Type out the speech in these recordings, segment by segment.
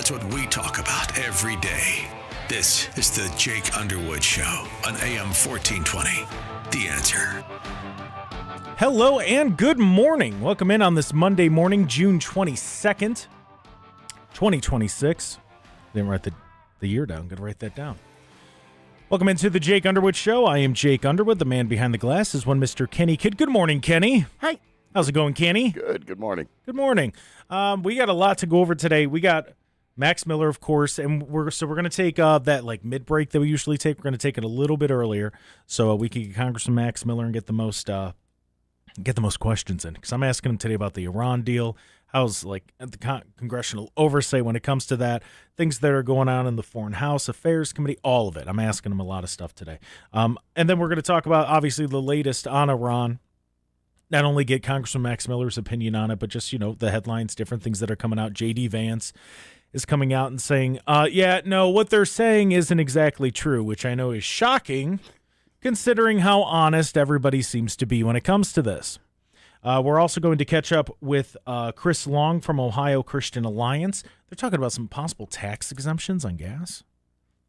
That's what we talk about every day. This is the Jake Underwood Show on AM 1420. The Answer. Hello and good morning. Welcome in on this Monday morning, June 22nd, 2026. Didn't write the year down. Got to write that down. Welcome into the Jake Underwood Show. I am Jake Underwood. The man behind the glass is one Mr. Kenny Kidd. Good morning, Kenny. Hi. How's it going, Kenny? Good morning. Good morning. We got a lot to go over today. We got Max Miller, of course, and we're going to take that like mid break that we usually take. We're going to take it a little bit earlier so we can get Congressman Max Miller and get the most questions in, because I'm asking him today about the Iran deal. How's like the congressional oversight when it comes to that, things that are going on in the Foreign House Affairs Committee, all of it. I'm asking him a lot of stuff today. And then we're going to talk about obviously the latest on Iran. Not only get Congressman Max Miller's opinion on it, but just, the headlines, different things that are coming out. J.D. Vance is coming out and saying, what they're saying isn't exactly true, which I know is shocking considering how honest everybody seems to be when it comes to this. We're also going to catch up with Chris Long from Ohio Christian Alliance. They're talking about some possible tax exemptions on gas.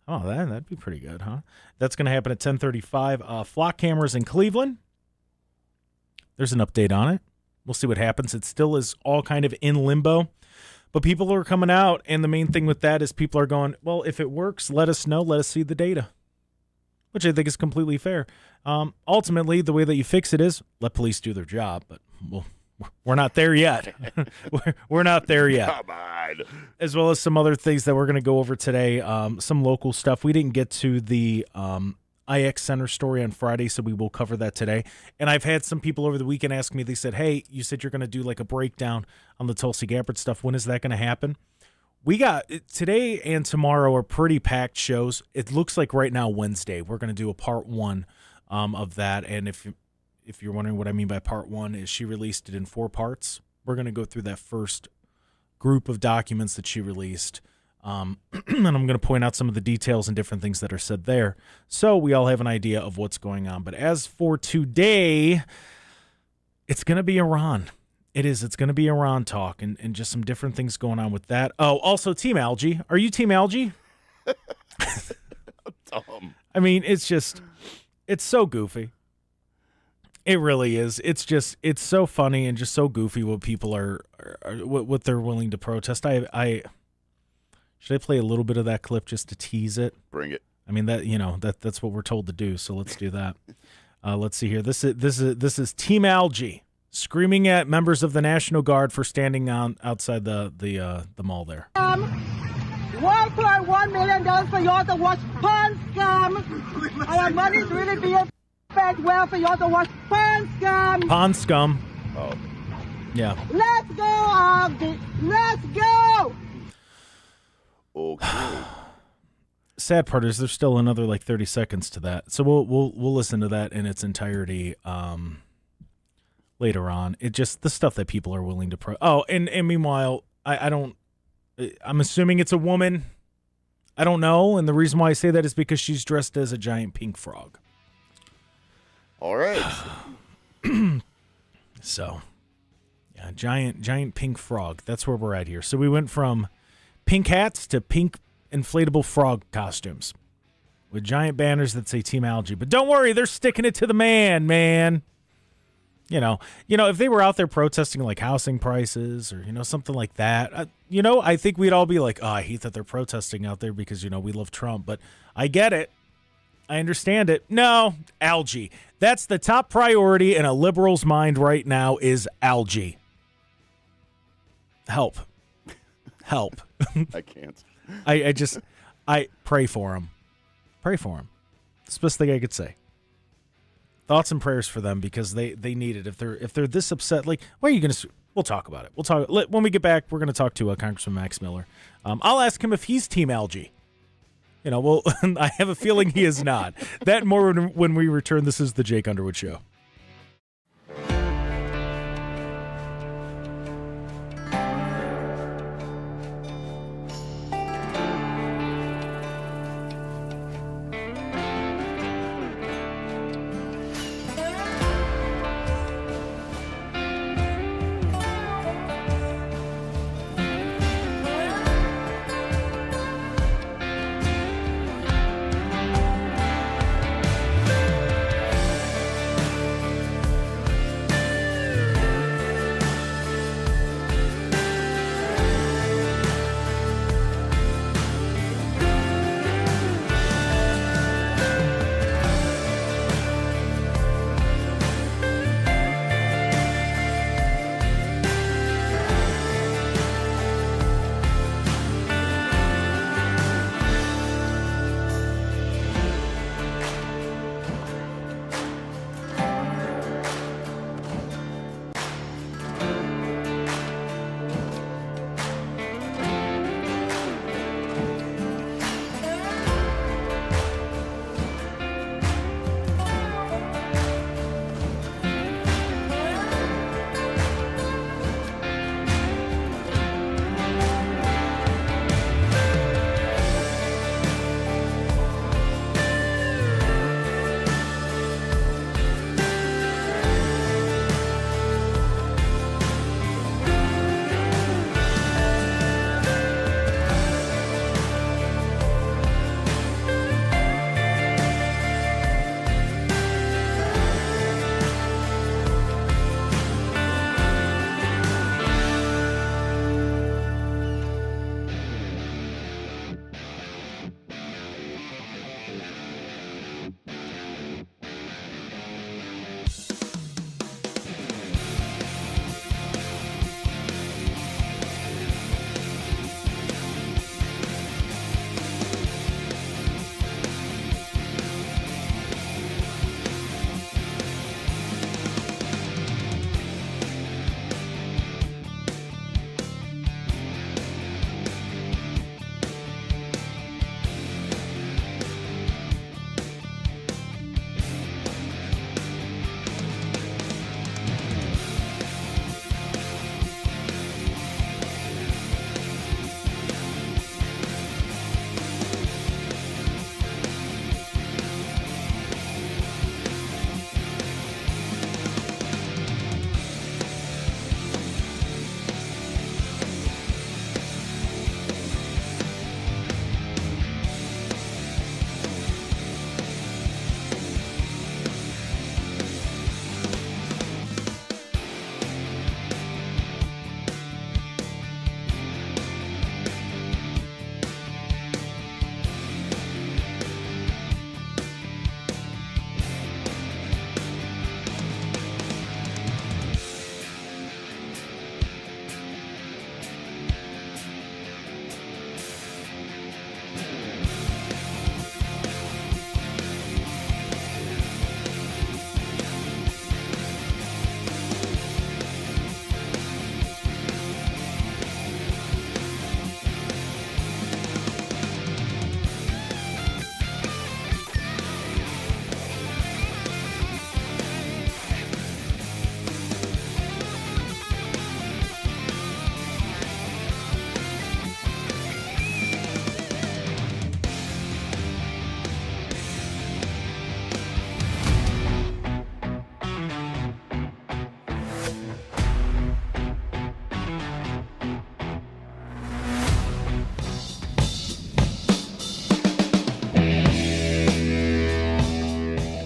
Oh, that'd be pretty good, huh? That's going to happen at 10:35. Flock cameras in Cleveland. There's an update on it. We'll see what happens. It still is all kind of in limbo. But people are coming out, and the main thing with that is people are going, well, if it works, let us know. Let us see the data, which I think is completely fair. Ultimately, the way that you fix it is let police do their job, but we're not there yet. we're not there yet. Come on. As well as some other things that we're going to go over today, some local stuff. We didn't get to the IX Center story on Friday, so we will cover that today. And I've had some people over the weekend ask me, they said, hey, you said you're going to do like a breakdown on the Tulsi Gabbard stuff. When is that going to happen? We got today and tomorrow are pretty packed shows. It looks like right now Wednesday we're going to do a part one of that. And if you're wondering what I mean by part one, is she released it in 4 parts. We're going to go through that first group of documents that she released. And I'm going to point out some of the details and different things that are said there, so we all have an idea of what's going on. But as for today, it's going to be Iran. It's going to be Iran talk and just some different things going on with that. Oh, also Team Algae. Are you Team Algae? Dumb. I mean, it's so goofy. It really is. It's so funny and just so goofy what people are what they're willing to protest. Should I play a little bit of that clip just to tease it? Bring it. I mean, that's what we're told to do, so let's do that. Let's see here. This is Team Algae screaming at members of the National Guard for standing outside the mall there. $1.1 million for y'all to watch pun scum. Our money's really being spent well for y'all to watch pun scum. Pond scum. Oh. Yeah. Let's go, Algae. Let's go. Okay. Sad part is there's still another like 30 seconds to that, so we'll listen to that in its entirety later on. It just the stuff that people are willing to and meanwhile I'm assuming it's a woman. I don't know, and the reason why I say that is because she's dressed as a giant pink frog. All right. So yeah, giant pink frog. That's where we're at here. So we went from pink hats to pink inflatable frog costumes with giant banners that say Team Algae. But don't worry, they're sticking it to the man. If they were out there protesting like housing prices or, something like that, I think we'd all be like, oh, I hate that they're protesting out there because, we love Trump. But I get it. I understand it. No, algae. That's the top priority in a liberal's mind right now is algae. Help. I can't. I pray for him. Pray for him. It's the best thing I could say. Thoughts and prayers for them because they need it. If they're this upset, like, why are you going to? We'll talk about it. When we get back. We're going to talk to Congressman Max Miller. I'll ask him if he's Team Algae. I have a feeling he is not. That more when we return. This is the Jake Underwood Show.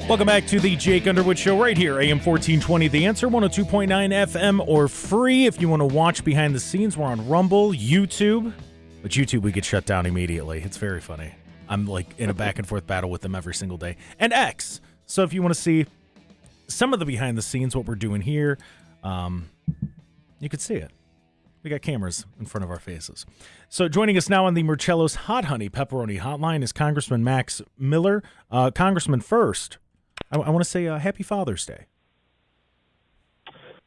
Welcome back to the Jake Underwood Show right here, AM 1420, The Answer, 102.9 FM, or free if you want to watch behind the scenes. We're on Rumble, YouTube. But YouTube, we get shut down immediately. It's very funny. I'm like in a back and forth battle with them every single day. And X. So if you want to see some of the behind the scenes, what we're doing here, you could see it. We got cameras in front of our faces. So joining us now on the Murcello's Hot Honey Pepperoni Hotline is Congressman Max Miller. Congressman, first, I want to say Happy Father's Day.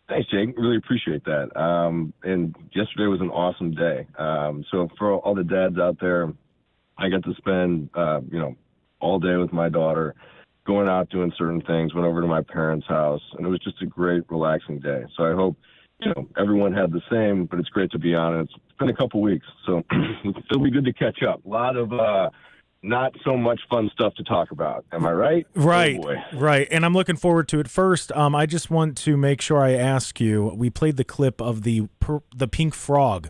Thanks, Jake. Really appreciate that. And yesterday was an awesome day. So for all the dads out there, I got to spend, all day with my daughter, going out doing certain things, went over to my parents' house, and it was just a great, relaxing day. So I hope, everyone had the same, but it's great to be on it. It's been a couple weeks, so it'll be good to catch up. A lot of not so much fun stuff to talk about. Am I right? Right, oh boy. Right. And I'm looking forward to it. First, I just want to make sure I ask you, we played the clip of the pink frog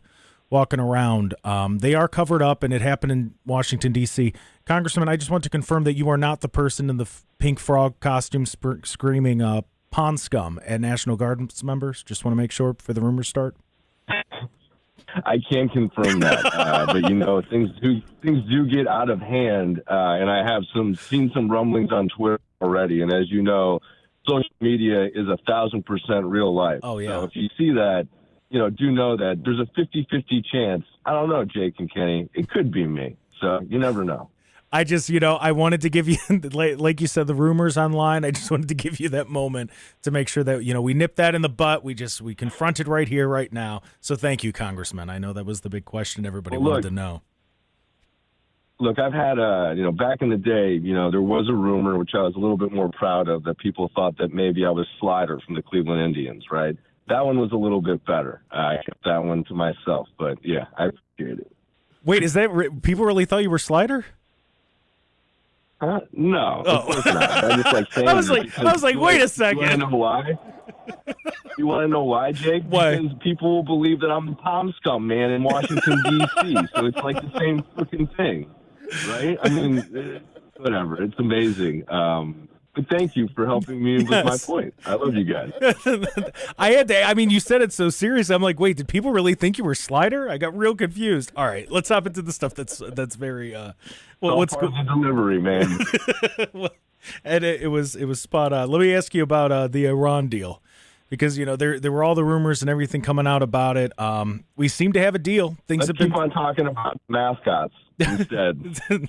walking around. They are covered up, and it happened in Washington, D.C. Congressman, I just want to confirm that you are not the person in the pink frog costume screaming pond scum at National Guard members. Just want to make sure before the rumors start. I can confirm that, but things do get out of hand, and I have seen some rumblings on Twitter already. And as you know, social media is 1,000% real life. Oh yeah. So if you see that, do know that there's a 50-50 chance. I don't know, Jake and Kenny. It could be me. So you never know. I just, I wanted to give you, like you said, the rumors online. I just wanted to give you that moment to make sure that, we nipped that in the butt. We confronted right here, right now. So thank you, Congressman. I know that was the big question everybody wanted to know. Look, I've had, back in the day, there was a rumor, which I was a little bit more proud of, that people thought that maybe I was Slider from the Cleveland Indians, right? That one was a little bit better. I kept that one to myself, but yeah, I appreciate it. Wait, is that, people really thought you were Slider? No, of course not. I just like saying. I was like, wait a second. You want to know why? You want to know why, Jake? Why? Because people will believe that I'm the palm scum man in Washington D.C. So it's like the same freaking thing, right? I mean, whatever. It's amazing. But thank you for helping me with my point. I love you guys. You said it so serious. I'm like, wait, did people really think you were Slider? I got real confused. All right, let's hop into the stuff that's very what's the delivery, man. Well, and it was spot on. Let me ask you about the Iran deal, because there were all the rumors and everything coming out about it. We seem to have a deal. Let's keep on talking about mascots instead. I'm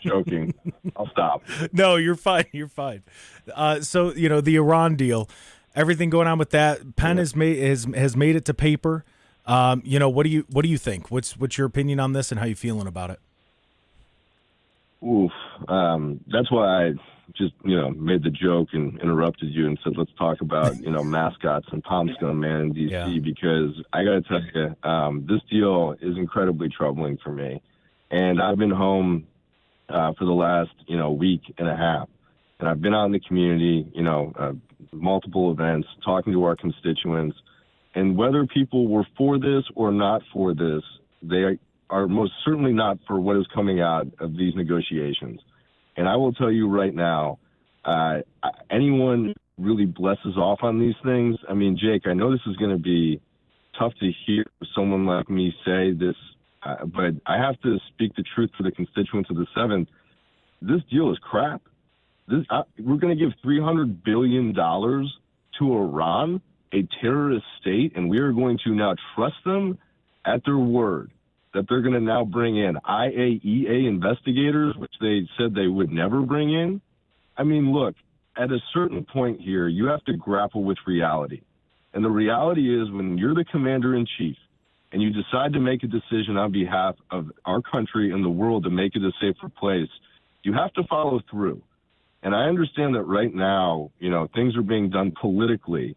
joking. I'll stop. No, you're fine. You're fine. So the Iran deal, everything going on with that. Penn has made it to paper. What do you think? What's your opinion on this and how you feeling about it? Oof. That's why I just made the joke and interrupted you and said let's talk about mascots and palm scum man in DC, because I got to tell you, this deal is incredibly troubling for me. And I've been home for the last, week and a half. And I've been out in the community, multiple events, talking to our constituents. And whether people were for this or not for this, they are most certainly not for what is coming out of these negotiations. And I will tell you right now, anyone really blesses off on these things. I mean, Jake, I know this is going to be tough to hear someone like me say this, but I have to speak the truth for the constituents of the 7th. This deal is crap. We're going to give $300 billion to Iran, a terrorist state, and we are going to now trust them at their word that they're going to now bring in IAEA investigators, which they said they would never bring in. I mean, look, at a certain point here, you have to grapple with reality. And the reality is when you're the commander-in-chief, and you decide to make a decision on behalf of our country and the world to make it a safer place, you have to follow through. And I understand that right now, things are being done politically.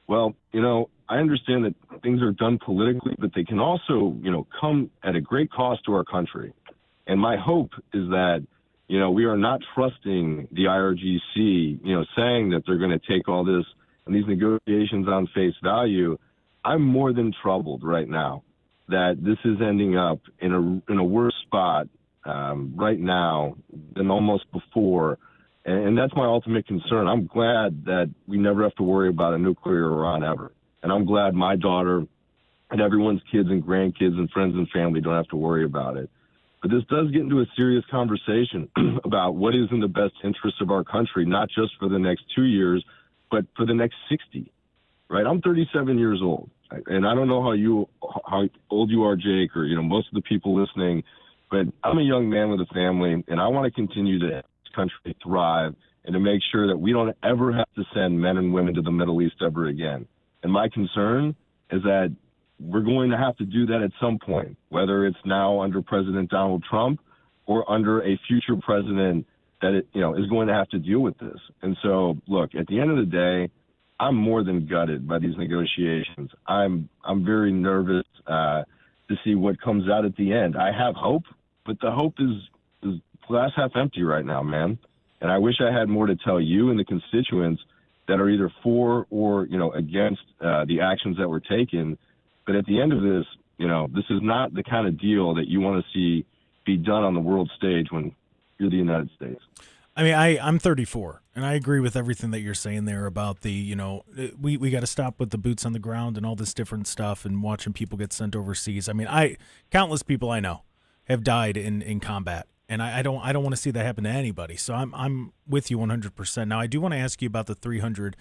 Well, I understand that things are done politically, but they can also, come at a great cost to our country. And my hope is that, we are not trusting the IRGC, saying that they're going to take all this and these negotiations on face value. I'm more than troubled right now that this is ending up in a worse spot right now than almost before, And that's my ultimate concern. I'm glad that we never have to worry about a nuclear Iran ever. And I'm glad my daughter and everyone's kids and grandkids and friends and family don't have to worry about it. But this does get into a serious conversation about what is in the best interest of our country, not just for the next 2 years, but for the next 60, right? I'm 37 years old, and I don't know how old you are, Jake, or, most of the people listening, but I'm a young man with a family, and I want to continue to country thrive and to make sure that we don't ever have to send men and women to the Middle East ever again. And my concern is that we're going to have to do that at some point, whether it's now under President Donald Trump or under a future president that is going to have to deal with this. And so, look, at the end of the day, I'm more than gutted by these negotiations. I'm very nervous to see what comes out at the end. I have hope, but the hope is glass half empty right now, man. And I wish I had more to tell you and the constituents that are either for or, against the actions that were taken. But at the end of this, this is not the kind of deal that you want to see be done on the world stage when you're the United States. I mean, I'm 34, and I agree with everything that you're saying there about the, we got to stop with the boots on the ground and all this different stuff and watching people get sent overseas. I mean, countless people I know have died in combat. And I don't want to see that happen to anybody. So I'm with you 100%. Now I do want to ask you about the $300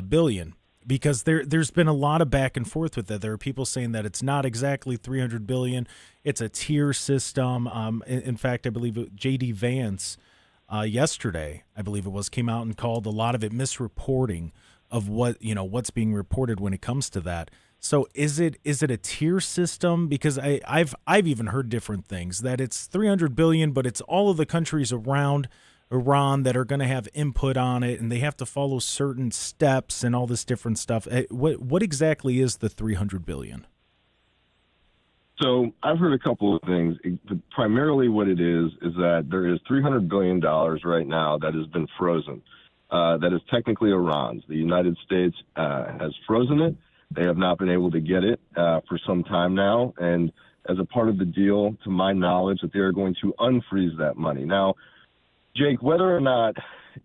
billion, because there's been a lot of back and forth with that. There are people saying that it's not exactly $300 billion. It's a tier system. In fact, I believe J.D. Vance yesterday, I believe it was, came out and called a lot of it misreporting of what's being reported when it comes to that. So is it a tier system? Because I've even heard different things, that it's $300 billion, but it's all of the countries around Iran that are going to have input on it, and they have to follow certain steps and all this different stuff. What exactly is the $300 billion? So I've heard a couple of things. Primarily what it is that there is $300 billion right now that has been frozen. That is technically Iran's. The United States has frozen it. They have not been able to get it for some time now. And as a part of the deal, to my knowledge, that they are going to unfreeze that money. Now, Jake, whether or not,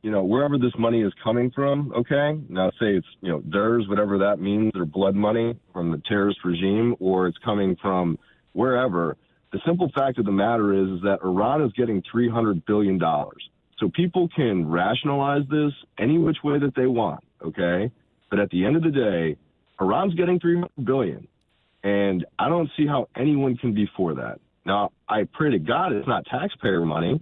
wherever this money is coming from, okay, now say it's, theirs, whatever that means, their blood money from the terrorist regime, or it's coming from wherever, the simple fact of the matter is that Iran is getting $300 billion. So people can rationalize this any which way that they want, okay? But at the end of the day, Iran's getting $300 billion, and I don't see how anyone can be for that. Now, I pray to God it's not taxpayer money,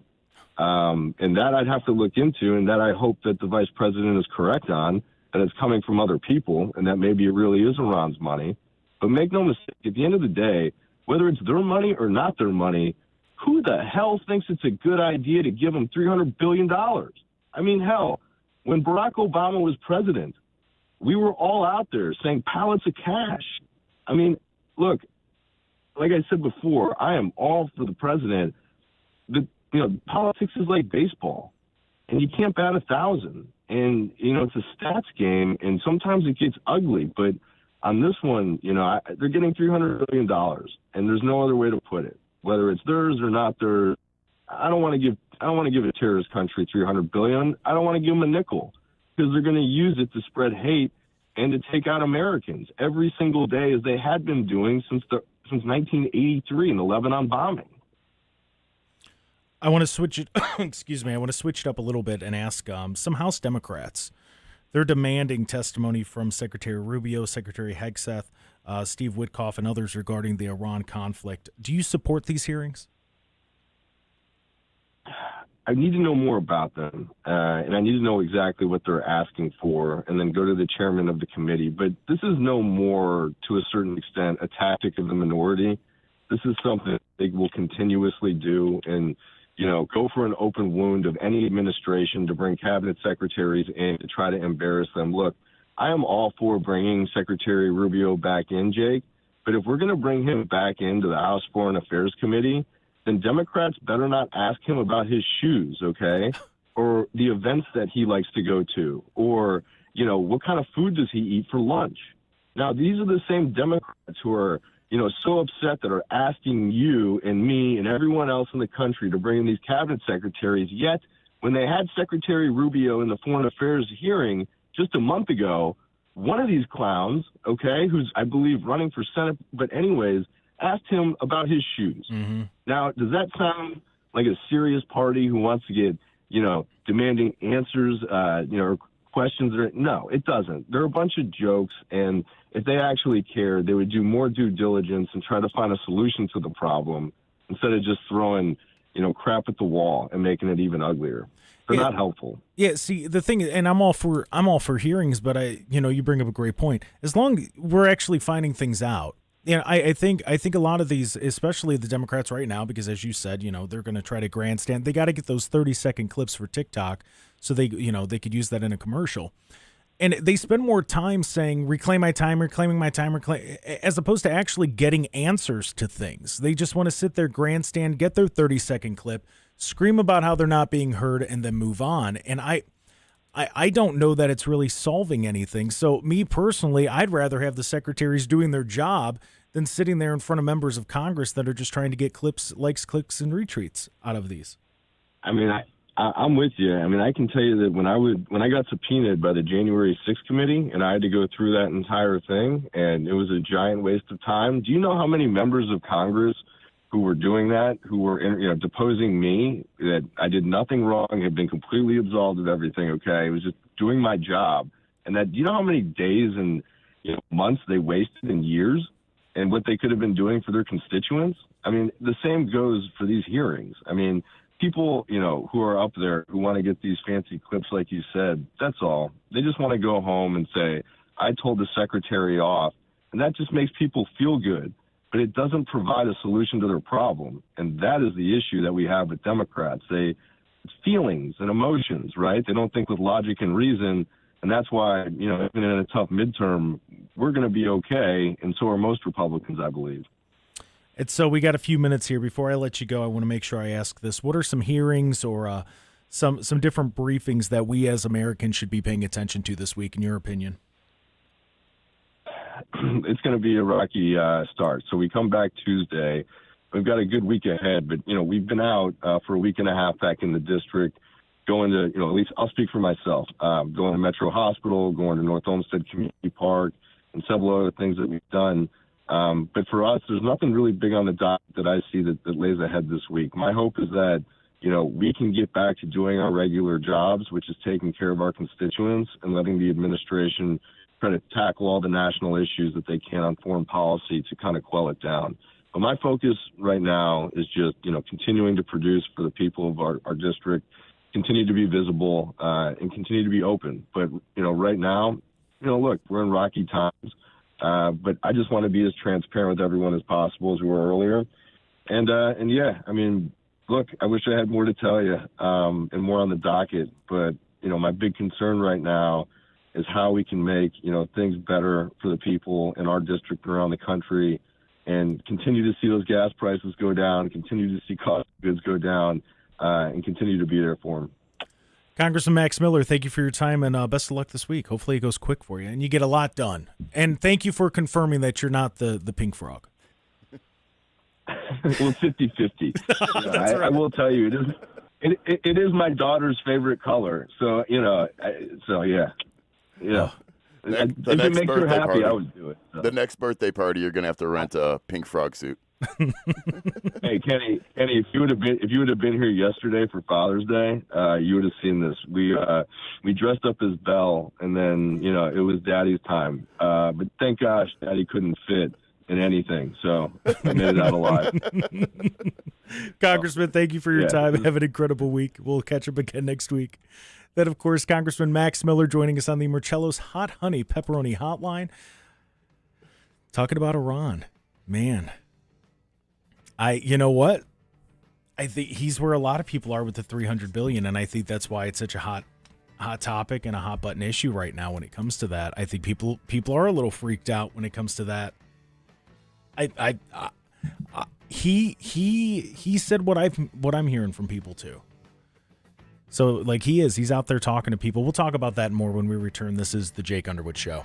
and that I'd have to look into, and that I hope that the vice president is correct on, that it's coming from other people, and that maybe it really is Iran's money. But make no mistake, at the end of the day, whether it's their money or not their money, who the hell thinks it's a good idea to give them $300 billion? I mean, hell, when Barack Obama was president, we were all out there saying pallets of cash. I mean, look, like I said before, I am all for the president. Politics is like baseball, and you can't bat 1,000. And, it's a stats game, and sometimes it gets ugly. But on this one, they're getting $300 billion, and there's no other way to put it. Whether it's theirs or not theirs, I don't want to give a terrorist country $300 billion. I don't want to give them a nickel, because they're going to use it to spread hate and to take out Americans every single day, as they had been doing since 1983 in the Lebanon bombing. I want to switch it. Excuse me. I want to switch it up a little bit and ask some House Democrats. They're demanding testimony from Secretary Rubio, Secretary Hegseth, Steve Witkoff, and others regarding the Iran conflict. Do you support these hearings? I need to know more about them, and I need to know exactly what they're asking for, and then go to the chairman of the committee. But this is no more, to a certain extent, a tactic of the minority. This is something they will continuously do, and go for an open wound of any administration to bring cabinet secretaries in to try to embarrass them. Look, I am all for bringing Secretary Rubio back in, Jake, but if we're going to bring him back into the House Foreign Affairs Committee, then Democrats better not ask him about his shoes, okay, or the events that he likes to go to, or, what kind of food does he eat for lunch. Now, these are the same Democrats who are, so upset that are asking you and me and everyone else in the country to bring in these cabinet secretaries, yet when they had Secretary Rubio in the Foreign Affairs hearing just a month ago, one of these clowns, okay, who's, I believe, running for Senate, but anyways, asked him about his shoes. Mm-hmm. Now, does that sound like a serious party who wants to get, demanding answers, or questions? No, it doesn't. They're a bunch of jokes, and if they actually cared, they would do more due diligence and try to find a solution to the problem instead of just throwing, crap at the wall and making it even uglier. They're not helpful. Yeah, see, the thing, and I'm all for hearings, but you bring up a great point. As long as we're actually finding things out, I think a lot of these, especially the Democrats right now, because as you said, they're going to try to grandstand. They got to get those 30-second clips for TikTok, so they could use that in a commercial. And they spend more time saying, reclaiming my time, as opposed to actually getting answers to things. They just want to sit there, grandstand, get their 30-second clip, scream about how they're not being heard, and then move on. And I don't know that it's really solving anything. So me personally, I'd rather have the secretaries doing their job than sitting there in front of members of Congress that are just trying to get clips, likes, clicks, and retweets out of these. I mean, I'm with you. I mean, I can tell you that when I got subpoenaed by the January 6th committee and I had to go through that entire thing, and it was a giant waste of time. Do you know how many members of Congress who were doing that, who were deposing me, that I did nothing wrong, had been completely absolved of everything? Okay, it was just doing my job, and that, do you know how many days and months they wasted and years, and what they could have been doing for their constituents? I mean, the same goes for these hearings. I mean, people, who are up there who want to get these fancy clips, like you said, that's all. They just want to go home and say, I told the secretary off, and that just makes people feel good, but it doesn't provide a solution to their problem. And that is the issue that we have with Democrats. It's feelings and emotions, right? They don't think with logic and reason, and that's why, even in a tough midterm, we're going to be okay, and so are most Republicans, I believe. And so we got a few minutes here. Before I let you go, I want to make sure I ask this. What are some hearings or some different briefings that we as Americans should be paying attention to this week, in your opinion? It's going to be a rocky start. So we come back Tuesday. We've got a good week ahead, but, we've been out for a week and a half back in the district, going to, at least I'll speak for myself, going to Metro Hospital, going to North Olmsted Community Park, and several other things that we've done. But for us, there's nothing really big on the docket that I see that lays ahead this week. My hope is that, we can get back to doing our regular jobs, which is taking care of our constituents and letting the administration try to tackle all the national issues that they can on foreign policy to kind of quell it down. But my focus right now is just, continuing to produce for the people of our district, continue to be visible, and continue to be open. But, right now, look, we're in rocky times. But I just want to be as transparent with everyone as possible, as we were earlier. And yeah, I mean, look, I wish I had more to tell you, and more on the docket. But, my big concern right now is how we can make, things better for the people in our district around the country, and continue to see those gas prices go down, continue to see cost of goods go down, and continue to be there for them. Congressman Max Miller, thank you for your time, and best of luck this week. Hopefully it goes quick for you, and you get a lot done. And thank you for confirming that you're not the pink frog. Well, 50-50. I will tell you, it is my daughter's favorite color. So, yeah. The if it makes her happy, party, I would do it. So. The next birthday party, you're going to have to rent a pink frog suit. Hey, Kenny, if you would have been here yesterday for Father's Day, you would have seen this. We dressed up as Belle, and then it was Daddy's time. But thank gosh, Daddy couldn't fit in anything, so I made it out alive. Congressman, thank you for your time. Have an incredible week. We'll catch up again next week. Then, of course, Congressman Max Miller joining us on the Marcello's Hot Honey Pepperoni Hotline. Talking about Iran. Man. You know what? I think he's where a lot of people are with the $300 billion, and I think that's why it's such a hot topic and a hot button issue right now when it comes to that. I think people are a little freaked out when it comes to that. He said what I'm hearing from people too. So like he's out there talking to people. We'll talk about that more when we return. This is the Jake Underwood Show.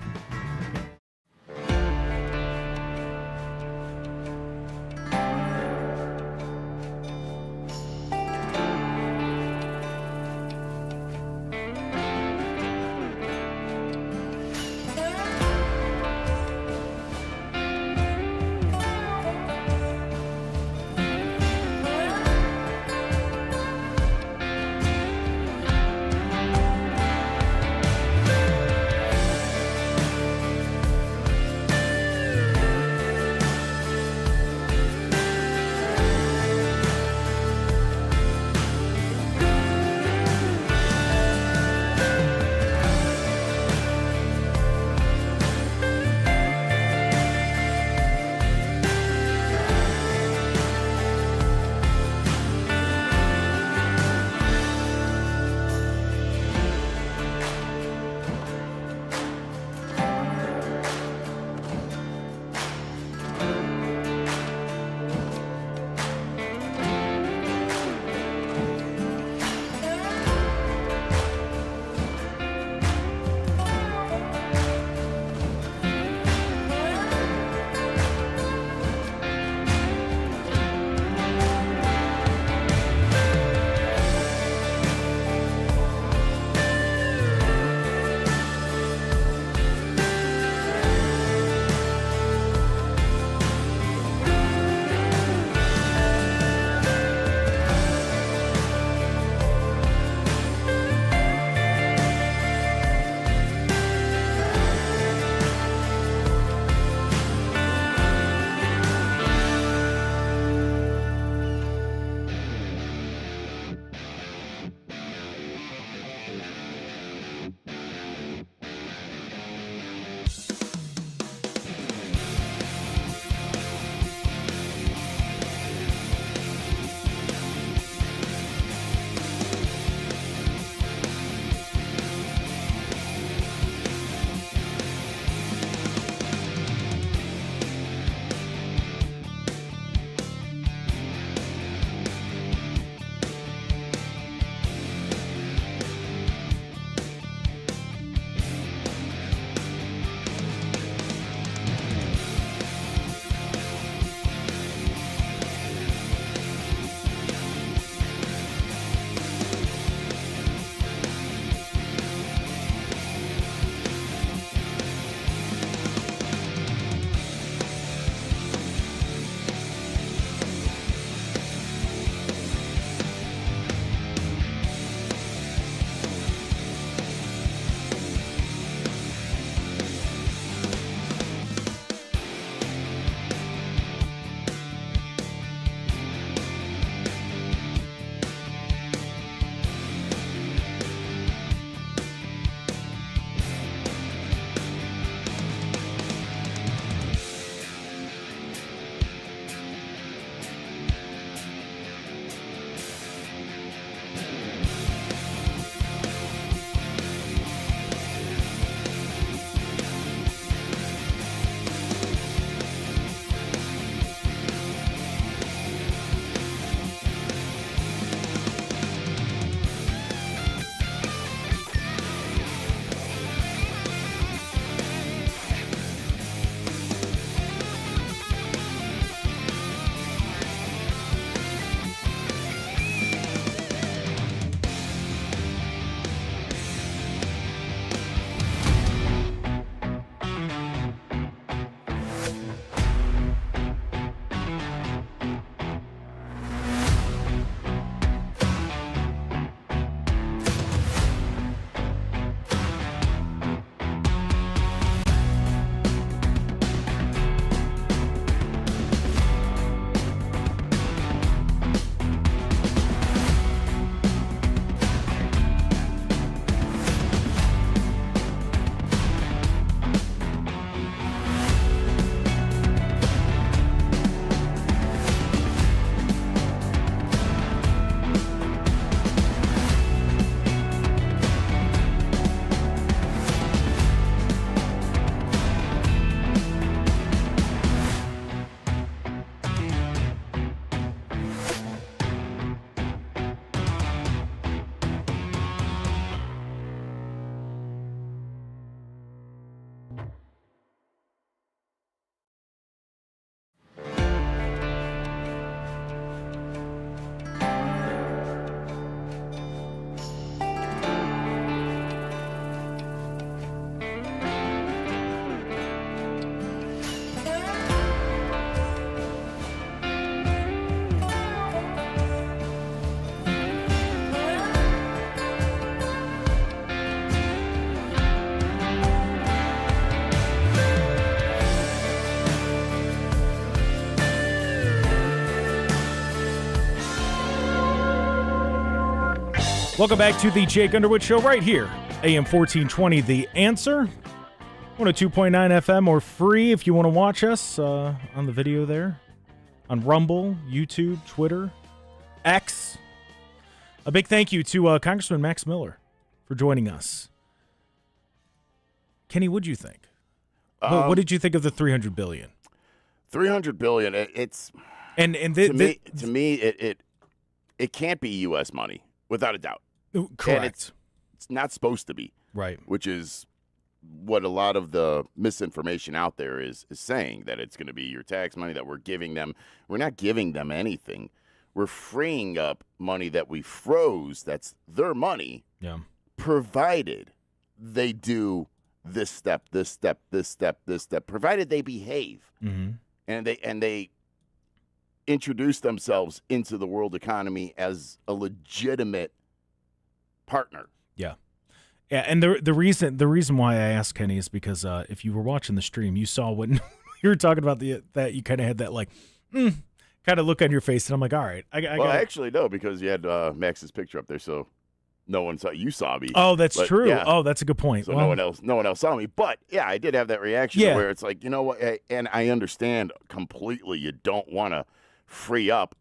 Welcome back to the Jake Underwood Show right here, AM 1420, The Answer. 102.9 FM or free if you want to watch us on the video there. On Rumble, YouTube, Twitter, X. A big thank you to Congressman Max Miller for joining us. Kenny, what'd you think? What did you think of the $300 billion? $300 billion. It's to me it can't be U.S. money without a doubt. Correct. And it's not supposed to be. Right. Which is what a lot of the misinformation out there is saying, that it's going to be your tax money that we're giving them. We're not giving them anything. We're freeing up money that we froze. That's their money. Yeah. Provided they do this step, this step, this step, this step. Provided they behave. Mm-hmm. And they introduce themselves into the world economy as a legitimate partner. Yeah. Yeah, and the reason why I asked Kenny is because if you were watching the stream, you saw when you were talking about that you kind of had that like kind of look on your face, and I'm like, all right, actually no, because you had Max's picture up there, so no one saw you saw me. Oh, that's true. Yeah. Oh, that's a good point. So no one else saw me, but yeah, I did have that reaction where it's like, you know what, and I understand completely. You don't want to free up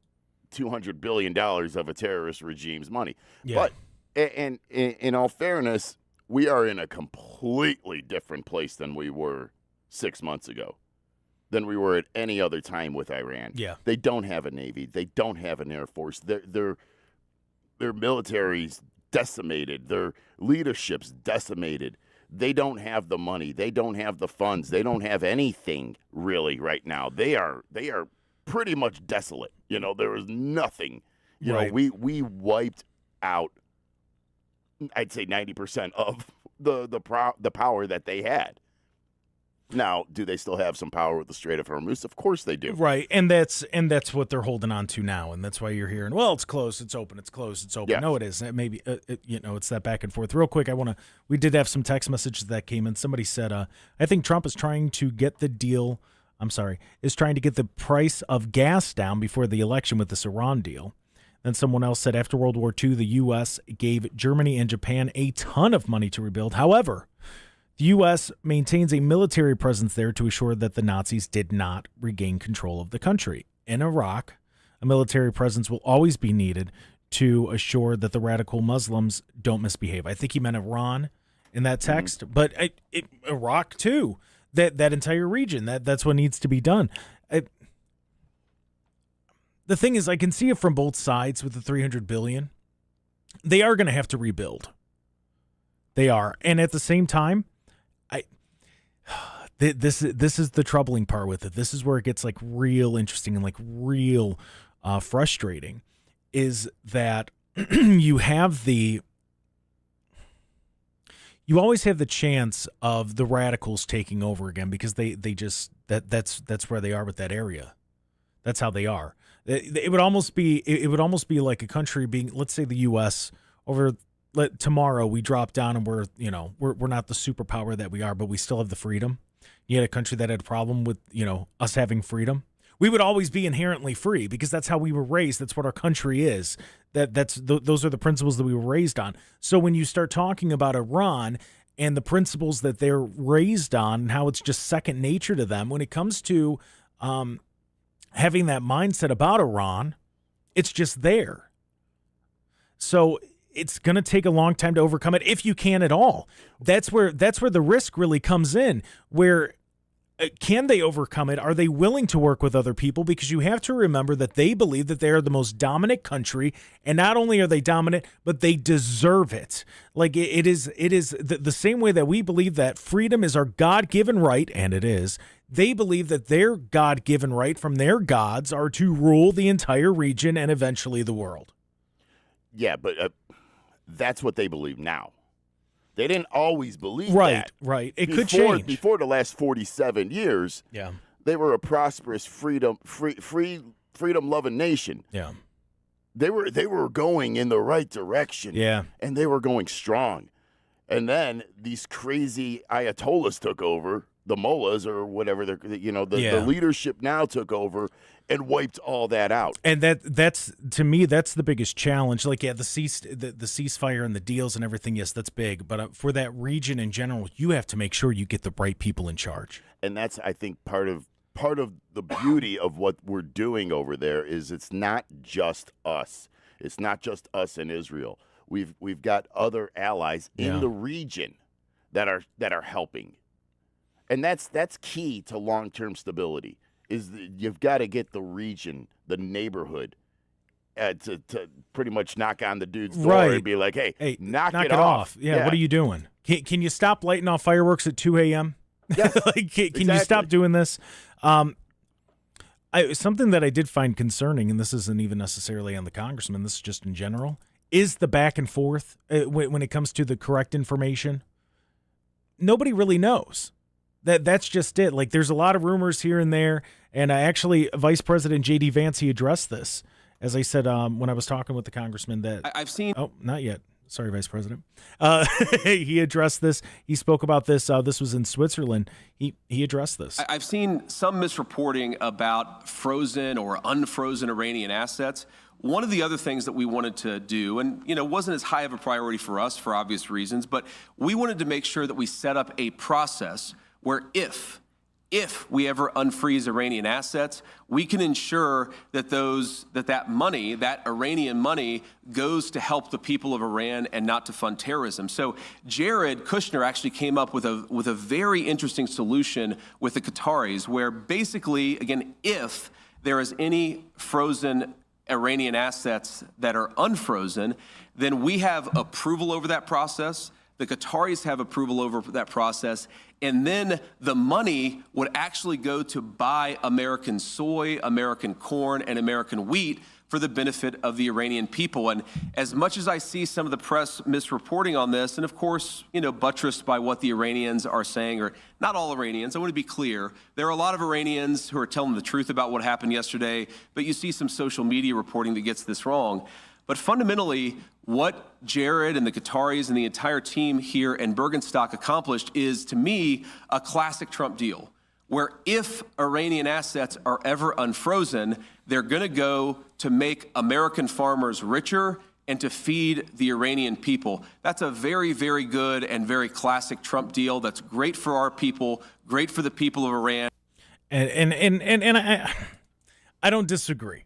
$200 billion of a terrorist regime's money, but. And in all fairness, we are in a completely different place than we were 6 months ago, than we were at any other time with Iran. Yeah. They don't have a Navy. They don't have an Air Force. Their military's decimated. Their leadership's decimated. They don't have the money. They don't have the funds. They don't have anything really right now. They are pretty much desolate. You know, there is nothing. You know, we wiped out, I'd say 90% of the power that they had. Now, do they still have some power with the Strait of Hormuz? Of course they do. Right, and that's what they're holding on to now, and that's why you're hearing, well, it's closed, it's open, it's closed, it's open. Yes. No, it isn't. Maybe it's that back and forth. Real quick, we did have some text messages that came in. Somebody said, I think Trump is trying to get the price of gas down before the election with this Iran deal. Then someone else said after World War II, the U.S. gave Germany and Japan a ton of money to rebuild. However, the U.S. maintains a military presence there to assure that the Nazis did not regain control of the country. In Iraq, a military presence will always be needed to assure that the radical Muslims don't misbehave. I think he meant Iran in that text, but Iraq too. That entire region, that's what needs to be done. The thing is, I can see it from both sides with the $300 billion. They are going to have to rebuild. They are. And at the same time, this is the troubling part with it. This is where it gets like real interesting and like real frustrating, is that you always have the chance of the radicals taking over again, because they just that's where they are with that area. That's how they are. It would almost be like a country being, let's say the U.S. tomorrow we drop down and we're not the superpower that we are, but we still have the freedom. You had a country that had a problem with us having freedom. We would always be inherently free because that's how we were raised. That's what our country is. Those are the principles that we were raised on. So when you start talking about Iran and the principles that they're raised on and how it's just second nature to them, when it comes to having that mindset about Iran, it's just there. So it's going to take a long time to overcome it, if you can at all. That's where the risk really comes in, where can they overcome it? Are they willing to work with other people? Because you have to remember that they believe that they are the most dominant country, and not only are they dominant, but they deserve it. Like it is the same way that we believe that freedom is our God-given right, and it is. They believe that their God-given right from their gods are to rule the entire region and eventually the world. Yeah, but that's what they believe now. They didn't always believe that. Right. It could change. Before the last 47 years, they were a prosperous, freedom-loving nation. Yeah. They were going in the right direction. Yeah. And they were going strong. And then these crazy Ayatollahs took over the mullahs or whatever, the Yeah. leadership now took over and wiped all that out. And that's to me, that's the biggest challenge. Like, yeah, the ceasefire and the deals and everything, yes, that's big. But for that region in general, you have to make sure you get the right people in charge. And that's, I think, part of the beauty of what we're doing over there is it's not just us. It's not just us in Israel. We've got other allies in the region that are helping. And that's key to long-term stability. You've got to get the region, the neighborhood, to pretty much knock on the dude's door and be like, hey, knock it off. Yeah, what are you doing? Can you stop lighting off fireworks at 2 a.m.? Yes, like, can you stop doing this? Something that I did find concerning, and this isn't even necessarily on the congressman, this is just in general, is the back and forth when it comes to the correct information. Nobody really knows. That's just it. Like, there's a lot of rumors here and there, and actually, Vice President J.D. Vance, he addressed this, as I said when I was talking with the congressman. That I've seen. Oh, not yet. Sorry, Vice President. He addressed this. He spoke about this. This was in Switzerland. He addressed this. I've seen some misreporting about frozen or unfrozen Iranian assets. One of the other things that we wanted to do, and wasn't as high of a priority for us for obvious reasons, but we wanted to make sure that we set up a process where if we ever unfreeze Iranian assets, we can ensure that that money, that Iranian money, goes to help the people of Iran and not to fund terrorism. So Jared Kushner actually came up with a very interesting solution with the Qataris, where basically, again, if there is any frozen Iranian assets that are unfrozen, then we have approval over that process. The Qataris have approval over that process, and then the money would actually go to buy American soy, American corn, and American wheat for the benefit of the Iranian people. And as much as I see some of the press misreporting on this, and of course, buttressed by what the Iranians are saying, or not all Iranians, I want to be clear, there are a lot of Iranians who are telling the truth about what happened yesterday, but you see some social media reporting that gets this wrong. But fundamentally, what Jared and the Qataris and the entire team here in Bergenstock accomplished is, to me, a classic Trump deal, where if Iranian assets are ever unfrozen, they're going to go to make American farmers richer and to feed the Iranian people. That's a very, very good and very classic Trump deal. That's great for our people, great for the people of Iran. And I don't disagree.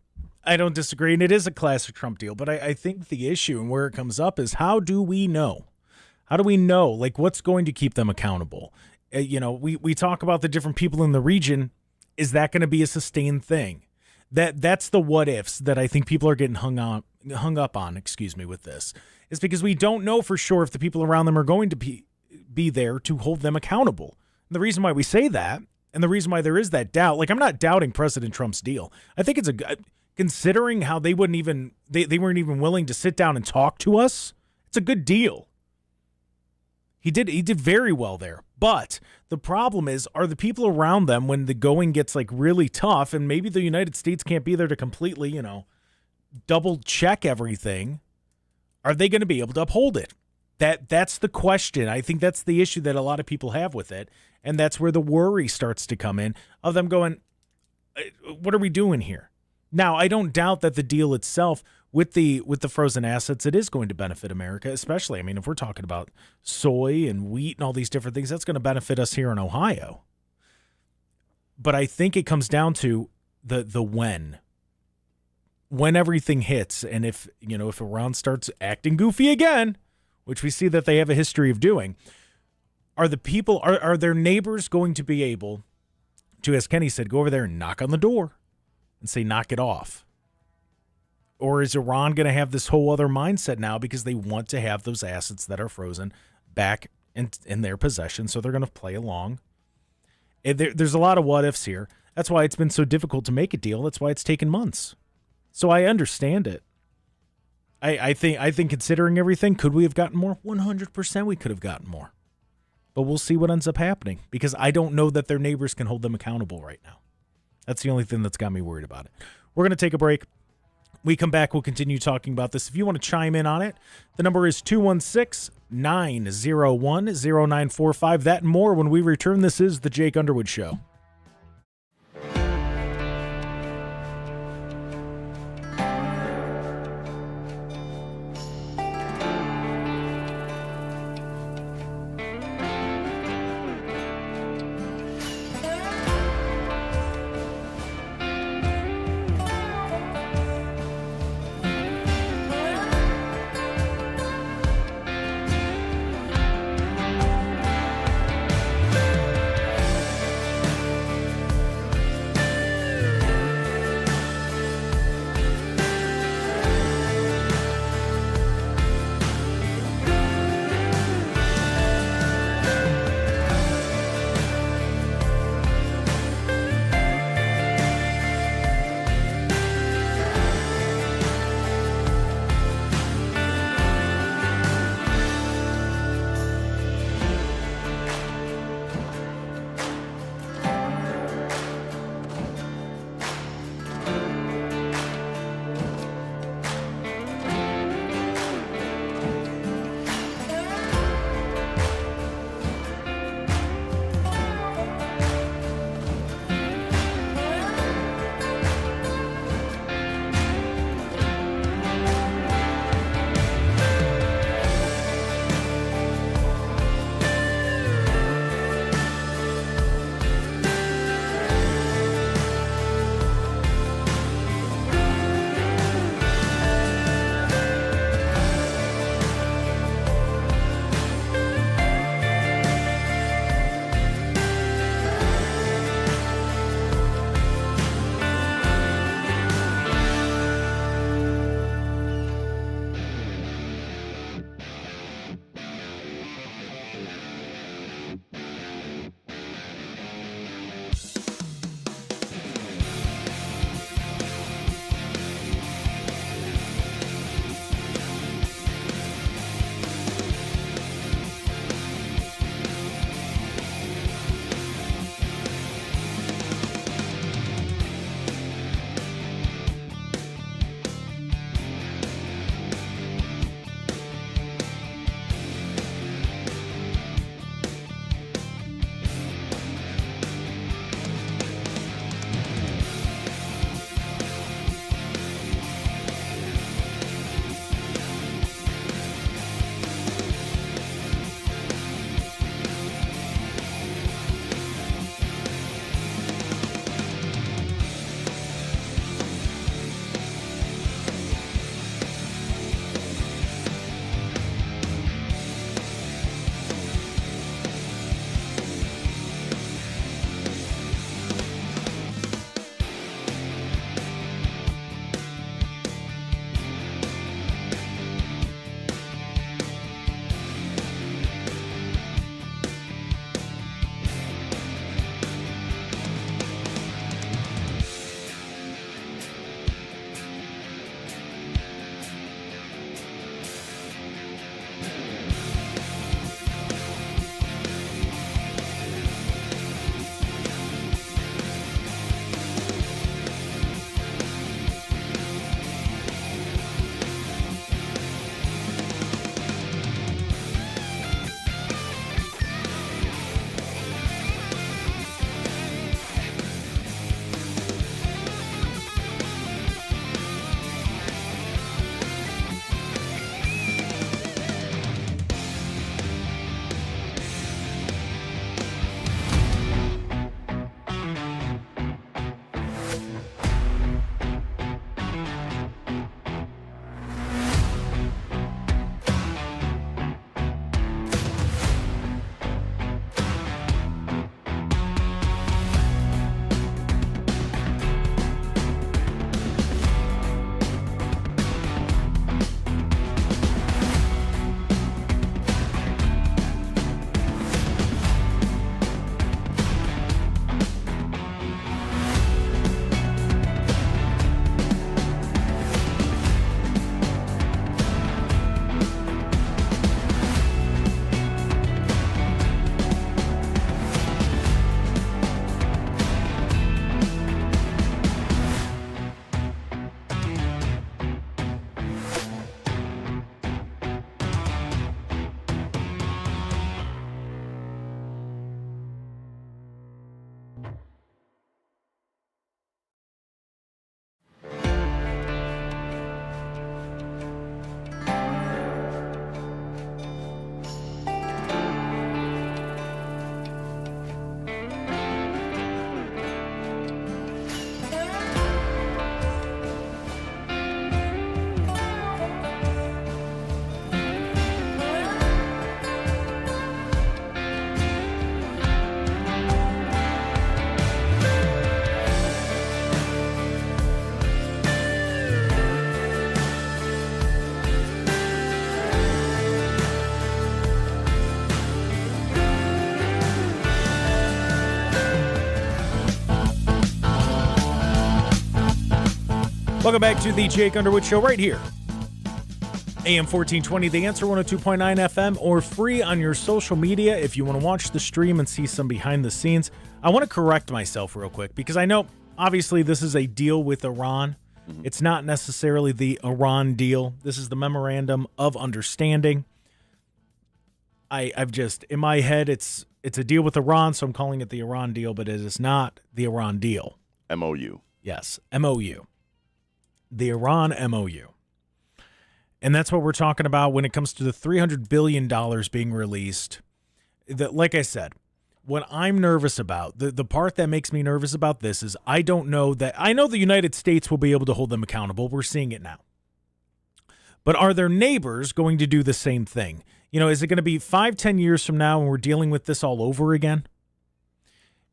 And it is a classic Trump deal, but I think the issue and where it comes up is, how do we know? How do we know, like, what's going to keep them accountable? We talk about the different people in the region. Is that going to be a sustained thing? That's the what ifs that I think people are getting hung up on, with this, is because we don't know for sure if the people around them are going to be there to hold them accountable. And the reason why we say that, and the reason why there is that doubt, like, I'm not doubting President Trump's deal. I think it's considering how they weren't even willing to sit down and talk to us, it's a good deal. He did very well there. But the problem is, are the people around them, when the going gets like really tough, and maybe the United States can't be there to completely, double check everything, are they going to be able to uphold it? That's the question. I think that's the issue that a lot of people have with it, and that's where the worry starts to come in, of them going, what are we doing here? Now, I don't doubt that the deal itself with the frozen assets, it is going to benefit America, especially, if we're talking about soy and wheat and all these different things, that's going to benefit us here in Ohio. But I think it comes down to the when everything hits, and if Iran starts acting goofy again, which we see that they have a history of doing, are their neighbors going to be able to, as Kenny said, go over there and knock on the door and say, knock it off? Or is Iran going to have this whole other mindset now because they want to have those assets that are frozen back in their possession, so they're going to play along? There's a lot of what ifs here. That's why it's been so difficult to make a deal. That's why it's taken months. So I understand it. I think considering everything, could we have gotten more? 100% we could have gotten more. But we'll see what ends up happening, because I don't know that their neighbors can hold them accountable right now. That's the only thing that's got me worried about it. We're going to take a break. We come back, we'll continue talking about this. If you want to chime in on it, the number is 216-901-0945. That and more when we return. This is the Jake Underwood Show. Welcome back to the Jake Underwood Show right here. AM 1420, The Answer, 102.9 FM, or free on your social media if you want to watch the stream and see some behind the scenes. I want to correct myself real quick because I know, obviously, this is a deal with Iran. It's not necessarily the Iran deal. This is the Memorandum of Understanding. I've just, in my head, it's a deal with Iran, so I'm calling it the Iran deal, but it is not the Iran deal. MOU. Yes, MOU. The Iran MOU. And that's what we're talking about when it comes to the $300 billion being released. Like I said, what I'm nervous about, the part that makes me nervous about this is I know the United States will be able to hold them accountable. We're seeing it now. But are their neighbors going to do the same thing? Is it going to be 5-10 years from now and we're dealing with this all over again?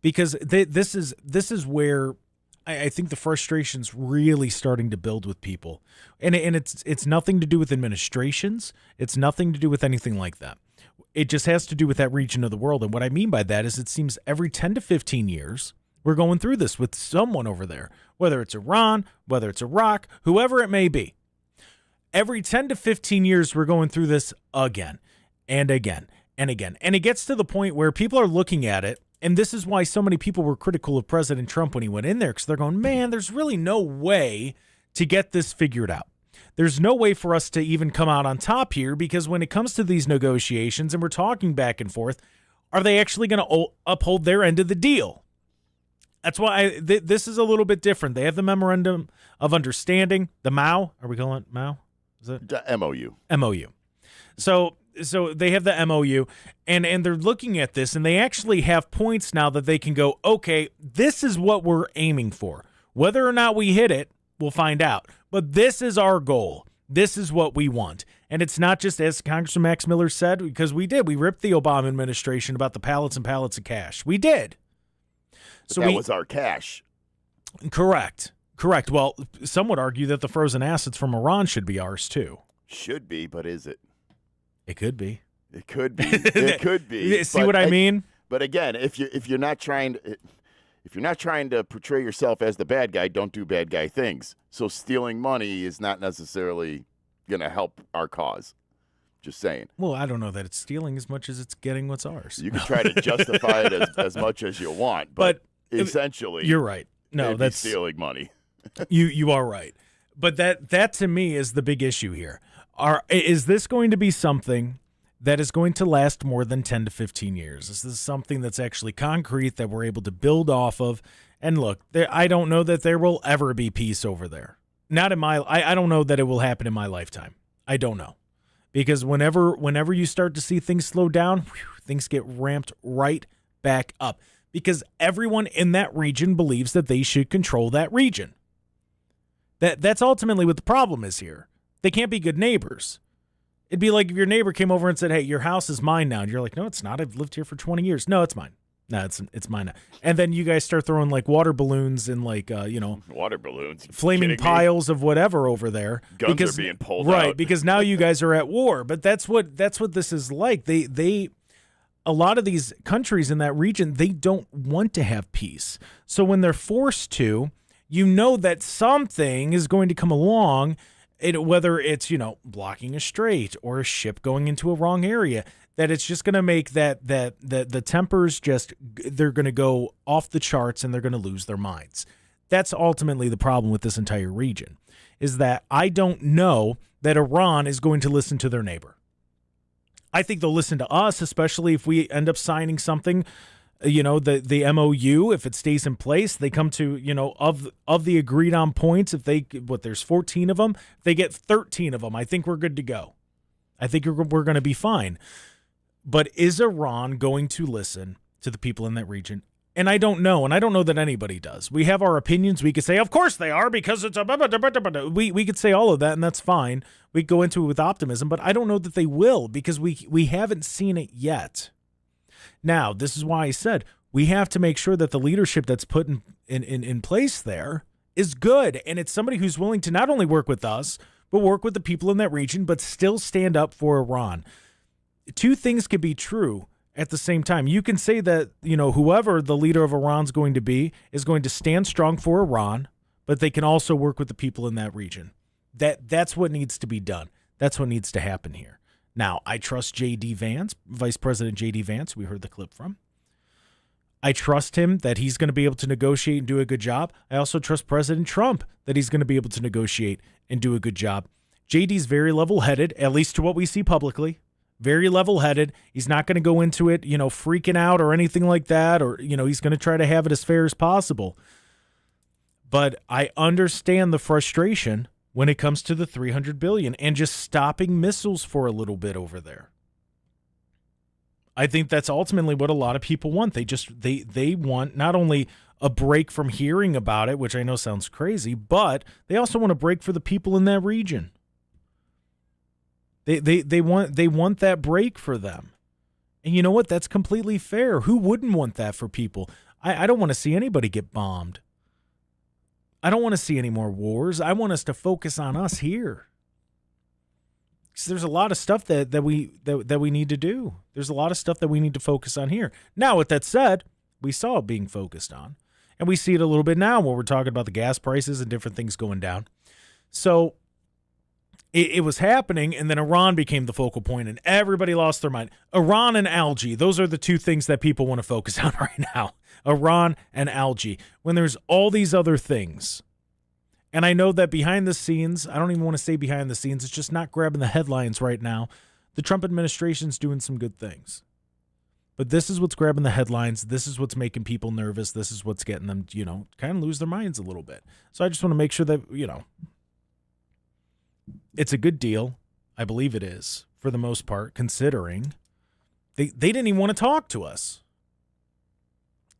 Because this is where I think the frustration's really starting to build with people. And it's nothing to do with administrations. It's nothing to do with anything like that. It just has to do with that region of the world. And what I mean by that is it seems every 10 to 15 years, we're going through this with someone over there, whether it's Iran, whether it's Iraq, whoever it may be. Every 10 to 15 years, we're going through this again and again and again. And it gets to the point where people are looking at it. And this is why so many people were critical of President Trump when he went in there, because they're going, man, there's really no way to get this figured out. There's no way for us to even come out on top here, because when it comes to these negotiations and we're talking back and forth, are they actually going to uphold their end of the deal? That's why this is a little bit different. They have the Memorandum of Understanding, the MOU. Are we calling it MOU? Is it? MOU. MOU. So they have the MOU, and they're looking at this, and they actually have points now that they can go, okay, this is what we're aiming for. Whether or not we hit it, we'll find out. But this is our goal. This is what we want. And it's not just, as Congressman Max Miller said, because we did. We ripped the Obama administration about the pallets and pallets of cash. We did. So that was our cash. Correct. Well, some would argue that the frozen assets from Iran should be ours, too. Should be, but is it? It could be. It could be. It could be. See what I mean? But again, if you're not trying to portray yourself as the bad guy, don't do bad guy things. So stealing money is not necessarily going to help our cause. Just saying. Well, I don't know that it's stealing as much as it's getting what's ours. You can try to justify it as much as you want, but essentially, you're right. No, that's stealing money. You are right. But that to me is the big issue here. Is this going to be something that is going to last more than 10 to 15 years? Is this something that's actually concrete that we're able to build off of? And look, I don't know that there will ever be peace over there. Not in I don't know that it will happen in my lifetime. I don't know. Because whenever you start to see things slow down, things get ramped right back up. Because everyone in that region believes that they should control that region. That's ultimately what the problem is here. They can't be good neighbors. It'd be like if your neighbor came over and said, hey, your house is mine now. And you're like, no, it's not. I've lived here for 20 years. No, it's mine. No, it's mine now. And then you guys start throwing like water balloons and like, water balloons, flaming piles of whatever over there. Guns are being pulled out. Right, because now you guys are at war. But that's what this is like. A lot of these countries in that region, they don't want to have peace. So when they're forced to, that something is going to come along. Whether it's, blocking a strait or a ship going into a wrong area, that it's just going to make that the tempers they're going to go off the charts and they're going to lose their minds. That's ultimately the problem with this entire region, is that I don't know that Iran is going to listen to their neighbor. I think they'll listen to us, especially if we end up signing something. The MOU, if it stays in place, they come to, of the agreed on points, there's 14 of them, if they get 13 of them, I think we're good to go. I think we're going to be fine. But is Iran going to listen to the people in that region? And I don't know. And I don't know that anybody does. We have our opinions. We could say, of course they are, because it's we could say all of that, and that's fine. We go into it with optimism, but I don't know that they will, because we haven't seen it yet. Now, this is why I said we have to make sure that the leadership that's put in place there is good. And it's somebody who's willing to not only work with us, but work with the people in that region, but still stand up for Iran. Two things could be true at the same time. You can say that, whoever the leader of Iran is going to be is going to stand strong for Iran, but they can also work with the people in that region. That's what needs to be done. That's what needs to happen here. Now, I trust J.D. Vance, Vice President J.D. Vance. We heard the clip from. I trust him that he's going to be able to negotiate and do a good job. I also trust President Trump that he's going to be able to negotiate and do a good job. JD's very level-headed, at least to what we see publicly. Very level-headed. He's not going to go into it, freaking out or anything like that, or, he's going to try to have it as fair as possible. But I understand the frustration when it comes to the $300 billion and just stopping missiles for a little bit over there. I think that's ultimately what a lot of people want. They want not only a break from hearing about it, which I know sounds crazy, but they also want a break for the people in that region. They want that break for them. And you know what? That's completely fair. Who wouldn't want that for people? I don't want to see anybody get bombed. I don't want to see any more wars. I want us to focus on us here. So there's a lot of stuff that we need to do. There's a lot of stuff that we need to focus on here. Now, with that said, we saw it being focused on. And we see it a little bit now when we're talking about the gas prices and different things going down. So it was happening, and then Iran became the focal point, and everybody lost their mind. Iran and algae, those are the two things that people want to focus on right now. Iran and algae. When there's all these other things. And I know that behind the scenes, I don't even want to say behind the scenes, it's just not grabbing the headlines right now. The Trump administration's doing some good things. But this is what's grabbing the headlines. This is what's making people nervous. This is what's getting them, kind of lose their minds a little bit. So I just want to make sure that, it's a good deal. I believe it is, for the most part, considering they didn't even want to talk to us.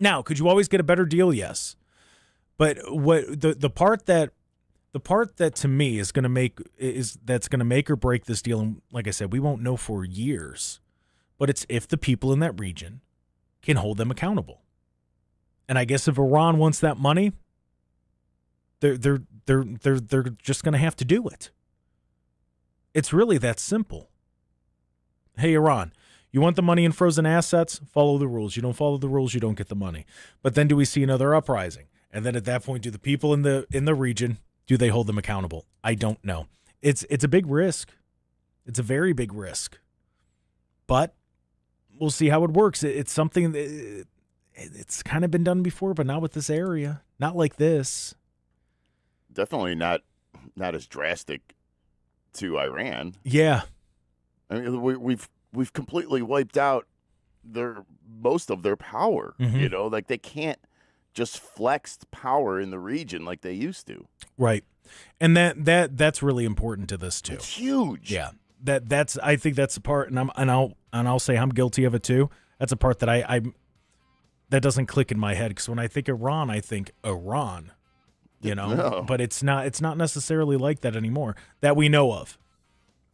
Now, could you always get a better deal? Yes. But what the part that to me is going to make or break this deal, and like I said, we won't know for years, but it's if the people in that region can hold them accountable. And I guess if Iran wants that money, they're just going to have to do it. It's really that simple. Hey, Iran, you want the money in frozen assets? Follow the rules. You don't follow the rules, you don't get the money. But then do we see another uprising? And then at that point, do the people in the region, do they hold them accountable? I don't know. It's a big risk. It's a very big risk. But we'll see how it works. It's something that it's kind of been done before, but not with this area. Not like this. Definitely not as drastic to Iran. Yeah. I mean, we've completely wiped out most of their power. Mm-hmm. Like they can't just flex power in the region like they used to. Right. And that's really important to this too. It's huge. Yeah. I think that's the part, and I'll say I'm guilty of it too. That's a part that I that doesn't click in my head, because when I think Iran, I think Iran. No. But it's not necessarily like that anymore that we know of.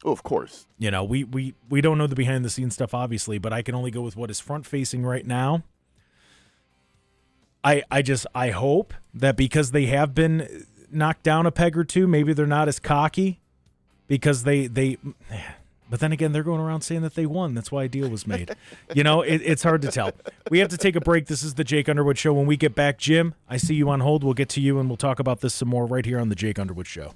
Oh, of course. We don't know the behind the scenes stuff, obviously, but I can only go with what is front facing right now. I hope that because they have been knocked down a peg or two, maybe they're not as cocky, because but then again, they're going around saying that they won. That's why a deal was made. It's hard to tell. We have to take a break. This is the Jake Underwood Show. When we get back, Jim, I see you on hold. We'll get to you and we'll talk about this some more right here on the Jake Underwood Show.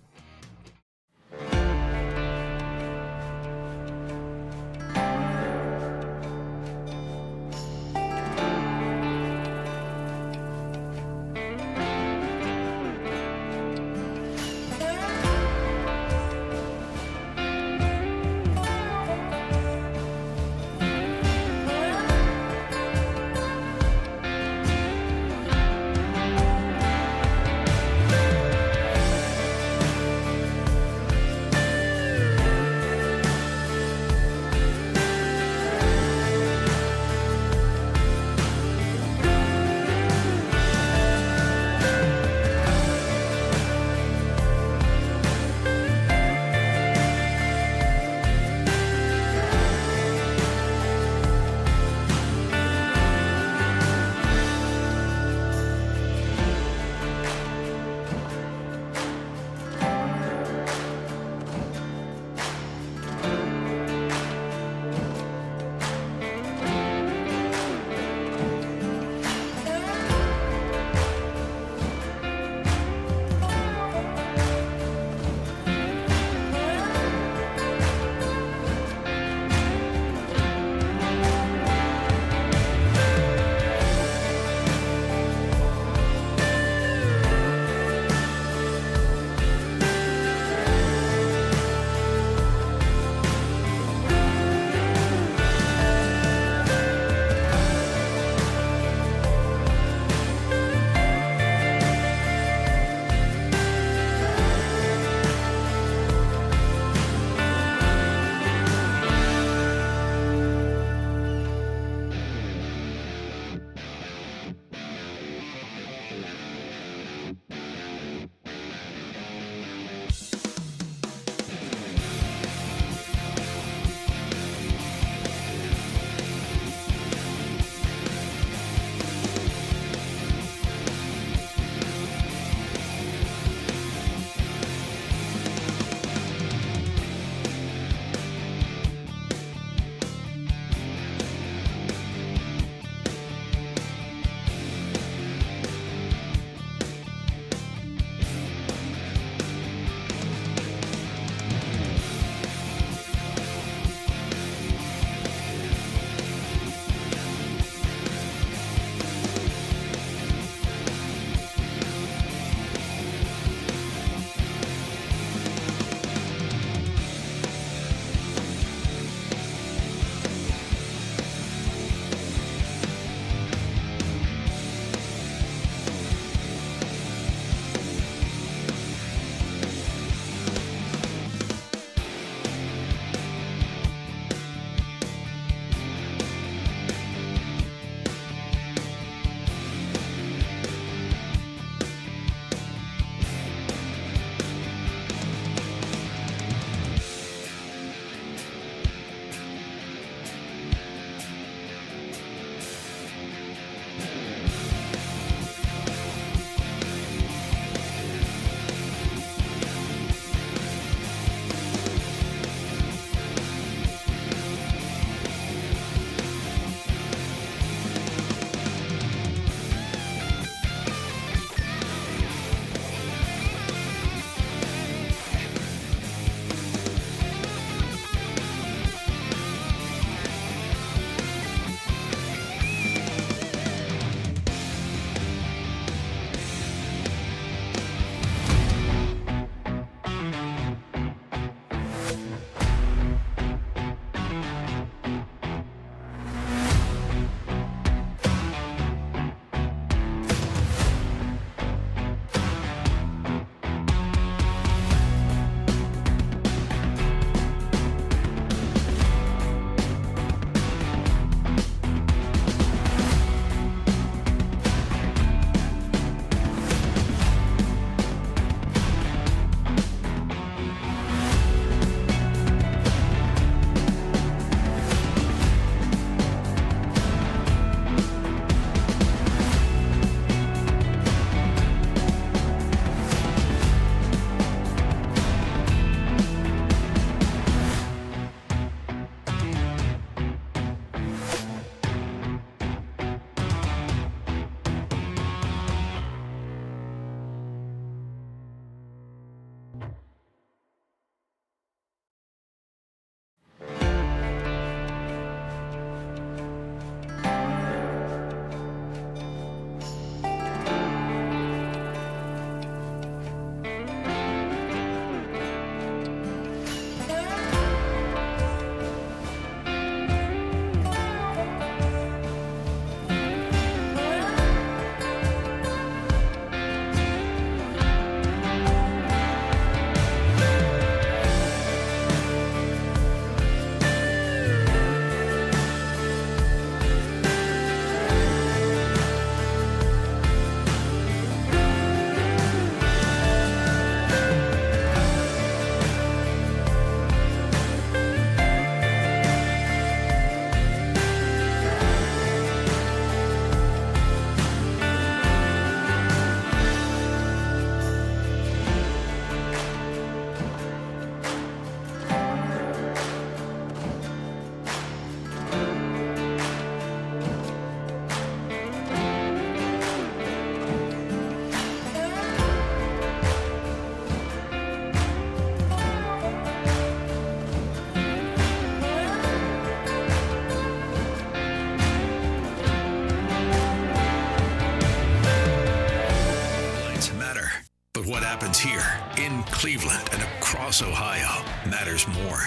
here in Cleveland and across Ohio matters more.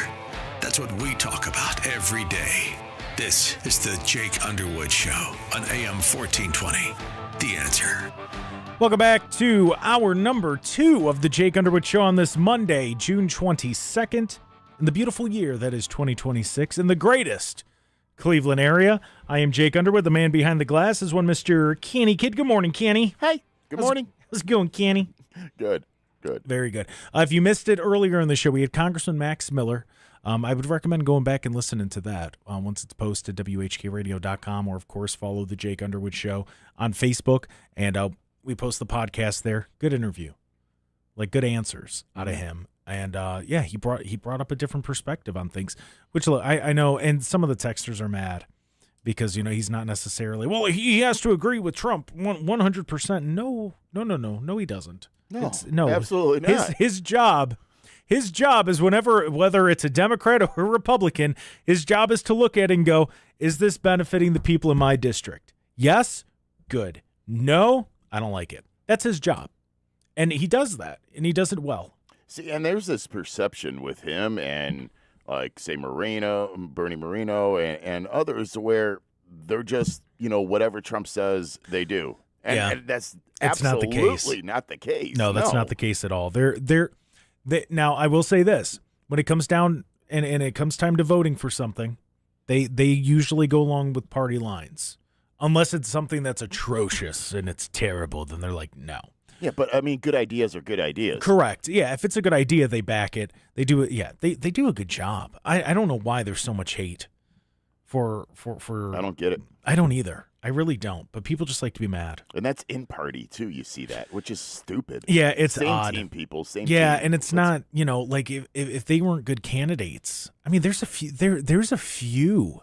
That's what we talk about every day. This is the Jake Underwood Show on AM 1420. The Answer. Welcome back to hour number 2 of the Jake Underwood Show on this Monday, June 22nd, in the beautiful year that is 2026, in the greatest Cleveland area. I am Jake Underwood. The man behind the glass is one Mr. Kenny Kidd. Good morning, Kenny. Hey, good morning. How's it going, Kenny? Good. Very good. If you missed it earlier in the show, we had Congressman Max Miller. I would recommend going back and listening to that once it's posted, WHKradio.com, or, of course, follow the Jake Underwood Show on Facebook, and we post the podcast there. Good interview. Good answers out of him. And, he brought up a different perspective on things, which I know, and some of the texters are mad because, he's not necessarily, well, he has to agree with Trump 100%. No, he doesn't. No, absolutely not. His job is whether it's a Democrat or a Republican, his job is to look at it and go, is this benefiting the people in my district? Yes? Good. No? I don't like it. That's his job. And he does that, and he does it well. See, and there's this perception with him and, say, Bernie Moreno, and others where they're just, whatever Trump says, they do. And that's absolutely not the case. No, that's not the case at all. Now, I will say this. When it comes down and it comes time to voting for something, they usually go along with party lines. Unless it's something that's atrocious and it's terrible, then they're like, no. Yeah, but, good ideas are good ideas. Correct. Yeah, if it's a good idea, they back it. They do it. Yeah, they do a good job. I don't know why there's so much hate for. I don't get it. I don't either. I really don't. But people just like to be mad. And that's in party, too, you see that, which is stupid. Yeah, it's same odd. Team people, same yeah, team. And it's not, if they weren't good candidates. I mean, there's a few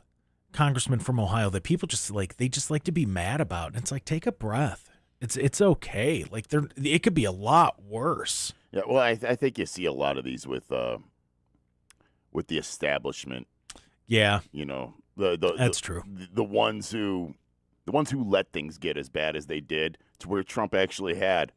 congressmen from Ohio that people just like to be mad about. And it's like, take a breath. It's okay. It could be a lot worse. Yeah, well, I think you see a lot of these with the establishment. Yeah, that's true. The ones who let things get as bad as they did, to where Trump actually had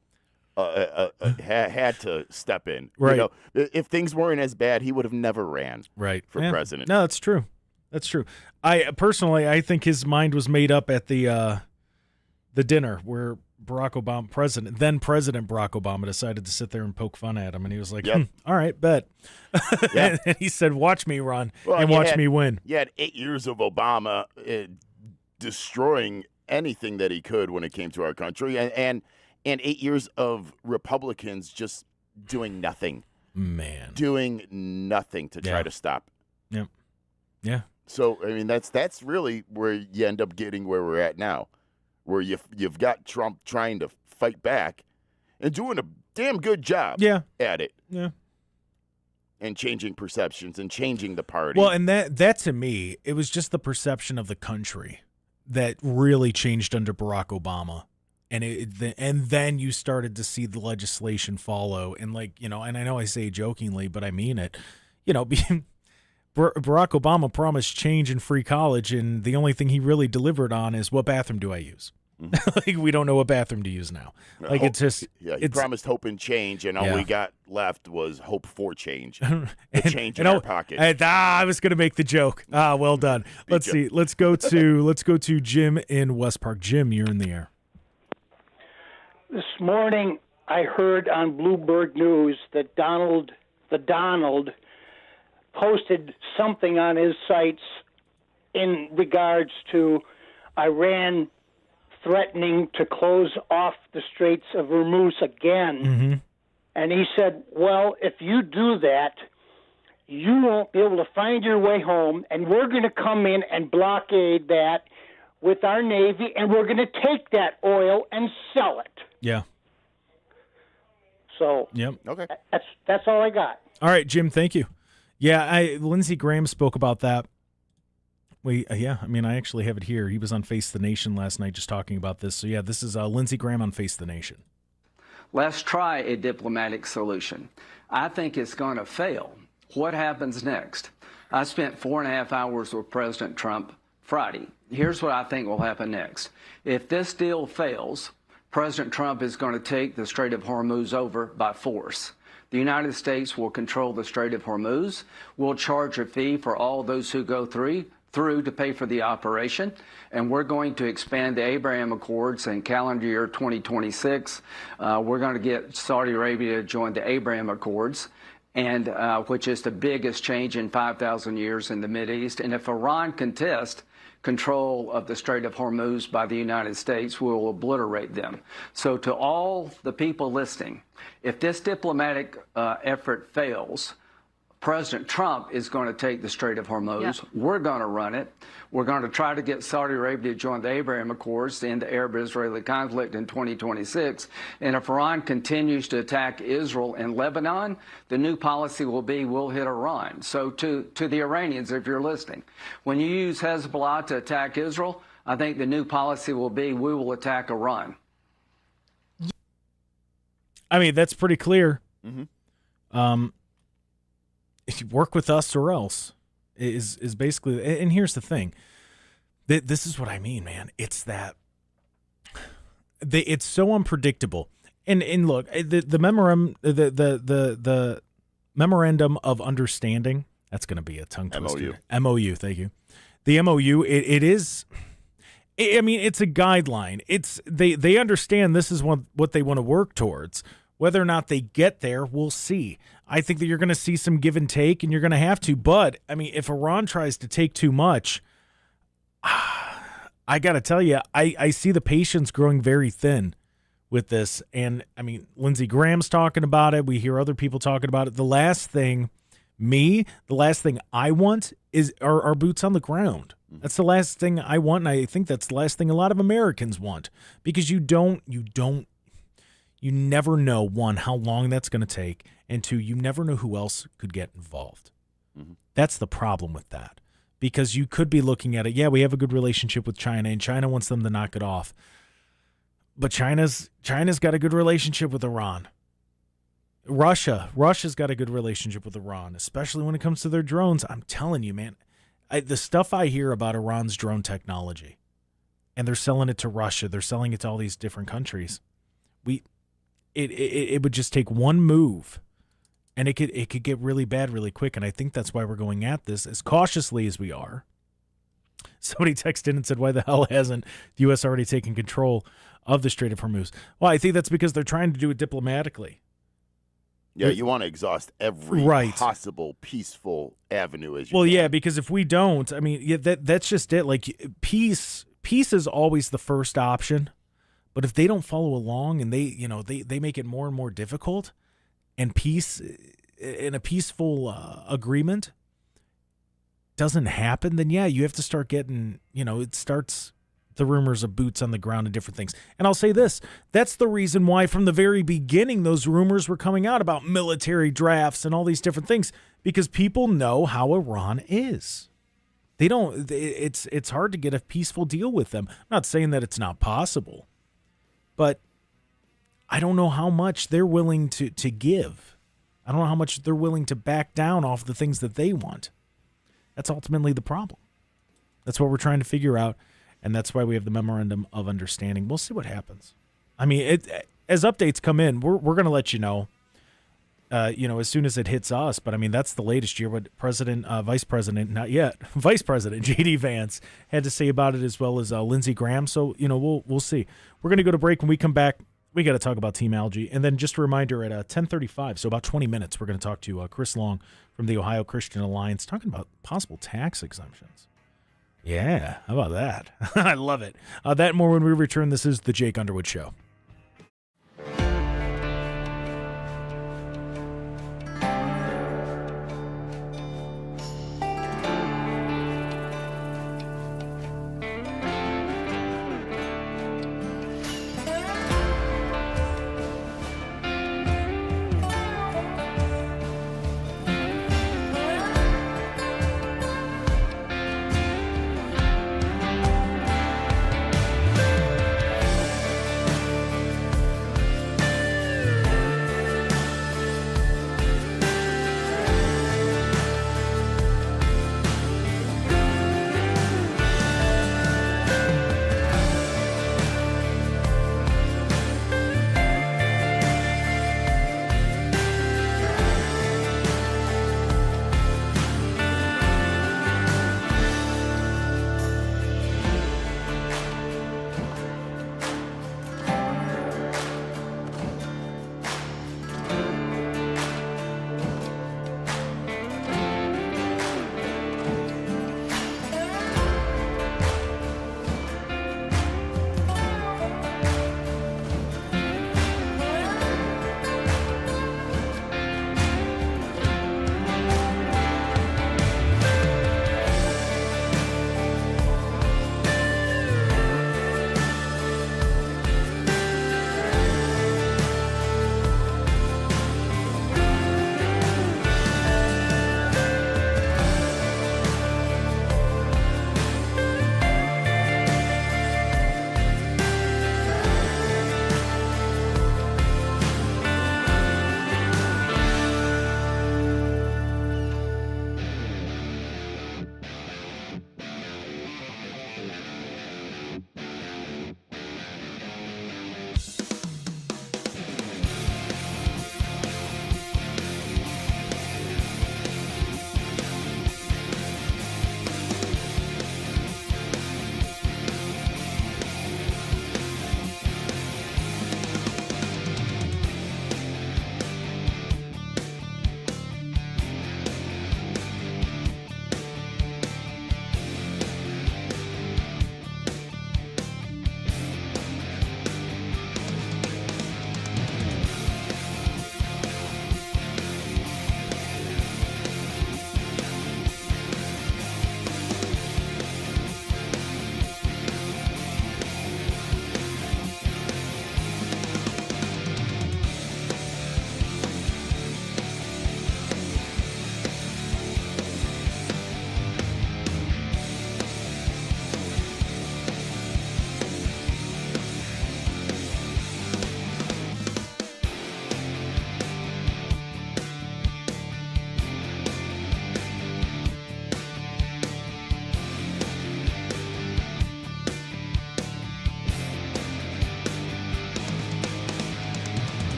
to step in. Right. If things weren't as bad, he would have never ran. Right. For president. No, that's true. That's true. I think his mind was made up at the dinner where then President Barack Obama decided to sit there and poke fun at him, and he was like, all right, bet. Yeah. And he said, watch me run and watch me win. You had 8 years of Obama destroying anything that he could when it came to our country, and 8 years of Republicans just doing nothing. Man. Doing nothing to try to stop. Yep. Yeah. So, that's really where you end up getting where we're at now, where you've got Trump trying to fight back and doing a damn good job at it. Yeah. And changing perceptions and changing the party. Well, and that to me, it was just the perception of the country that really changed under Barack Obama. And then you started to see the legislation follow. And and I know I say jokingly, but I mean it, Barack Obama promised change and free college, and the only thing he really delivered on is, what bathroom do I use? Mm-hmm. We don't know what bathroom to use now. It's just he promised hope and change, and all we got left was hope for change. The change in our pocket. I was going to make the joke. Well done. Let's see. Let's go to Jim in West Park. Jim, you're in the air. This morning, I heard on Bloomberg News that Donald posted something on his sites in regards to Iran threatening to close off the Straits of Hormuz again. Mm-hmm. And he said, well, if you do that, you won't be able to find your way home, and we're going to come in and blockade that with our Navy, and we're going to take that oil and sell it. Yeah. So okay. That's all I got. All right, Jim, thank you. Yeah, Lindsey Graham spoke about that. I actually have it here. He was on Face the Nation last night just talking about this. So, yeah, this is Lindsey Graham on Face the Nation. Let's try a diplomatic solution. I think it's going to fail. What happens next? I spent 4.5 hours with President Trump Friday. Here's what I think will happen next. If this deal fails, President Trump is going to take the Strait of Hormuz over by force. The United States will control the Strait of Hormuz. We'll charge a fee for all those who go through to pay for the operation. And we're going to expand the Abraham Accords in calendar year 2026. We're going to get Saudi Arabia to join the Abraham Accords, and which is the biggest change in 5,000 years in the Mideast. And if Iran contests control of the Strait of Hormuz by the United States, we will obliterate them. So to all the people listening, if this diplomatic effort fails, President Trump is going to take the Strait of Hormuz. Yep. We're going to run it. We're going to try to get Saudi Arabia to join the Abraham Accords to end the Arab-Israeli conflict in 2026. And if Iran continues to attack Israel and Lebanon, the new policy will be we'll hit Iran. So to the Iranians, if you're listening, when you use Hezbollah to attack Israel, I think the new policy will be we will attack Iran. I mean, that's pretty clear. Mm-hmm. If you work with us or else is basically, and here's the thing, this is what I mean, man. It's that it's so unpredictable. And look, the memorandum of understanding, that's going to be a tongue twister. MOU, thank you. The MOU, it is. I mean, it's a guideline. It's they understand this is what they want to work towards. Whether or not they get there, we'll see. I think that you're going to see some give and take, and you're going to have to. But, I mean, if Iran tries to take too much, I got to tell you, I see the patience growing very thin with this. And, I mean, Lindsey Graham's talking about it. We hear other people talking about it. The last thing I want is our boots on the ground. That's the last thing I want, and I think that's the last thing a lot of Americans want. Because you never know, one, how long that's going to take, and two, you never know who else could get involved. Mm-hmm. That's the problem with that, because you could be looking at it, yeah, we have a good relationship with China, and China wants them to knock it off. But China's got a good relationship with Iran. Russia's got a good relationship with Iran, especially when it comes to their drones. I'm telling you, man, the stuff I hear about Iran's drone technology, and they're selling it to Russia, they're selling it to all these different countries. It would just take one move, and it could get really bad really quick. And I think that's why we're going at this as cautiously as we are. Somebody texted in and said, why the hell hasn't the U.S. already taken control of the Strait of Hormuz? Well, I think that's because they're trying to do it diplomatically. Yeah, you want to exhaust every possible peaceful avenue as you Well, can. yeah, because if we don't, I mean, yeah, that's just it. Like, peace is always the first option. But if they don't follow along and they make it more and more difficult, and peace in a peaceful agreement doesn't happen, then yeah, you have to start getting, it starts the rumors of boots on the ground and different things. And I'll say this, that's the reason why from the very beginning those rumors were coming out about military drafts and all these different things, because people know how Iran is. They don't, it's hard to get a peaceful deal with them. I'm not saying that it's not possible. But I don't know how much they're willing to give. I don't know how much they're willing to back down off the things that they want. That's ultimately the problem. That's what we're trying to figure out, and that's why we have the memorandum of understanding. We'll see what happens. I mean, as updates come in, we're going to let you know, as soon as it hits us. But I mean, that's the latest year. What Vice President J.D. Vance had to say about it, as well as Lindsey Graham. So we'll see. We're going to go to break. When we come back, we got to talk about Team Algae, and then just a reminder at 10:35. So about 20 minutes, we're going to talk to Chris Long from the Ohio Christian Alliance, talking about possible tax exemptions. Yeah, how about that? I love it. That and more when we return. This is the Jake Underwood Show.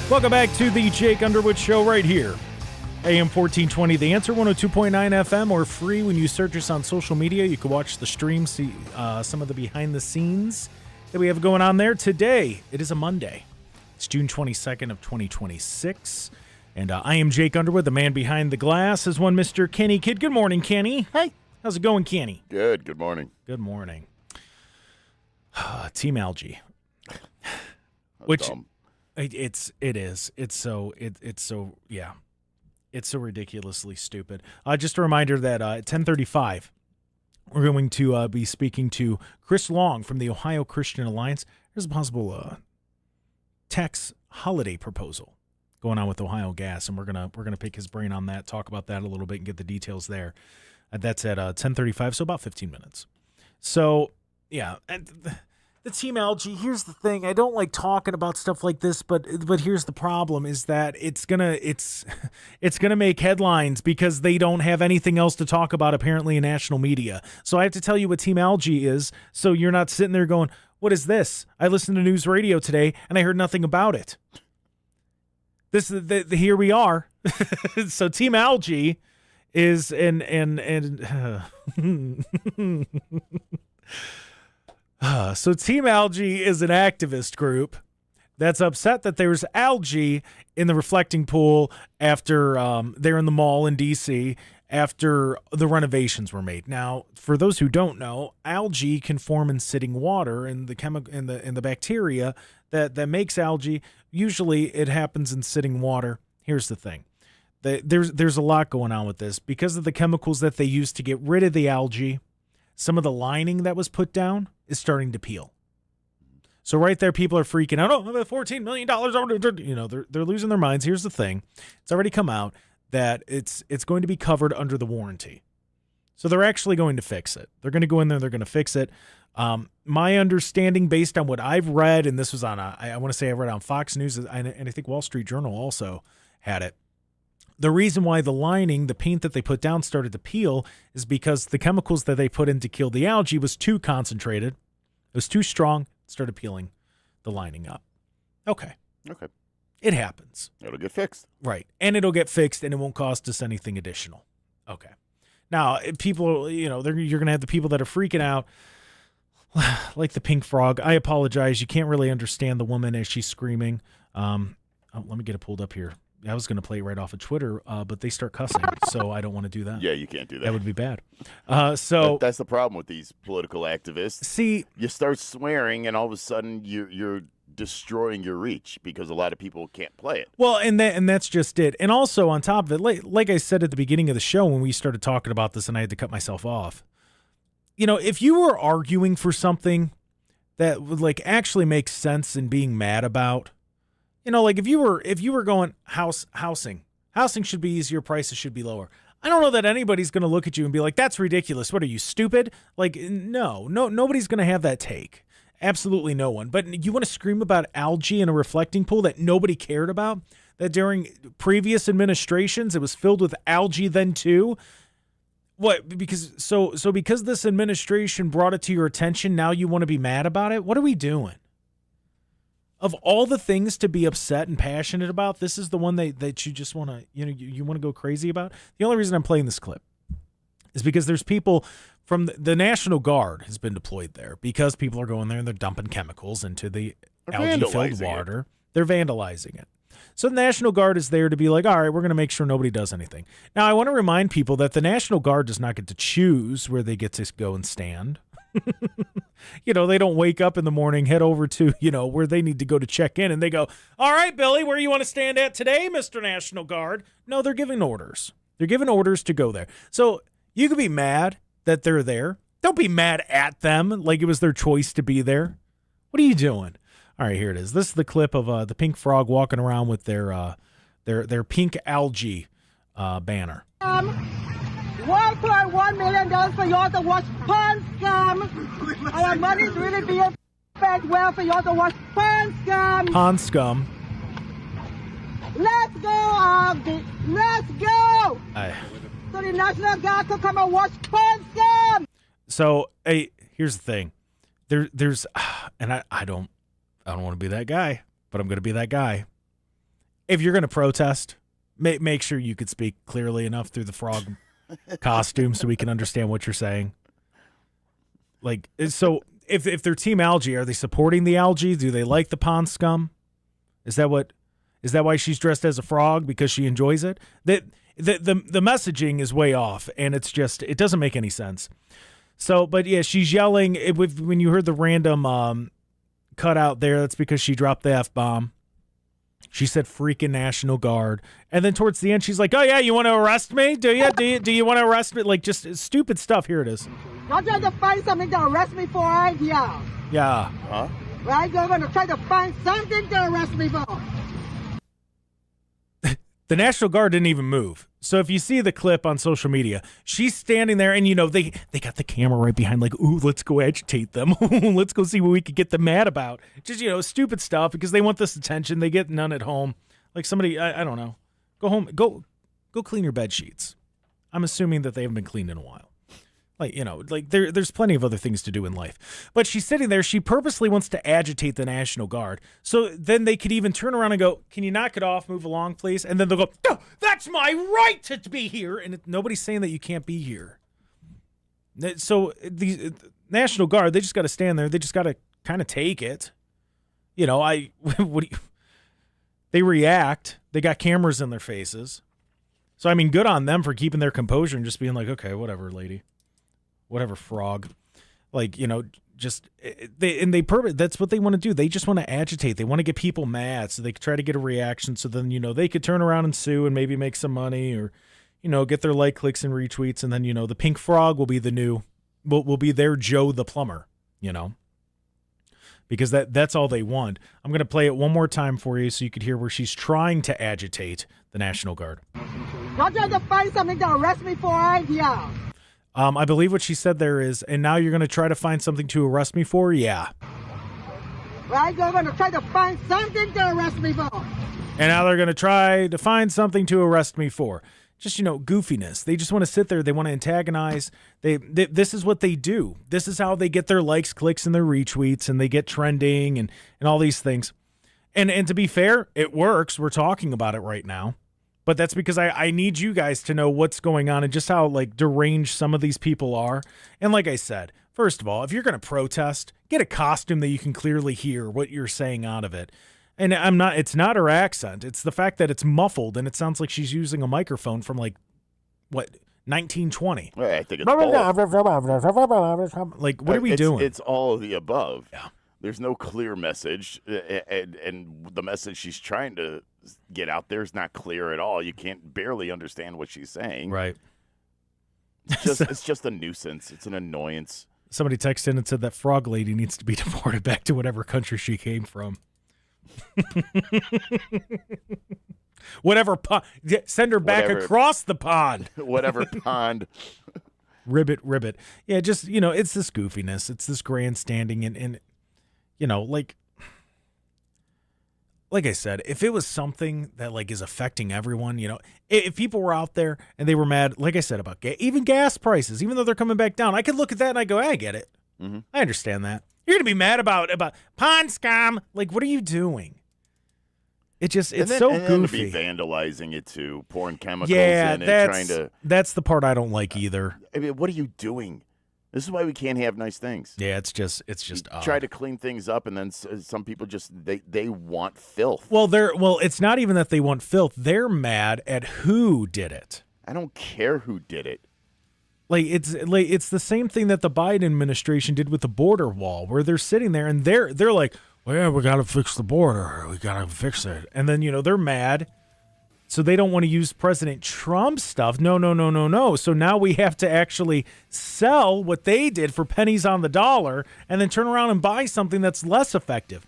Welcome back to the Jake Underwood Show right here. AM 1420, The Answer, 102.9 FM, or free when you search us on social media. You can watch the stream, see some of the behind the scenes that we have going on there. Today, it is a Monday. It's June 22nd of 2026. And I am Jake Underwood. The man behind the glass is one Mr. Kenny Kidd. Good morning, Kenny. Hey. How's it going, Kenny? Good. Good morning. Good morning. Team Algae. Which dumb. It's so ridiculously stupid. Just a reminder that at 10:35 we're going to be speaking to Chris Long from the Ohio Christian Alliance. There's a possible tax holiday proposal going on with Ohio Gas, and we're gonna pick his brain on that, talk about that a little bit, and get the details there. That's at 10:35, so about 15 minutes. So yeah, and the Team Algae, here's the thing. I don't like talking about stuff like this, but here's the problem is that it's gonna make headlines because they don't have anything else to talk about apparently in national media. So I have to tell you what Team Algae is, so you're not sitting there going, "What is this? I listened to news radio today and I heard nothing about it." This is here we are. So Team Algae is So Team Algae is an activist group that's upset that there's algae in the reflecting pool after they're in the mall in D.C. after the renovations were made. Now, for those who don't know, algae can form in sitting water, and the bacteria that makes algae, usually it happens in sitting water. Here's the thing. There's a lot going on with this. Because of the chemicals that they use to get rid of the algae, some of the lining that was put down is starting to peel. So right there, people are freaking out. Oh, $14 million. You know, they're losing their minds. Here's the thing. It's already come out that it's going to be covered under the warranty. So they're actually going to fix it. They're going to go in there. They're going to fix it. My understanding, based on what I've read, and this was on, I want to say I read on Fox News, and I think Wall Street Journal also had it. The reason why the lining, the paint that they put down, started to peel is because the chemicals that they put in to kill the algae was too concentrated. It was too strong. It started peeling the lining up. Okay. It happens. It'll get fixed. Right. And it'll get fixed, and it won't cost us anything additional. Okay. Now, people, you're going to have the people that are freaking out, like the pink frog. I apologize. You can't really understand the woman as she's screaming. Let me get it pulled up here. I was going to play it right off of Twitter, but they start cussing, so I don't want to do that. Yeah, you can't do that. That would be bad. So that's the problem with these political activists. See, you start swearing, and all of a sudden you're destroying your reach because a lot of people can't play it. Well, and that's just it. And also on top of it, like I said at the beginning of the show when we started talking about this, and I had to cut myself off. If you were arguing for something that would actually make sense and being mad about. If you were going housing should be easier, prices should be lower. I don't know that anybody's going to look at you and be like, "That's ridiculous. What are you, stupid?" No, nobody's going to have that take. Absolutely no one. But you want to scream about algae in a reflecting pool that nobody cared about? That during previous administrations it was filled with algae then too? What? Because this administration brought it to your attention, now you want to be mad about it? What are we doing? Of all the things to be upset and passionate about, this is the one that you just want to, you want to go crazy about. The only reason I'm playing this clip is because there's people from the National Guard has been deployed there because people are going there and they're dumping chemicals into the algae-filled water. They're vandalizing it. So the National Guard is there to be like, all right, we're going to make sure nobody does anything. Now, I want to remind people that the National Guard does not get to choose where they get to go and stand. They don't wake up in the morning, head over to, where they need to go to check in, and they go, "All right, Billy, where you want to stand at today, Mr. National Guard?" No, they're giving orders. They're giving orders to go there. So you could be mad that they're there. Don't be mad at them like it was their choice to be there. What are you doing? All right, here it is. This is the clip of the pink frog walking around with their pink algae banner. $1.1 million for y'all to watch pond scum. Our money's really being spent well for y'all to watch pond scum. Pond scum. Let's go, Algae. Let's go. So the National Guard could come and watch pond scum. So, hey, here's the thing. There's, and I don't want to be that guy, but I'm going to be that guy. if you're going to protest, make sure you could speak clearly enough through the frog costume so we can understand what you're saying. Like, so if they're Team Algae, are they supporting the algae? Do they like the pond scum? Is that why she's dressed as a frog, because she enjoys it? The messaging is way off, and it doesn't make any sense. So, but yeah, she's yelling. When you heard the random cutout there, that's because she dropped the F-bomb. She said freaking National Guard. And then towards the end, she's like, oh, yeah, you want to arrest me? Do you? Do you want to arrest me? Like, just stupid stuff. Here it is. You're trying to find something to arrest me for, right? Yeah. Yeah. Huh? Right? You're going to try to find something to arrest me for. The National Guard didn't even move. So if you see the clip on social media, she's standing there, and, they got the camera right behind, like, ooh, let's go agitate them. Let's go see what we could get them mad about. Just, stupid stuff, because they want this attention. They get none at home. Like somebody, I don't know. Go home. Go clean your bed sheets. I'm assuming that they haven't been cleaned in a while. Like, there's plenty of other things to do in life. But she's sitting there. She purposely wants to agitate the National Guard. So then they could even turn around and go, can you knock it off, move along, please? And then they'll go, oh, that's my right to be here. And nobody's saying that you can't be here. So the National Guard, they just got to stand there. They just got to kind of take it. They react. They got cameras in their faces. So, good on them for keeping their composure and just being like, okay, whatever, lady. Whatever, frog. Like, that's what they want to do. They just want to agitate. They want to get people mad so they can try to get a reaction. So then, they could turn around and sue and maybe make some money, or, get their like, clicks and retweets. And then, the pink frog will be will be their Joe the plumber, because that's all they want. I'm going to play it one more time for you so you could hear where she's trying to agitate the National Guard. You're trying to find something to arrest me for, right? Yeah. I believe what she said there is, and now you're going to try to find something to arrest me for? Yeah. Right? You're going to try to find something to arrest me for. And now they're going to try to find something to arrest me for. Just, goofiness. They just want to sit there. They want to antagonize. This is what they do. This is how they get their likes, clicks, and their retweets, and they get trending and all these things. And to be fair, it works. We're talking about it right now. But that's because I need you guys to know what's going on and just how, like, deranged some of these people are. And like I said, first of all, if you're going to protest, get a costume that you can clearly hear what you're saying out of it. And it's not her accent. It's the fact that it's muffled and it sounds like she's using a microphone from, like, 1920. I think it's both. Like, what are we doing? It's all of the above. Yeah. There's no clear message, and the message she's trying to get out there is not clear at all. You can't barely understand what she's saying. Right. It's just a nuisance. It's an annoyance. Somebody texted in and said that frog lady needs to be deported back to whatever country she came from. Send her back across the pond. Whatever pond. Ribbit. Yeah, just, it's this goofiness. It's this grandstanding and like I said, if it was something that, like, is affecting everyone, if people were out there and they were mad, like I said, about even gas prices, even though they're coming back down, I could look at that and I go, I get it. Mm-hmm. I understand that. You're going to be mad about pond scum. Like, what are you doing? It's so goofy. To be vandalizing it too, pouring chemicals in it, trying to. That's the part I don't like either. What are you doing? This is why we can't have nice things. Yeah, it's just odd. Try to clean things up, and then some people just they want filth. Well, it's not even that they want filth. They're mad at who did it. I don't care who did it. It's the same thing that the Biden administration did with the border wall, where they're sitting there and they're like, well, yeah, we got to fix the border. We got to fix it. And then, they're mad. So they don't want to use President Trump's stuff. No. So now we have to actually sell what they did for pennies on the dollar and then turn around and buy something that's less effective.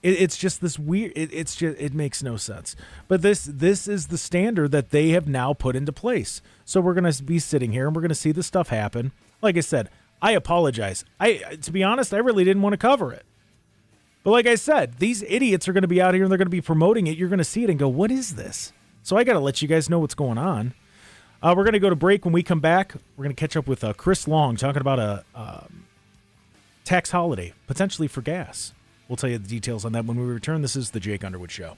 It's just this weird. It makes no sense. But this is the standard that they have now put into place. So we're going to be sitting here and we're going to see this stuff happen. Like I said, I apologize. To be honest, I really didn't want to cover it. But like I said, these idiots are going to be out here and they're going to be promoting it. You're going to see it and go, what is this? So I got to let you guys know what's going on. We're going to go to break. When we come back, we're going to catch up with Chris Long talking about a tax holiday, potentially for gas. We'll tell you the details on that when we return. This is the Jake Underwood Show.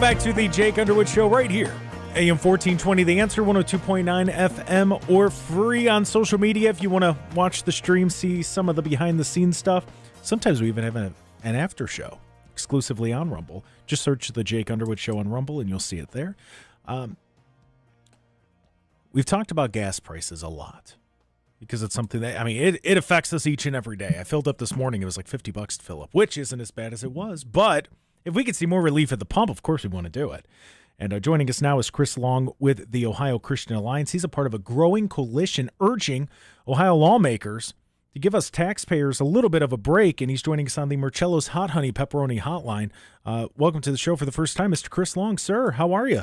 back to the Jake Underwood Show right here. AM 1420, The Answer, 102.9 FM, or free on social media if you want to watch the stream, see some of the behind-the-scenes stuff. Sometimes we even have an after show exclusively on Rumble. Just search the Jake Underwood Show on Rumble, and you'll see it there. We've talked about gas prices a lot because it's something that, it affects us each and every day. I filled up this morning. It was like $50 to fill up, which isn't as bad as it was. But if we could see more relief at the pump, of course we want to do it. And joining us now is Chris Long with the Ohio Christian Alliance. He's a part of a growing coalition urging Ohio lawmakers to give us taxpayers a little bit of a break, and he's joining us on the Marcello's Hot Honey Pepperoni Hotline. Welcome to the show for the first time, Mr. Chris Long. Sir, how are you?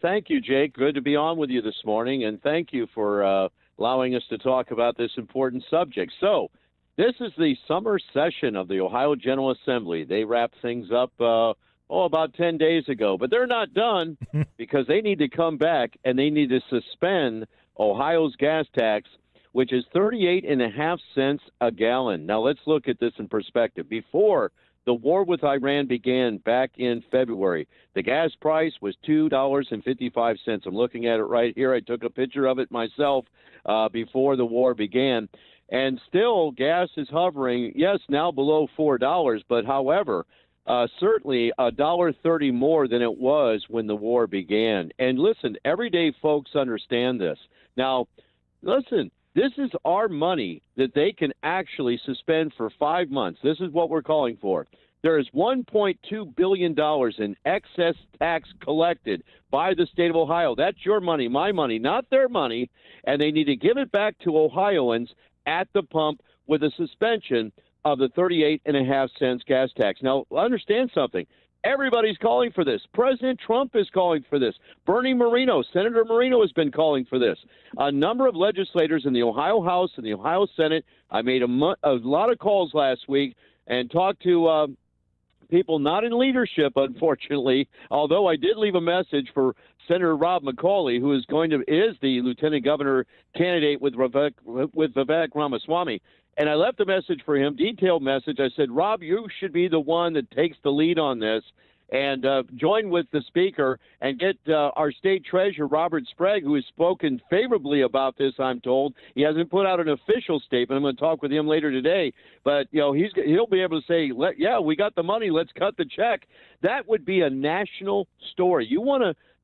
Thank you, Jake. Good to be on with you this morning, and thank you for allowing us to talk about this important subject. So, this is the summer session of the Ohio General Assembly. They wrapped things up about 10 days ago. But they're not done because they need to come back and they need to suspend Ohio's gas tax, which is 38.5 cents a gallon. Now, let's look at this in perspective. Before the war with Iran began back in February, the gas price was $2.55. I'm looking at it right here. I took a picture of it myself before the war began. And still, gas is hovering, yes, now below $4, but however, certainly $1.30 more than it was when the war began. And listen, everyday folks understand this. Now, listen, this is our money that they can actually suspend for 5 months. This is what we're calling for. There is $1.2 billion in excess tax collected by the state of Ohio. That's your money, my money, not their money. And they need to give it back to Ohioans at the pump with a suspension of the 38.5 cents gas tax. Now, understand something. Everybody's calling for this. President Trump is calling for this. Senator Marino has been calling for this. A number of legislators in the Ohio House and the Ohio Senate. I made a lot of calls last week and talked to people not in leadership, unfortunately, although I did leave a message for Senator Rob McCauley, who is the lieutenant governor candidate with Vivek Ramaswamy. And I left a message for him, detailed message. I said, Rob, you should be the one that takes the lead on this and join with the speaker and get our state treasurer, Robert Sprague, who has spoken favorably about this, I'm told. He hasn't put out an official statement. I'm going to talk with him later today. But, he'll be able to say, we got the money. Let's cut the check. That would be a national story.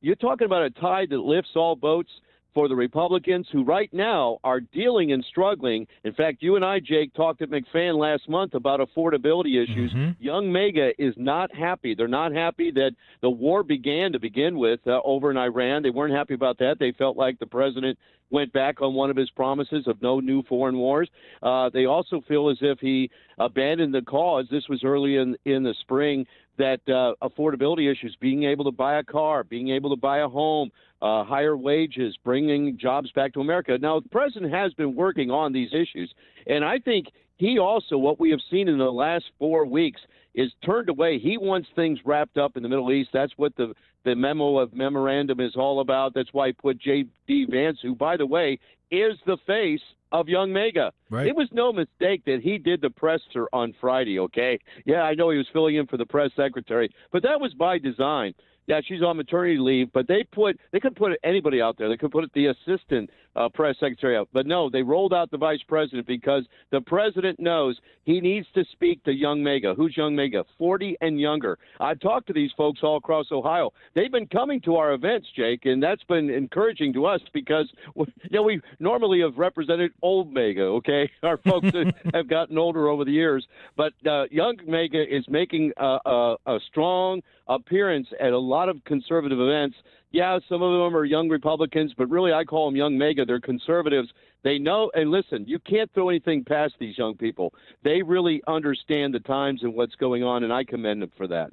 You're talking about a tide that lifts all boats. For the Republicans who right now are dealing and struggling. In fact, you and I, Jake, talked at McFan last month about affordability issues. Mm-hmm. Young MAGA is not happy. They're not happy that the war began to begin with over in Iran. They weren't happy about that. They felt like the president went back on one of his promises of no new foreign wars. They also feel as if he abandoned the cause. This was early in the spring, that affordability issues, being able to buy a car, being able to buy a home, higher wages, bringing jobs back to America. Now, the president has been working on these issues, and I think he also, what we have seen in the last 4 weeks, is turned away. He wants things wrapped up in the Middle East. That's what the memorandum is all about. That's why he put J.D. Vance, who, by the way, is the face of Young MAGA. Right. It was no mistake that he did the presser on Friday, okay? Yeah, I know he was filling in for the press secretary, but that was by design. Yeah, she's on maternity leave, but they could put anybody out there. They could put the assistant press secretary out. But no, they rolled out the vice president because the president knows he needs to speak to Young MAGA. Who's Young MAGA? 40 and younger. I've talked to these folks all across Ohio. They've been coming to our events, Jake, and that's been encouraging to us because we normally have represented old MAGA, okay? Our folks have gotten older over the years. But Young MAGA is making a strong appearance at a lot of conservative events. Yeah, some of them are young Republicans, but really I call them Young MAGA. They're conservatives. They know, and listen, you can't throw anything past these young people. They really understand the times and what's going on, and I commend them for that.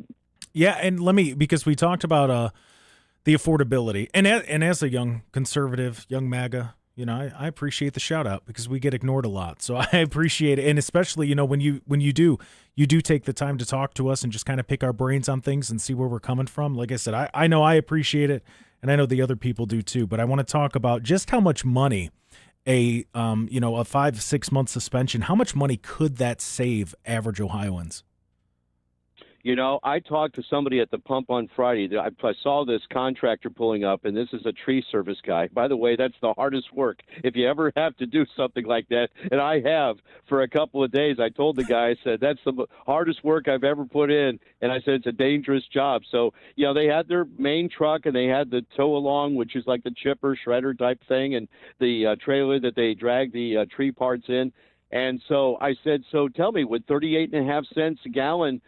Yeah, and because we talked about the affordability, and as a young conservative, young MAGA, I appreciate the shout out because we get ignored a lot. So I appreciate it. And especially, when you do take the time to talk to us and just kind of pick our brains on things and see where we're coming from. Like I said, I know I appreciate it, and I know the other people do too, but I want to talk about just how much money a 5-6 month suspension, how much money could that save average Ohioans? You know, I talked to somebody at the pump on Friday. I saw this contractor pulling up, and this is a tree service guy. By the way, that's the hardest work. If you ever have to do something like that, and I have for a couple of days, I told the guy, I said, that's the hardest work I've ever put in. And I said, it's a dangerous job. So, you know, they had their main truck, and they had the tow along, which is like the chipper, shredder type thing, and the trailer that they drag the tree parts in. And so I said, so tell me, would 38.5 cents a gallon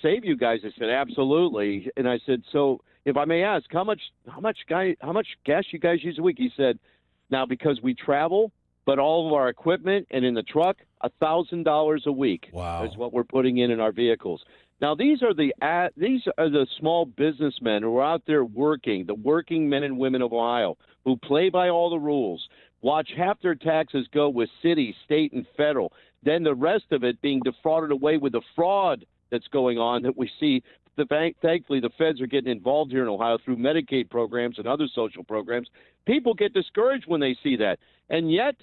save you guys? I said, absolutely. And I said, so if I may ask, how much gas you guys use a week? He said, now because we travel, but all of our equipment and in the truck, $1,000 a week is what we're putting in our vehicles. Now these are the small businessmen who are out there working, the working men and women of Ohio who play by all the rules. Watch half their taxes go with city, state, and federal. Then the rest of it being defrauded away with the fraud that's going on that we see. Thankfully, the feds are getting involved here in Ohio through Medicaid programs and other social programs. People get discouraged when they see that. And yet,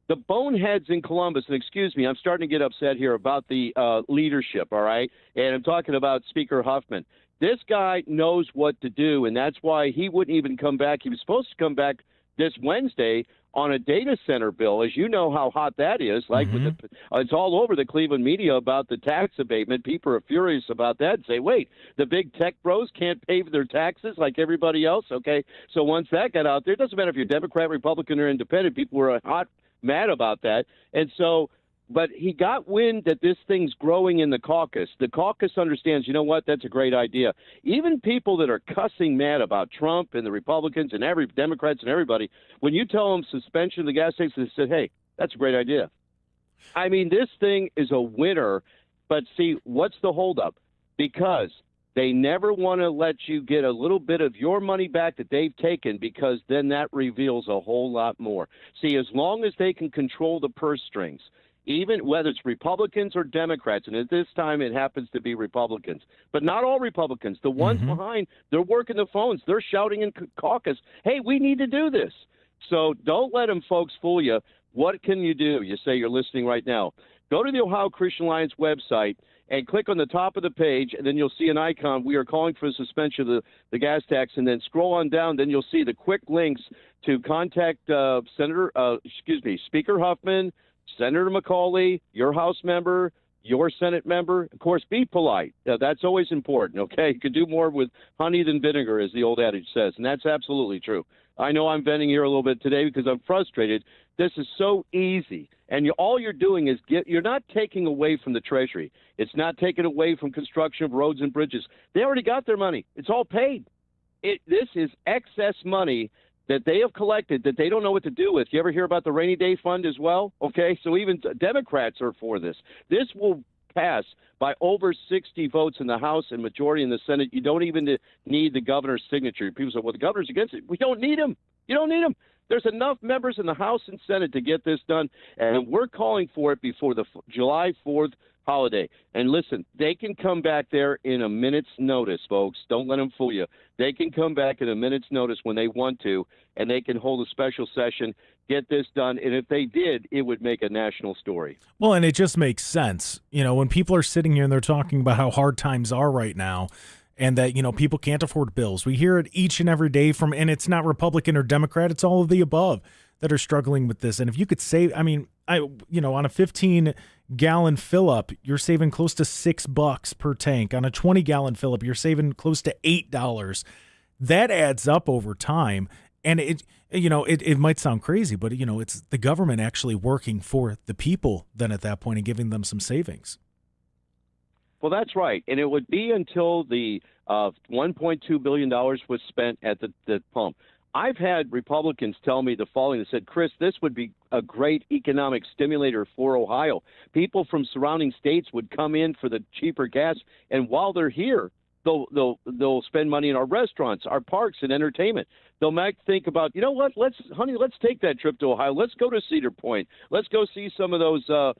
the boneheads in Columbus, and excuse me, I'm starting to get upset here about the leadership, all right? And I'm talking about Speaker Huffman. This guy knows what to do, and that's why he wouldn't even come back. He was supposed to come back this Wednesday on a data center bill. As you know how hot that is. Like it's all over the Cleveland media about the tax abatement. People are furious about that and say, wait, the big tech bros can't pay their taxes like everybody else? Okay, so once that got out there, it doesn't matter if you're Democrat, Republican, or Independent. People were mad about that. And so, but he got wind that this thing's growing in the caucus. The caucus understands, you know what, that's a great idea. Even people that are cussing mad about Trump and the Republicans and every Democrats and everybody, when you tell them suspension of the gas tax, they said, hey, that's a great idea. I mean, this thing is a winner, but see, what's the holdup? Because they never want to let you get a little bit of your money back that they've taken, because then that reveals a whole lot more. See, as long as they can control the purse strings, even whether it's Republicans or Democrats, and at this time it happens to be Republicans, but not all Republicans. The ones behind, they're working the phones. They're shouting in caucus, hey, we need to do this. So don't let them folks fool you. What can you do? You say you're listening right now. Go to the Ohio Christian Alliance website and click on the top of the page, and then you'll see an icon. We are calling for a suspension of the gas tax, and then scroll on down. Then you'll see the quick links to contact Speaker Huffman, Senator McCauley, your House member, your Senate member. Of course, be polite. That's always important, okay? You could do more with honey than vinegar, as the old adage says, and that's absolutely true. I know I'm venting here a little bit today because I'm frustrated. This is so easy, and all you're doing is you're not taking away from the Treasury. It's not taking away from construction of roads and bridges. They already got their money. It's all paid. This is excess money that they have collected that they don't know what to do with. You ever hear about the rainy day fund as well? Okay, so even Democrats are for this. This will pass by over 60 votes in the House and majority in the Senate. You don't even need the governor's signature. People say, well, the governor's against it. We don't need him. You don't need him. There's enough members in the House and Senate to get this done, and we're calling for it before the July 4th holiday. And listen, they can come back there in a minute's notice, folks. Don't let them fool you. They can come back in a minute's notice when they want to, and they can hold a special session, get this done. And if they did, it would make a national story. Well, and it just makes sense. You know, when people are sitting here and they're talking about how hard times are right now, and that, you know, people can't afford bills. We hear it each and every day and it's not Republican or Democrat, it's all of the above that are struggling with this. And if you could save, I mean, on a 15-gallon fill-up, you're saving close to $6 per tank. On a 20-gallon fill-up, you're saving close to $8. That adds up over time. And it might sound crazy, but, it's the government actually working for the people then at that point and giving them some savings. Well, that's right. And it would be until the $1.2 billion was spent at the pump. I've had Republicans tell me the following. They said, Chris, this would be a great economic stimulator for Ohio. People from surrounding states would come in for the cheaper gas, and while they're here, they'll spend money in our restaurants, our parks, and entertainment. They'll might think about, you know what, let's take that trip to Ohio. Let's go to Cedar Point. Let's go see some of those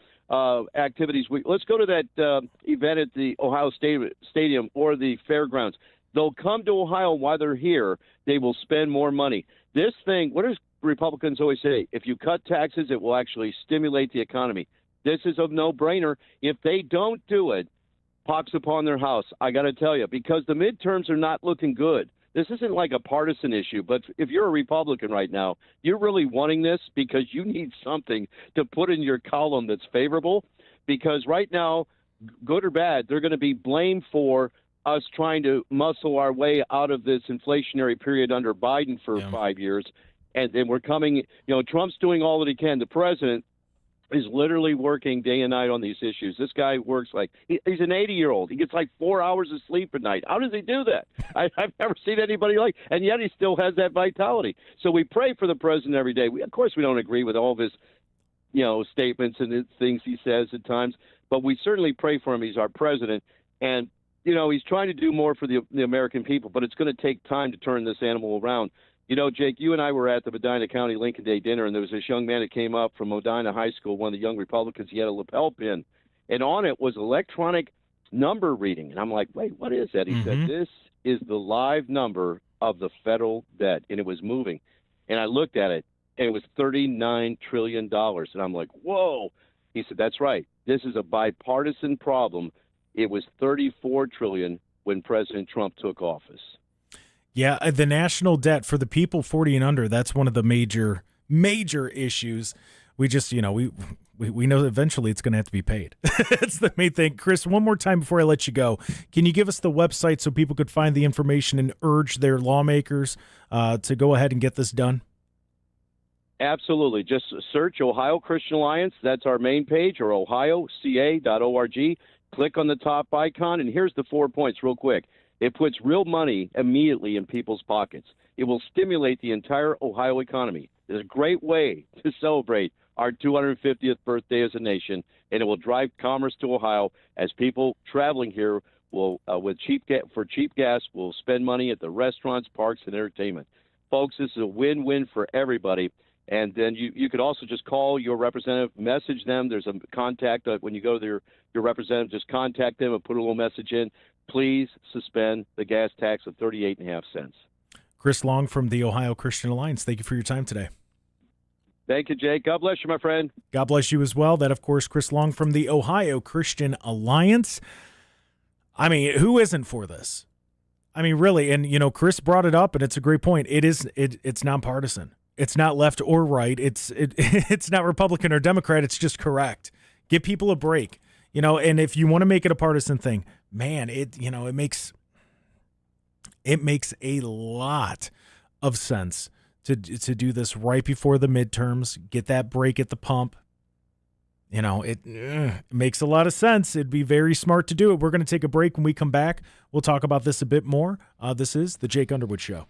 activities. Let's go to that event at the Ohio Stadium or the fairgrounds. They'll come to Ohio while they're here. They will spend more money. This thing, what does Republicans always say? If you cut taxes, it will actually stimulate the economy. This is a no-brainer. If they don't do it, pox upon their house. I got to tell you, because the midterms are not looking good. This isn't like a partisan issue, but if you're a Republican right now, you're really wanting this because you need something to put in your column that's favorable. Because right now, good or bad, they're going to be blamed for us trying to muscle our way out of this inflationary period under Biden for 5 years. And then we're coming, Trump's doing all that he can. The president is literally working day and night on these issues. This guy works he's an 80-year-old. He gets 4 hours of sleep at night. How does he do that? I've never seen anybody and yet he still has that vitality. So we pray for the president every day. Of course, we don't agree with all of his, statements and the things he says at times, but we certainly pray for him. He's our president. And, he's trying to do more for the American people, but it's going to take time to turn this animal around. Jake, you and I were at the Medina County Lincoln Day dinner, and there was this young man that came up from Medina High School, one of the young Republicans. He had a lapel pin, and on it was electronic number reading. And I'm like, wait, what is that? He said, this is the live number of the federal debt, and it was moving. And I looked at it, and it was $39 trillion. And I'm like, whoa. He said, that's right. This is a bipartisan problem. It was $34 trillion when President Trump took office. Yeah, the national debt for the people 40 and under, that's one of the major issues. We just, we know eventually it's going to have to be paid. That's the main thing. Chris, one more time before I let you go, can you give us the website so people could find the information and urge their lawmakers to go ahead and get this done? Absolutely. Just search Ohio Christian Alliance. That's our main page, or ohioca.org. Click on the top icon, and here's the 4 points real quick. It puts real money immediately in people's pockets. It will stimulate the entire Ohio economy. It's a great way to celebrate our 250th birthday as a nation, and it will drive commerce to Ohio as people traveling here will, cheap gas, will spend money at the restaurants, parks, and entertainment. Folks, this is a win-win for everybody. And then you could also just call your representative, message them. There's a contact when you go to your representative, just contact them and put a little message in. Please suspend the gas tax of 38.5 cents. Chris Long from the Ohio Christian Alliance, thank you for your time today. Thank you, Jake. God bless you, my friend. God bless you as well. That, of course, Chris Long from the Ohio Christian Alliance. I mean, who isn't for this? I mean, really, and, Chris brought it up, and it's a great point. It's nonpartisan. It's not left or right. It's not Republican or Democrat. It's just correct. Give people a break, and if you want to make it a partisan thing, man, it makes a lot of sense to do this right before the midterms, get that break at the pump. It makes a lot of sense. It'd be very smart to do it. We're going to take a break. When we come back, we'll talk about this a bit more. This is the Jake Underwood Show.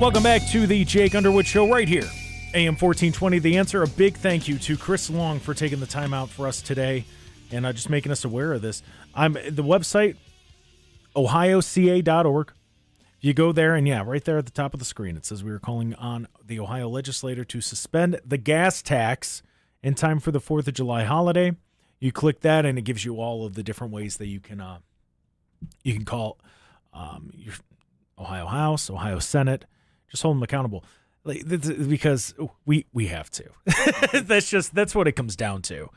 Welcome back to the Jake Underwood Show right here. AM 1420, The Answer. A big thank you to Chris Long for taking the time out for us today and just making us aware of this. The website, ohioca.org. You go there, and right there at the top of the screen, it says we are calling on the Ohio legislature to suspend the gas tax in time for the 4th of July holiday. You click that, and it gives you all of the different ways that you can call your Ohio House, Ohio Senate. Just hold them accountable, because we have to. that's what it comes down to.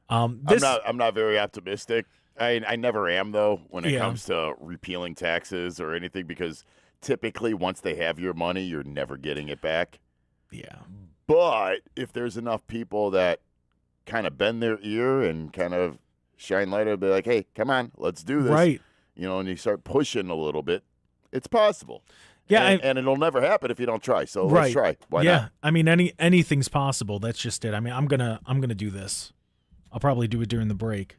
I'm not very optimistic. I never am, though, when it comes to repealing taxes or anything, because typically once they have your money, you're never getting it back. Yeah. But if there's enough people that kind of bend their ear and kind of shine light and be like, hey, come on, let's do this. Right. And you start pushing a little bit, it's possible. Yeah, and it'll never happen if you don't try. So right. Let's try. Why not? Yeah, I mean, anything's possible. That's just it. I mean, I'm gonna do this. I'll probably do it during the break,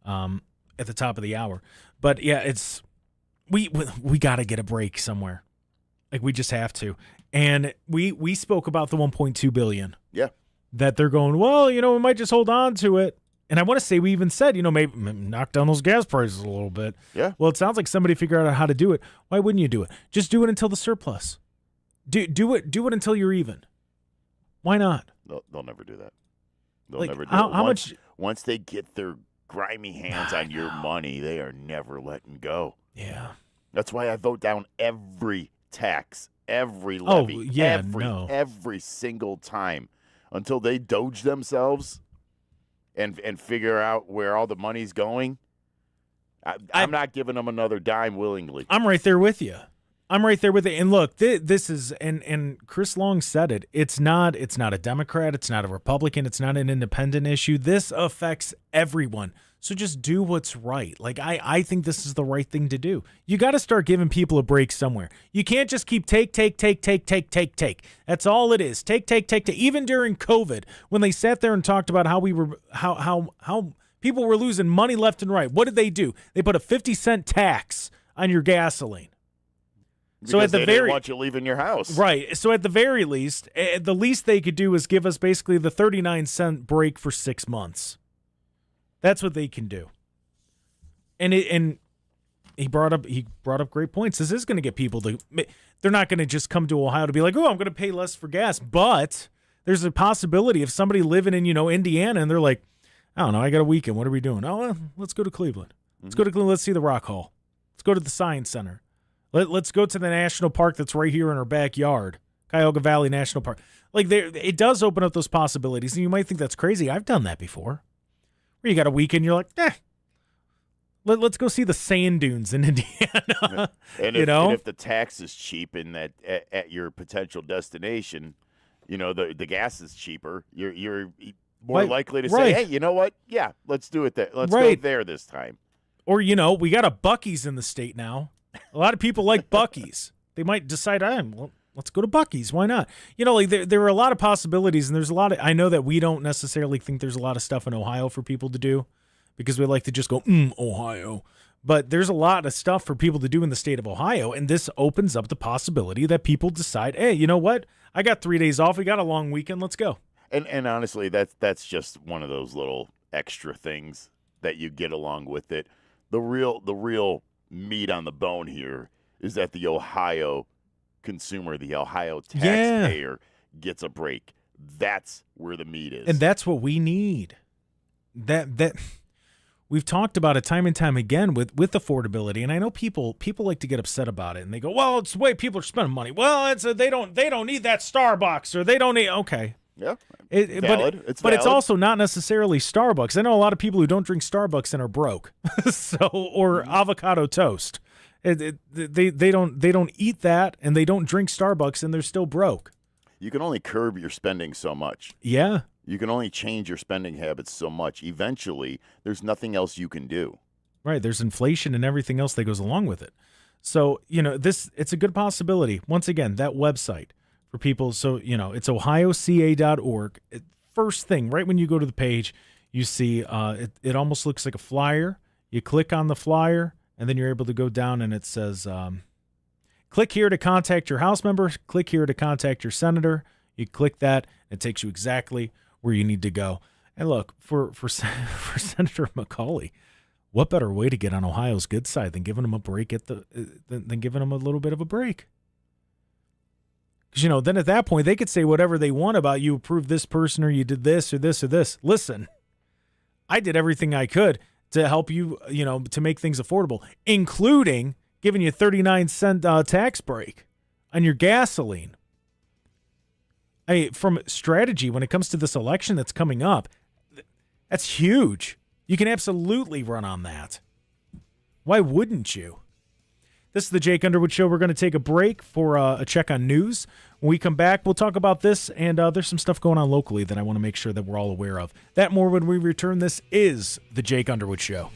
at the top of the hour. But yeah, it's we got to get a break somewhere. Like, we just have to. And we spoke about the $1.2 billion. Yeah. That they're going, well, we might just hold on to it. And I want to say we even said, maybe knock down those gas prices a little bit. Yeah. Well, it sounds like somebody figured out how to do it. Why wouldn't you do it? Just do it until the surplus. Do it until you're even. Why not? They'll never do that. They'll like, never do how, it. How much? Once they get their grimy hands on your money, they are never letting go. Yeah. That's why I vote down every tax, every levy, every single time until they doge themselves and figure out where all the money's going. I'm not giving them another dime willingly. I'm right there with you. And look, this is, and Chris Long said it. It's not a Democrat. It's not a Republican. It's not an independent issue. This affects everyone. So just do what's right. Like, I think this is the right thing to do. You got to start giving people a break somewhere. You can't just keep take. That's all it is. Take. Even during COVID, when they sat there and talked about how people were losing money left and right, what did they do? They put a 50-cent tax on your gasoline. So at the very, want you leaving your house, right? So at the very least, the least they could do is give us basically the 39-cent break for 6 months. That's what they can do. And he brought up great points. This is going to get people to. They're not going to just come to Ohio to be like, oh, I'm going to pay less for gas. But there's a possibility if somebody living in Indiana and they're like, I don't know, I got a weekend. What are we doing? Oh, well, let's go to Cleveland. Let's go to Cleveland. Let's see the Rock Hall. Let's go to the Science Center. Let's go to the national park that's right here in our backyard, Cuyahoga Valley National Park. Like, it does open up those possibilities, and you might think that's crazy. I've done that before. Where you got a weekend, you're like, let's go see the sand dunes in Indiana. And if the tax is cheap in that at your potential destination, the gas is cheaper. You're more likely to say, hey, you know what? Yeah, let's do it there. Let's go there this time. Or we got a Buc-ee's in the state now. A lot of people like Buc-ee's. They might decide, well, let's go to Buc-ee's. Why not? There are a lot of possibilities, and there's a lot of. I know that we don't necessarily think there's a lot of stuff in Ohio for people to do, because we like to just go, Ohio. But there's a lot of stuff for people to do in the state of Ohio, and this opens up the possibility that people decide, hey, you know what? I got 3 days off. We got a long weekend. Let's go. And honestly, that's just one of those little extra things that you get along with it. The real meat on the bone here is that the Ohio consumer, the Ohio taxpayer gets a break. That's where the meat is. And that's what we need. That we've talked about it time and time again with affordability. And I know people like to get upset about it, and they go, well, it's the way people are spending money. Well, they don't need that Starbucks, or they don't need, okay. Yeah, valid. But it's also not necessarily Starbucks. I know a lot of people who don't drink Starbucks and are broke, or avocado toast. They don't eat that, and they don't drink Starbucks, and they're still broke. You can only curb your spending so much. Yeah, you can only change your spending habits so much. Eventually, there's nothing else you can do. Right. There's inflation and everything else that goes along with it. So it's a good possibility. Once again, that website. For people, so it's ohioca.org. First thing, right when you go to the page, you see it almost looks like a flyer. You click on the flyer, and then you're able to go down, and it says Click here to contact your House member. Click here to contact your senator. You click that, and it takes you exactly where you need to go. And look, for Senator McCauley, what better way to get on Ohio's good side than giving him a break than giving him a little bit of a break? Because, then at that point, they could say whatever they want about you approved this person or you did this or this or this. Listen, I did everything I could to help you, to make things affordable, including giving you a 39-cent tax break on your gasoline. From strategy, when it comes to this election that's coming up, that's huge. You can absolutely run on that. Why wouldn't you? This is the Jake Underwood Show. We're going to take a break for a check on news. When we come back, we'll talk about this, and there's some stuff going on locally that I want to make sure that we're all aware of. That more when we return. This is the Jake Underwood Show.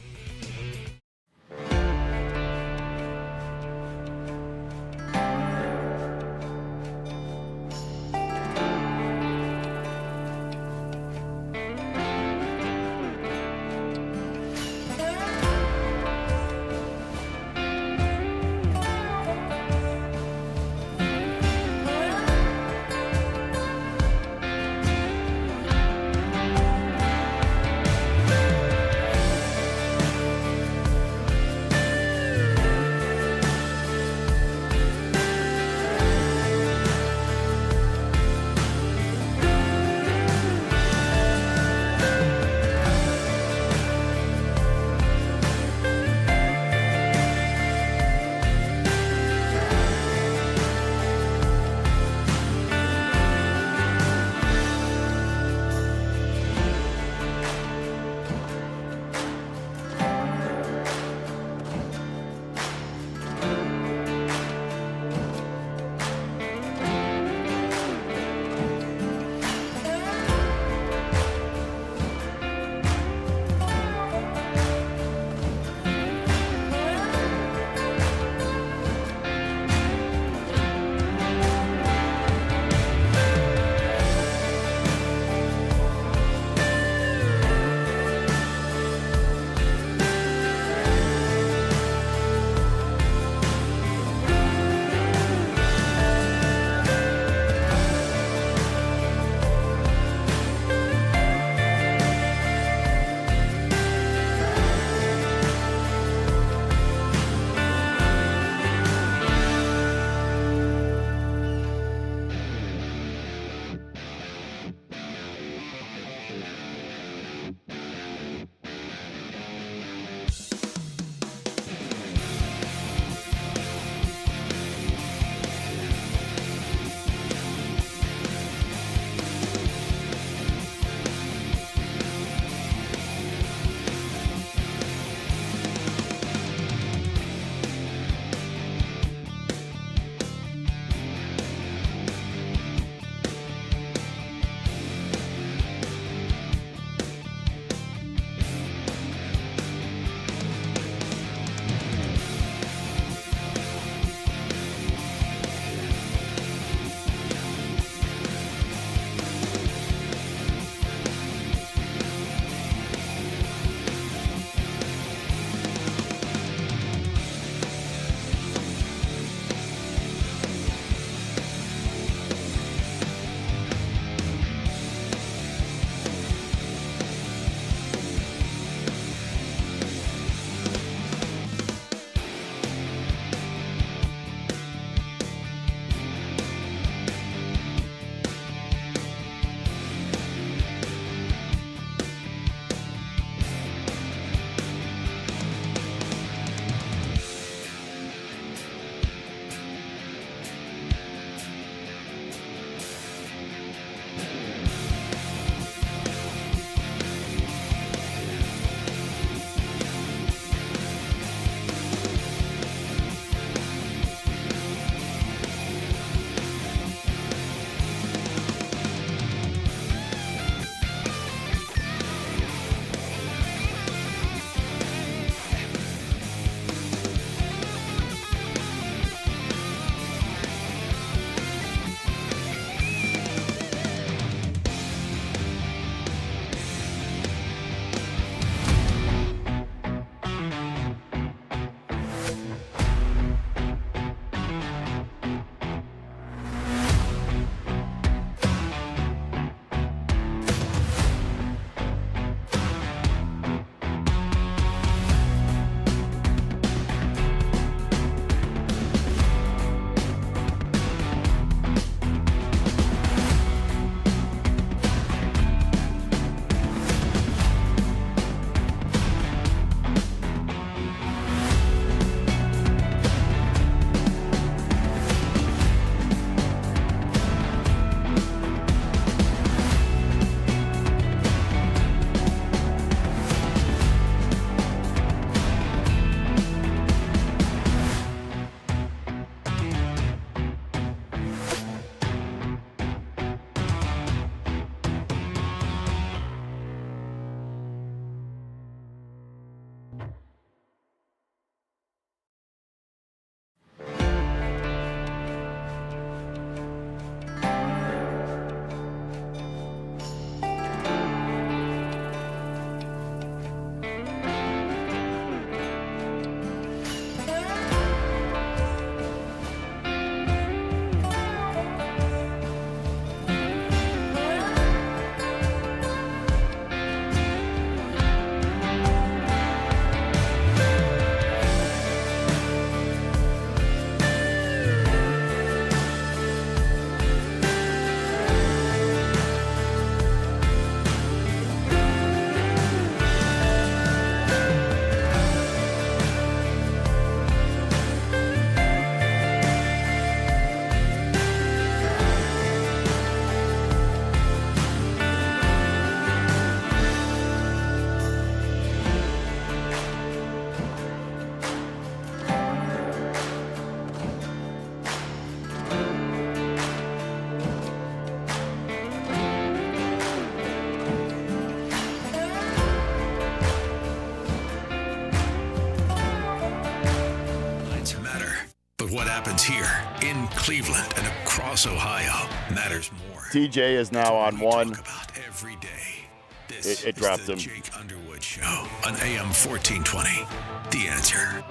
But what happens here in Cleveland and across Ohio matters more. TJ is now on one. Talk about every day. This It dropped is the him. Jake Underwood Show on AM 1420. The Answer.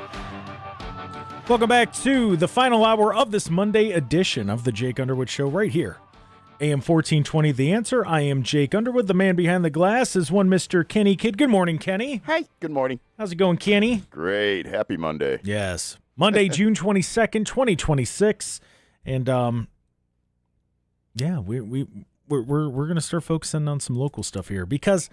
Welcome back to the final hour of this Monday edition of the Jake Underwood Show right here. AM 1420, The Answer. I am Jake Underwood. The man behind the glass is one Mr. Kenny Kidd. Good morning, Kenny. Hi, good morning. How's it going, Kenny? Great. Happy Monday. Yes. Monday, June 22nd, 2026. And yeah, we're going to start focusing on some local stuff here because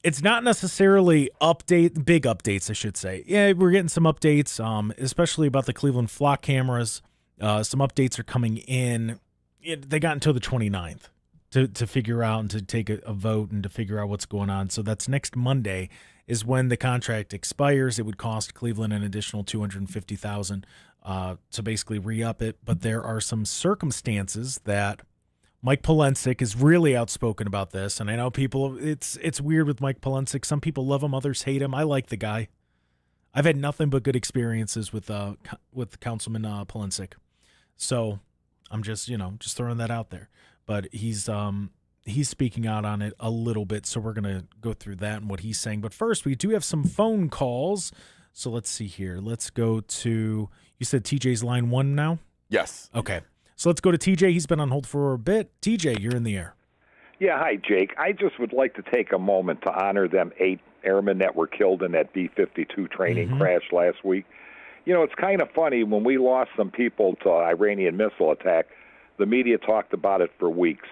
it's not necessarily big updates, I should say. Yeah, we're getting some updates, especially about the Cleveland flock cameras. Some updates are coming in. They got until the 29th to figure out and to take a vote and to figure out what's going on. So that's next Monday is when the contract expires. It would cost Cleveland an additional $250,000 to basically re-up it. But there are some circumstances that Mike Polensek is really outspoken about this. And I know people, it's weird with Mike Polensek. Some people love him, others hate him. I like the guy. I've had nothing but good experiences with Councilman Polensek. So I'm just throwing that out there. But he's speaking out on it a little bit, so we're going to go through that and what he's saying. But first, we do have some phone calls. So let's see here. Let's go to, you said TJ's line 1 now? Yes. Okay. So let's go to TJ. He's been on hold for a bit. TJ, you're in the air. Yeah, hi, Jake. I just would like to take a moment to honor them 8 airmen that were killed in that B-52 training crash last week. You know, it's kind of funny. When we lost some people to Iranian missile attack, the media talked about it for weeks.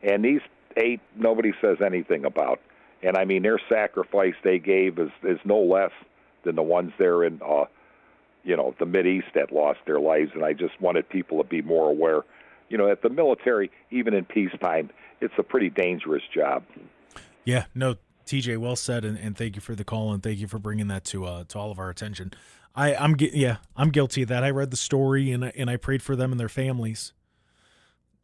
And these 8, nobody says anything about. And, I mean, their sacrifice they gave is no less than the ones there in, the Mideast that lost their lives. And I just wanted people to be more aware, that the military, even in peacetime, it's a pretty dangerous job. Yeah, no, TJ, well said, and thank you for the call, and thank you for bringing that to all of our attention. I'm guilty of that. I read the story, and I prayed for them and their families.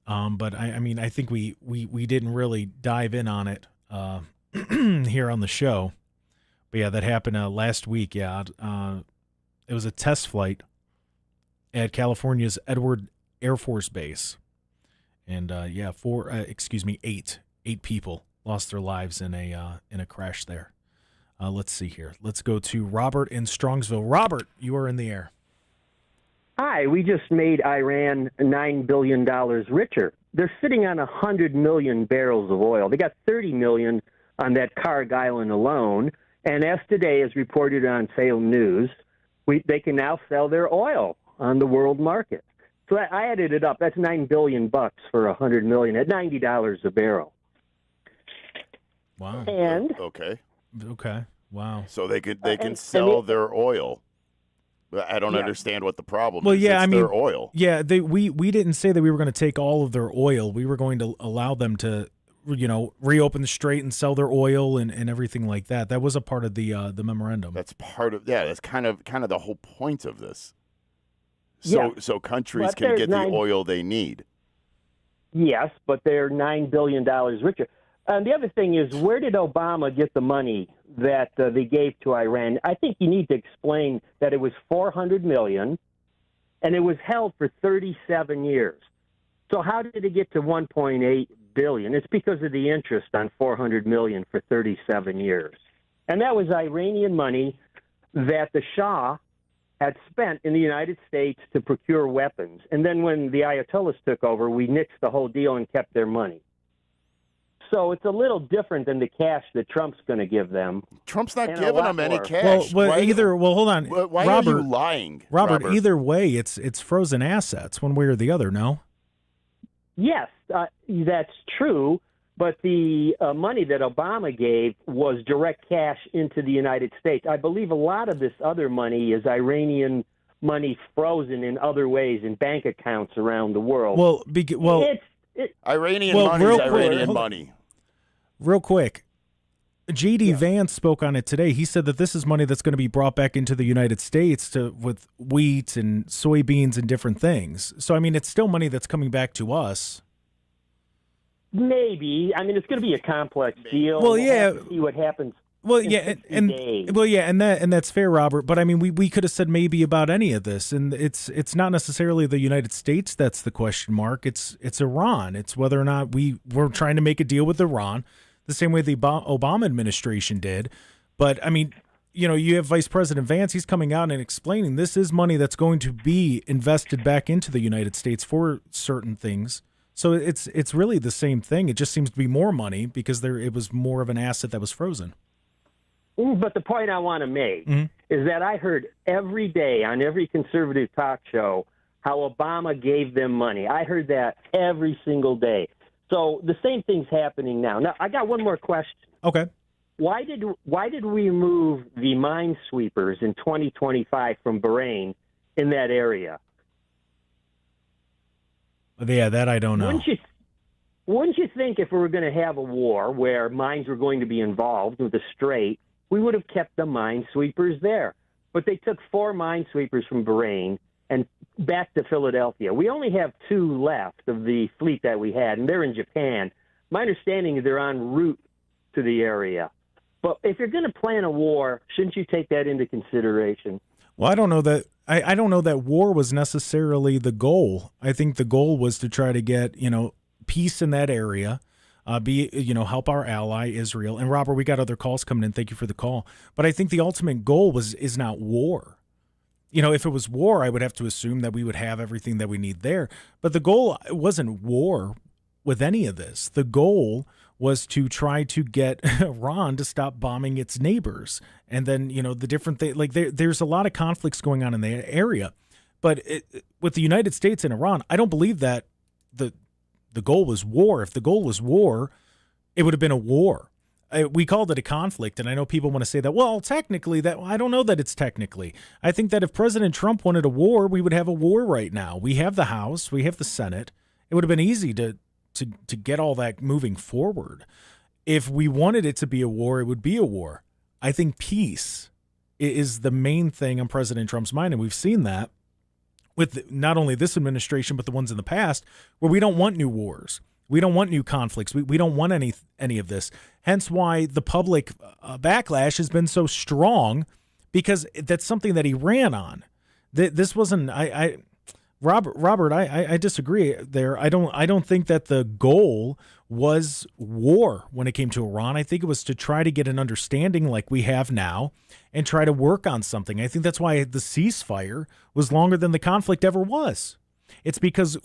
But I think we didn't really dive in on it here on the show. But yeah, that happened last week. Yeah, it was a test flight at California's Edward Air Force Base, and 8 people lost their lives in a crash there. Let's see here. Let's go to Robert in Strongsville. Robert, you are in the air. Hi, we just made Iran $9 billion richer. They're sitting on 100 million barrels of oil. They got 30 million on that Karg Island alone. And as today is reported on Salem News, they can now sell their oil on the world market. So I added it up. That's $9 billion for 100 million at $90 a barrel. Wow. And okay. Wow. So they can sell their oil. I don't understand what the problem is. Yeah, it's their oil. Yeah, we didn't say that we were going to take all of their oil. We were going to allow them to, reopen the strait and sell their oil and everything like that. That was a part of the memorandum. That's part of that's kind of the whole point of this. So countries can get the oil they need. Yes, but they're $9 billion richer. And the other thing is, where did Obama get the money that they gave to Iran? I think you need to explain that it was $400 million, and it was held for 37 years. So how did it get to $1.8 billion? It's because of the interest on $400 million for 37 years. And that was Iranian money that the Shah had spent in the United States to procure weapons. And then when the Ayatollahs took over, we nixed the whole deal and kept their money. So it's a little different than the cash that Trump's going to give them. Trump's not giving them any cash. Well, hold on. Why Robert, are you lying? Robert, either way, it's frozen assets, one way or the other, no? Yes, that's true. But the money that Obama gave was direct cash into the United States. I believe a lot of this other money is Iranian money frozen in other ways in bank accounts around the world. Iranian money is Iranian money. Real quick, J.D. Vance spoke on it today. He said that this is money that's going to be brought back into the United States with wheat and soybeans and different things. So, I mean, it's still money that's coming back to us. Maybe. I mean, it's going to be a complex deal. Well, we'll have to see what happens Well, yeah, and that's fair, Robert. But I mean, we could have said maybe about any of this, and it's not necessarily the United States that's the question mark. It's Iran. It's whether or not we're trying to make a deal with Iran, the same way the Obama administration did. But I mean, you have Vice President Vance. He's coming out and explaining this is money that's going to be invested back into the United States for certain things. So it's really the same thing. It just seems to be more money because it was more of an asset that was frozen. But the point I want to make is that I heard every day on every conservative talk show how Obama gave them money. I heard that every single day. So the same thing's happening now. Now, I got one more question. Okay. Why did we move the minesweepers in 2025 from Bahrain in that area? Yeah, that I don't know. Wouldn't you think if we were going to have a war where mines were going to be involved with the Strait, we would have kept the minesweepers there? But they took 4 minesweepers from Bahrain and back to Philadelphia. We only have 2 left of the fleet that we had, and they're in Japan. My understanding is they're en route to the area. But if you're going to plan a war, shouldn't you take that into consideration? Well, I don't know that. I don't know that war was necessarily the goal. I think the goal was to try to get peace in that area, help our ally Israel. And Robert, we got other calls coming in. Thank you for the call. But I think the ultimate goal is not war. If it was war, I would have to assume that we would have everything that we need there. But the goal wasn't war with any of this. The goal was to try to get Iran to stop bombing its neighbors. And then, the different thing, like there's a lot of conflicts going on in the area. But with the United States and Iran, I don't believe that the goal was war. If the goal was war, it would have been a war. We called it a conflict, and I know people want to say that, well, technically, I don't know that it's technically. I think that if President Trump wanted a war, we would have a war right now. We have the House, we have the Senate. It would have been easy to get all that moving forward. If we wanted it to be a war, it would be a war. I think peace is the main thing on President Trump's mind, and we've seen that with not only this administration, but the ones in the past, where we don't want new wars. We don't want new conflicts. We don't want any of this. Hence why the public backlash has been so strong, because that's something that he ran on. This wasn't Robert, I disagree there. I don't think that the goal was war when it came to Iran. I think it was to try to get an understanding like we have now and try to work on something. I think that's why the ceasefire was longer than the conflict ever was. It's because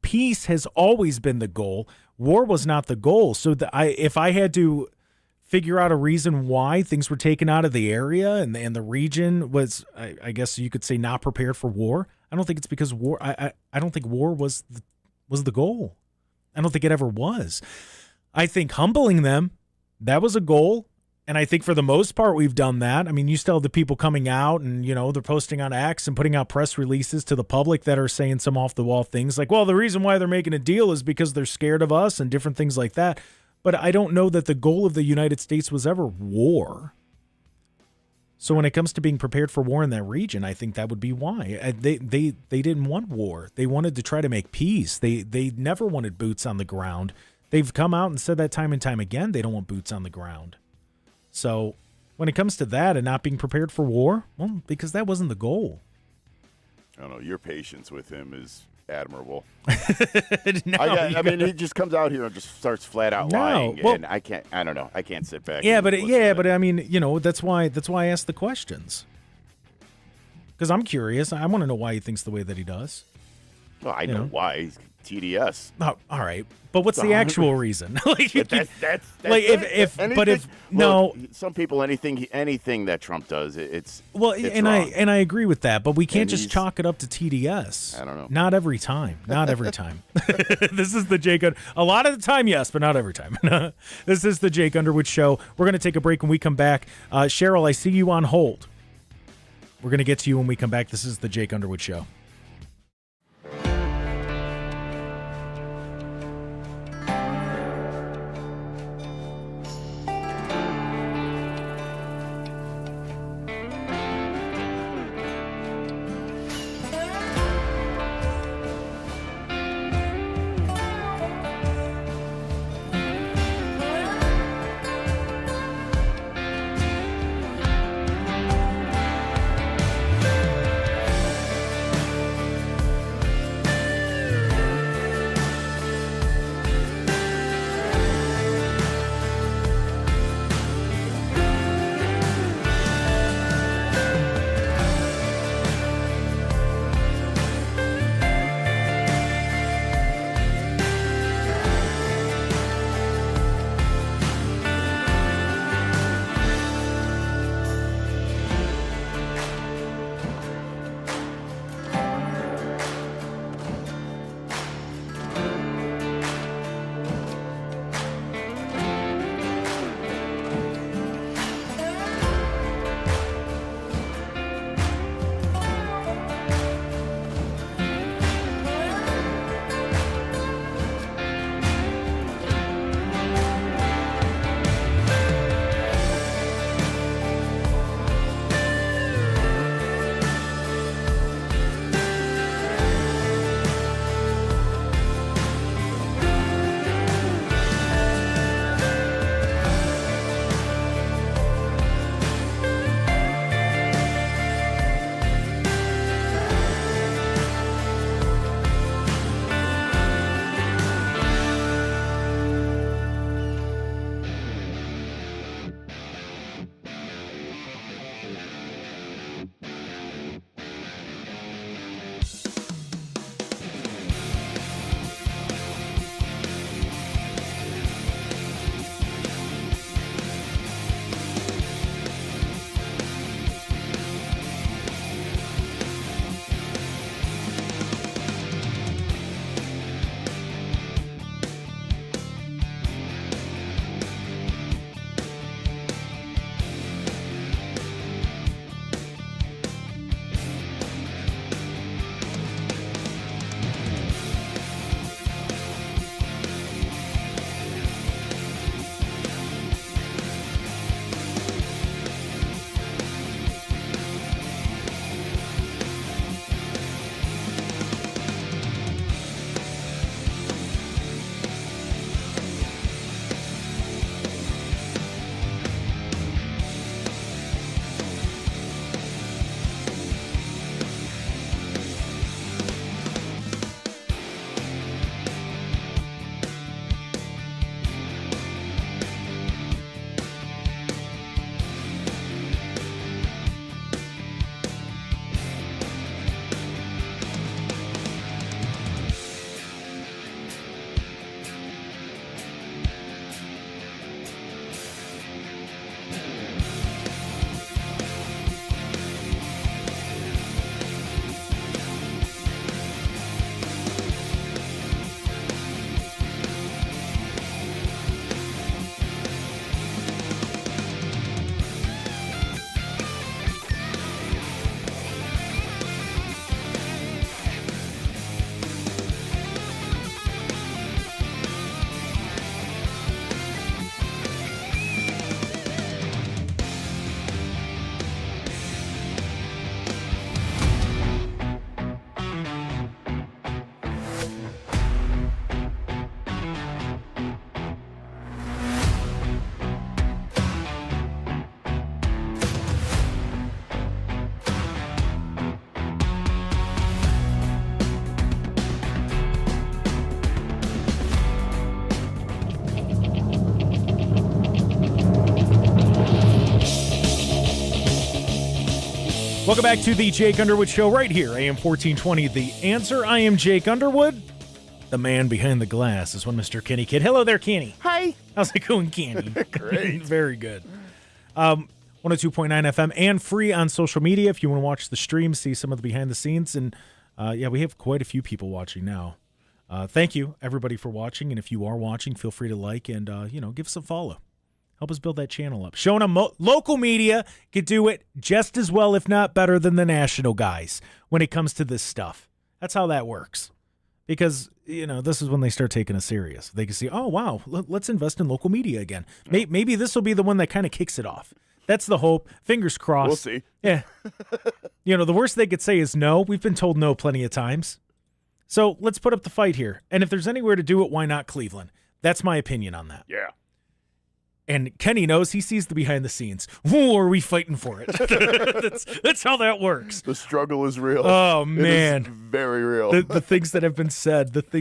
peace has always been the goal. War was not the goal. So if I had to figure out a reason why things were taken out of the area and the region was, I guess you could say, not prepared for war, I don't think it's because war. I don't think war was the goal. I don't think it ever was. I think humbling them, that was a goal. And I think for the most part, we've done that. I mean, you still have the people coming out and, they're posting on X and putting out press releases to the public that are saying some off the wall things like, well, the reason why they're making a deal is because they're scared of us and different things like that. But I don't know that the goal of the United States was ever war. So when it comes to being prepared for war in that region, I think that would be why. They didn't want war. They wanted to try to make peace. They never wanted boots on the ground. They've come out and said that time and time again. They don't want boots on the ground. So when it comes to that and not being prepared for war, well, because that wasn't the goal. I don't know. Your patience with him is admirable. No, I mean, he just comes out here and just starts flat out lying, well, and I don't know. I can't sit back. But I mean, that's why I asked the questions, because I'm curious. I want to know why he thinks the way that he does. Well, I know why. He's TDS. Oh, all right, but what's the actual reason? Some people, anything that Trump does, it's wrong. I agree with that, but we can't just chalk it up to TDS. I don't know. Not every time. This is the Jake. A lot of the time, yes, but not every time. This is the Jake Underwood Show. We're going to take a break. When we come back, Cheryl, I see you on hold. We're going to get to you when we come back. This is the Jake Underwood Show. Welcome back to the Jake Underwood Show right here, AM 1420. The Answer. I am Jake Underwood. The man behind the glass is one Mr. Kenny Kidd. Hello there, Kenny. Hi. How's it going, Kenny? Great. Very good. 102.9 FM and free on social media if you want to watch the stream, see some of the behind the scenes. And yeah, we have quite a few people watching now. Thank you, everybody, for watching. And if you are watching, feel free to like and, give us a follow. Help us build that channel up. Showing them local media could do it just as well, if not better, than the national guys when it comes to this stuff. That's how that works. Because, this is when they start taking us serious. They can see, oh, wow, let's invest in local media again. Maybe this will be the one that kind of kicks it off. That's the hope. Fingers crossed. We'll see. Yeah. The worst they could say is no. We've been told no plenty of times. So let's put up the fight here. And if there's anywhere to do it, why not Cleveland? That's my opinion on that. Yeah. And Kenny knows, he sees the behind the scenes. Who are we fighting for it? that's how that works. The struggle is real. Oh, man. It is very real. The things that have been said. Let's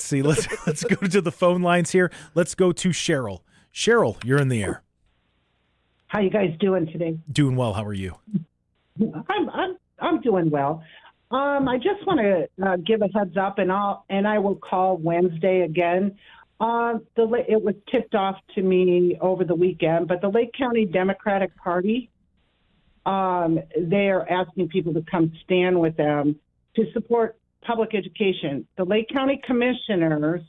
see. Let's go to the phone lines here. Let's go to Cheryl. Cheryl, you're in the air. How you guys doing today? Doing well. How are you? I'm doing well. I just want to give a heads up, and I will call Wednesday again. It was tipped off to me over the weekend, but the Lake County Democratic Party, they are asking people to come stand with them to support public education. The Lake County Commissioners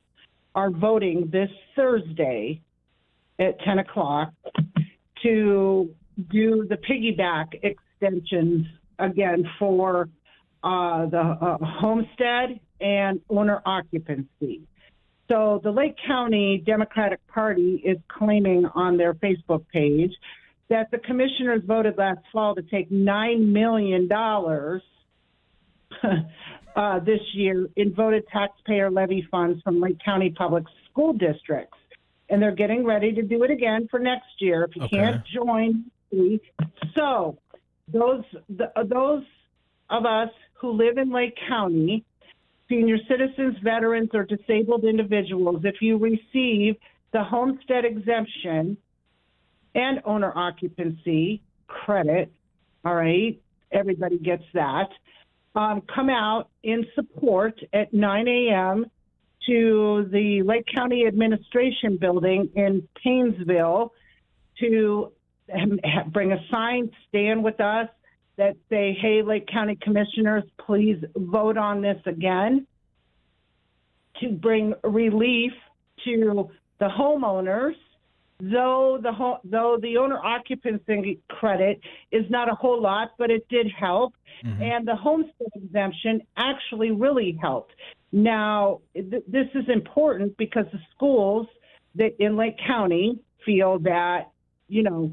are voting this Thursday at 10 o'clock to do the piggyback extensions again for the homestead and owner occupancy. So the Lake County Democratic Party is claiming on their Facebook page that the commissioners voted last fall to take $9 million this year in voted taxpayer levy funds from Lake County public school districts. And they're getting ready to do it again for next year if you can't join. So those of us who live in Lake County, senior citizens, veterans, or disabled individuals, if you receive the homestead exemption and owner occupancy credit, all right, everybody gets that, come out in support at 9 a.m. to the Lake County Administration Building in Paynesville to bring a sign, stand with us, that say, hey, Lake County Commissioners, please vote on this again to bring relief to the homeowners, though the owner occupancy credit is not a whole lot, but it did help. Mm-hmm. And the homestead exemption actually really helped. Now, this is important because the schools that in Lake County feel that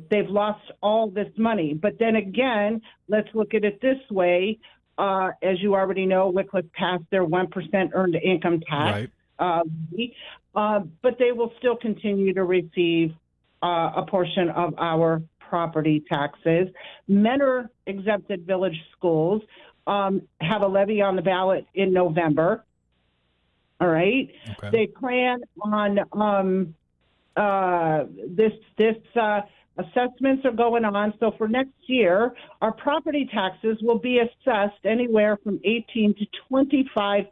they've lost all this money. But then again, let's look at it this way. As you already know, Wycliffe passed their 1% earned income tax. Right. But they will still continue to receive a portion of our property taxes. Mentor exempted village schools have a levy on the ballot in November. All right. Okay. They plan on assessments are going on. So for next year, our property taxes will be assessed anywhere from 18 to 25%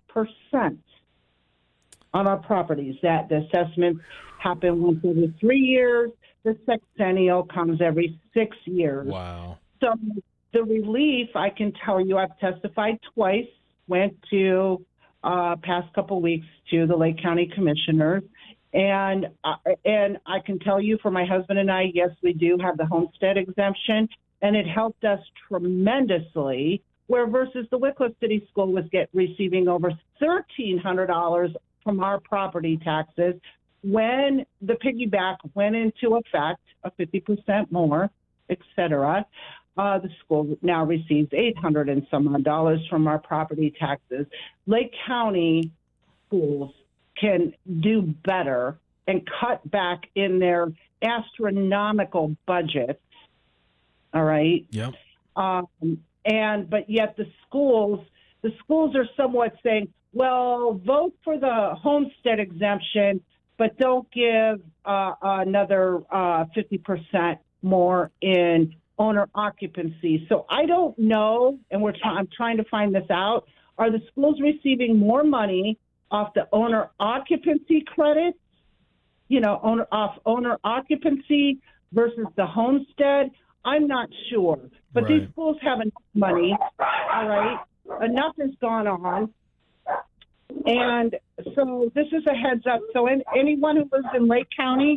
on our properties. That the assessments happen once every 3 years. The sexennial comes every 6 years. Wow. So the relief, I can tell you, I've testified twice, went to past couple weeks to the Lake County Commissioners. And I can tell you for my husband and I, yes, we do have the homestead exemption, and it helped us tremendously, where versus the Wycliffe City School was receiving over $1,300 from our property taxes. When the piggyback went into effect, a 50% more, et cetera, the school now receives $800 and some odd dollars from our property taxes. Lake County schools can do better and cut back in their astronomical budgets. All right. Yep. But yet the schools are somewhat saying, well, vote for the homestead exemption, but don't give another 50% more in owner occupancy. So I don't know, and I'm trying to find this out. Are the schools receiving more money off the owner occupancy credits, off owner occupancy versus the homestead? I'm not sure. But right. These schools have enough money, all right? Enough has gone on. And so this is a heads up. So anyone who lives in Lake County,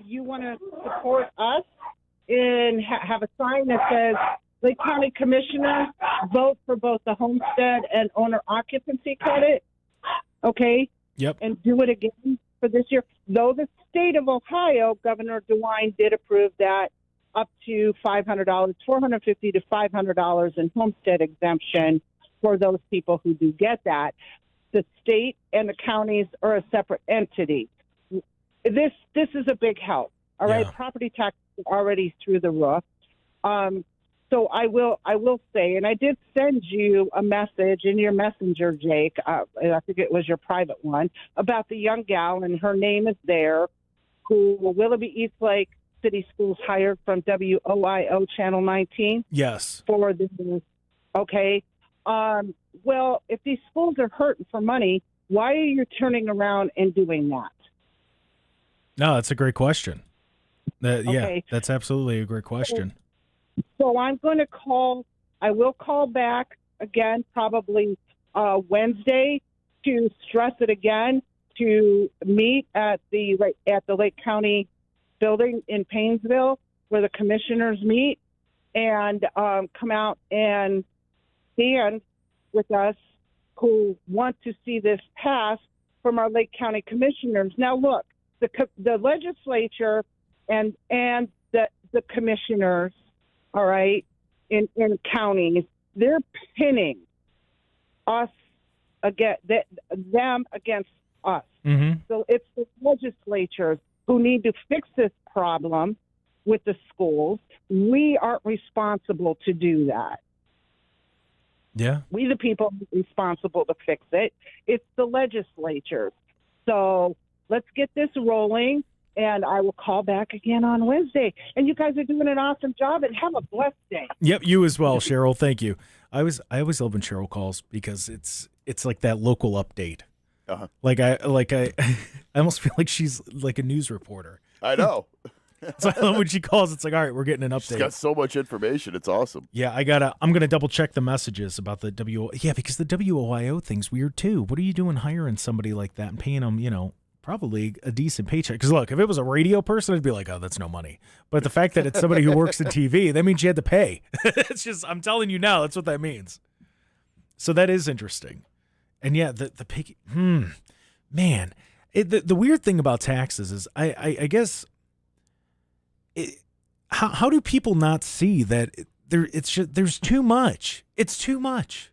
you want to support us and have a sign that says, Lake County Commissioner, vote for both the homestead and owner occupancy credit, okay? Yep. And do it again for this year. Though the state of Ohio, Governor DeWine did approve that up to $500, $450 to $500 in homestead exemption for those people who do get that. The state and the counties are a separate entity. This is a big help, all right? Property taxes are already through the roof. So I will say, and I did send you a message in your messenger, Jake, I think it was your private one, about the young gal, and her name is there, who Willoughby East Lake City Schools hired from WOIO Channel 19. Yes. For this, okay. Well, if these schools are hurting for money, why are you turning around and doing that? No, that's a great question. Okay. Yeah, that's absolutely a great question. So I'm going to call. I will call back again, probably Wednesday, to stress it again. To meet at the Lake County building in Paynesville, where the commissioners meet, and come out and stand with us, who want to see this passed from our Lake County commissioners. Now, look, the legislature and the commissioners, all right, in counties, they're pinning us them against us. Mm-hmm. So it's the legislatures who need to fix this problem with the schools. We aren't responsible to do that. Yeah. We, the people, are responsible to fix it. It's the legislatures. So let's get this rolling. And I will call back again on Wednesday. And you guys are doing an awesome job, and have a blessed day. Yep, you as well, Cheryl. Thank you. I always love when Cheryl calls, because it's like that local update. Uh-huh. I almost feel like she's like a news reporter. I know. So I love when she calls. It's like, all right, we're getting an update. She's got so much information. It's awesome. Yeah, I'm gonna double check the messages about the because the WOIO thing's weird too. What are you doing hiring somebody like that and paying them, probably a decent paycheck? Because look, if it was a radio person, I'd be like, oh, that's no money. But the fact that it's somebody who works in TV, that means you had to pay. It's just, I'm telling you now, that's what that means. So that is interesting. And yeah, the pig, man, the weird thing about taxes is I guess, how do people not see that there's too much? It's too much.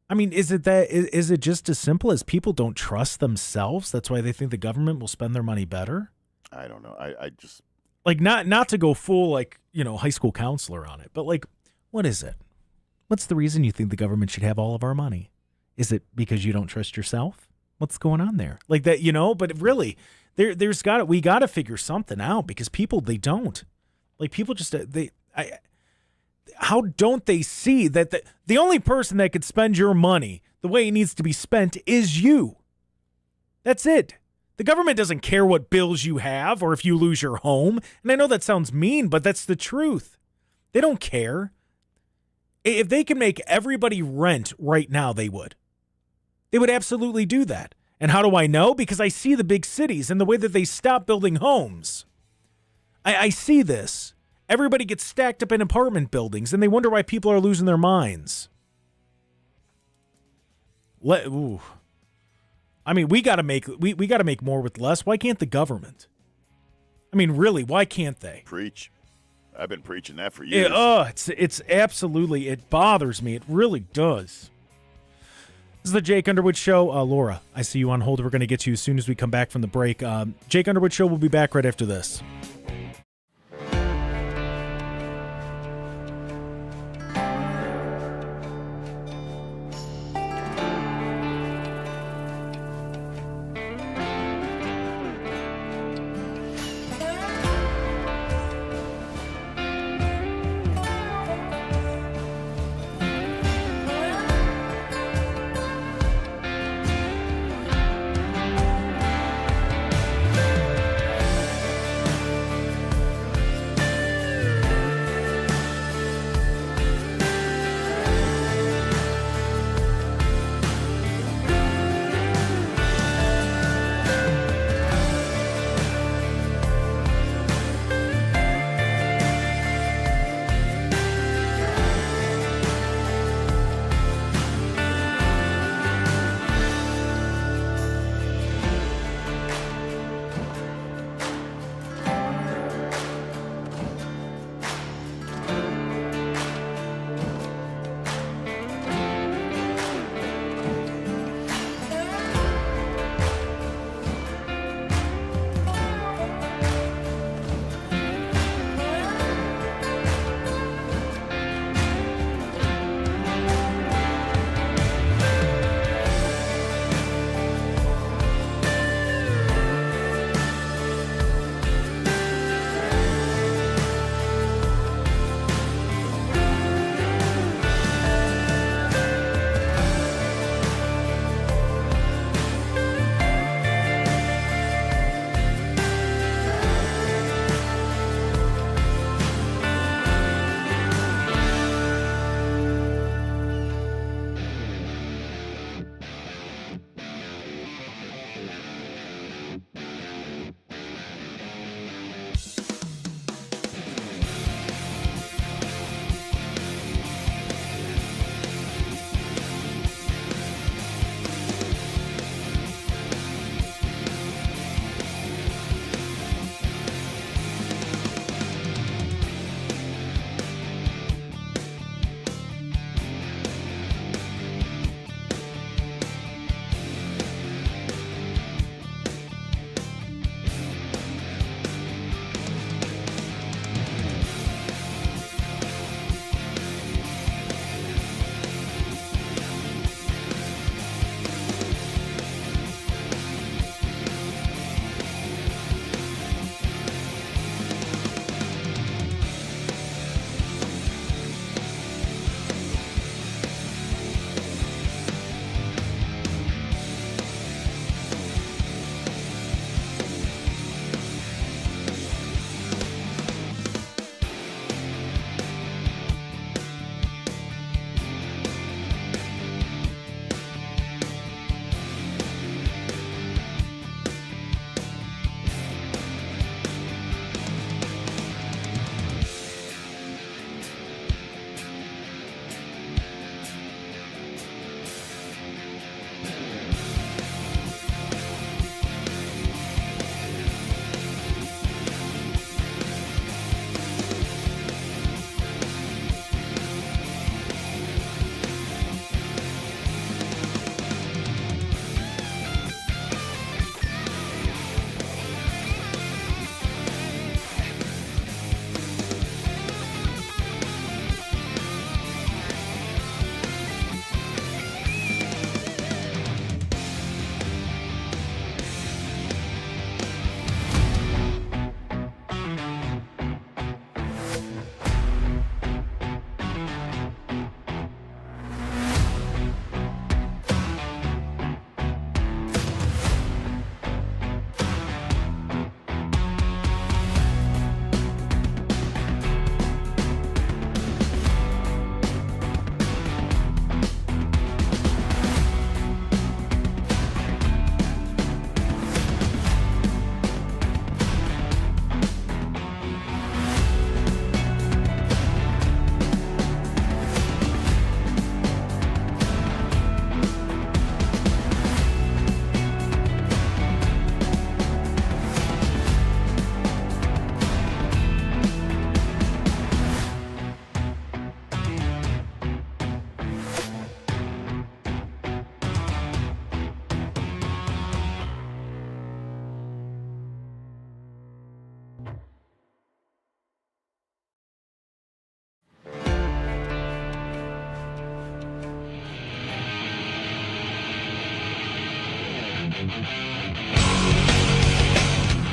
I mean, is it just as simple as people don't trust themselves? That's why they think the government will spend their money better? I don't know. I just, like, not to go full, high school counselor on it, but what is it? What's the reason you think the government should have all of our money? Is it because you don't trust yourself? What's going on there? Like that, but really we got to figure something out, because people, they don't. Like, people just, how don't they see that the only person that could spend your money the way it needs to be spent is you? That's it. The government doesn't care what bills you have or if you lose your home. And I know that sounds mean, but that's the truth. They don't care. If they can make everybody rent right now, they would. They would absolutely do that. And how do I know? Because I see the big cities and the way that they stop building homes. I see this. Everybody gets stacked up in apartment buildings, and they wonder why people are losing their minds. I mean, we got to make more with less. Why can't the government? I mean, really, why can't they? Preach. I've been preaching that for years. It's absolutely, it bothers me. It really does. This is the Jake Underwood Show. Laura, I see you on hold. We're going to get to you as soon as we come back from the break. Jake Underwood Show will be back right after this.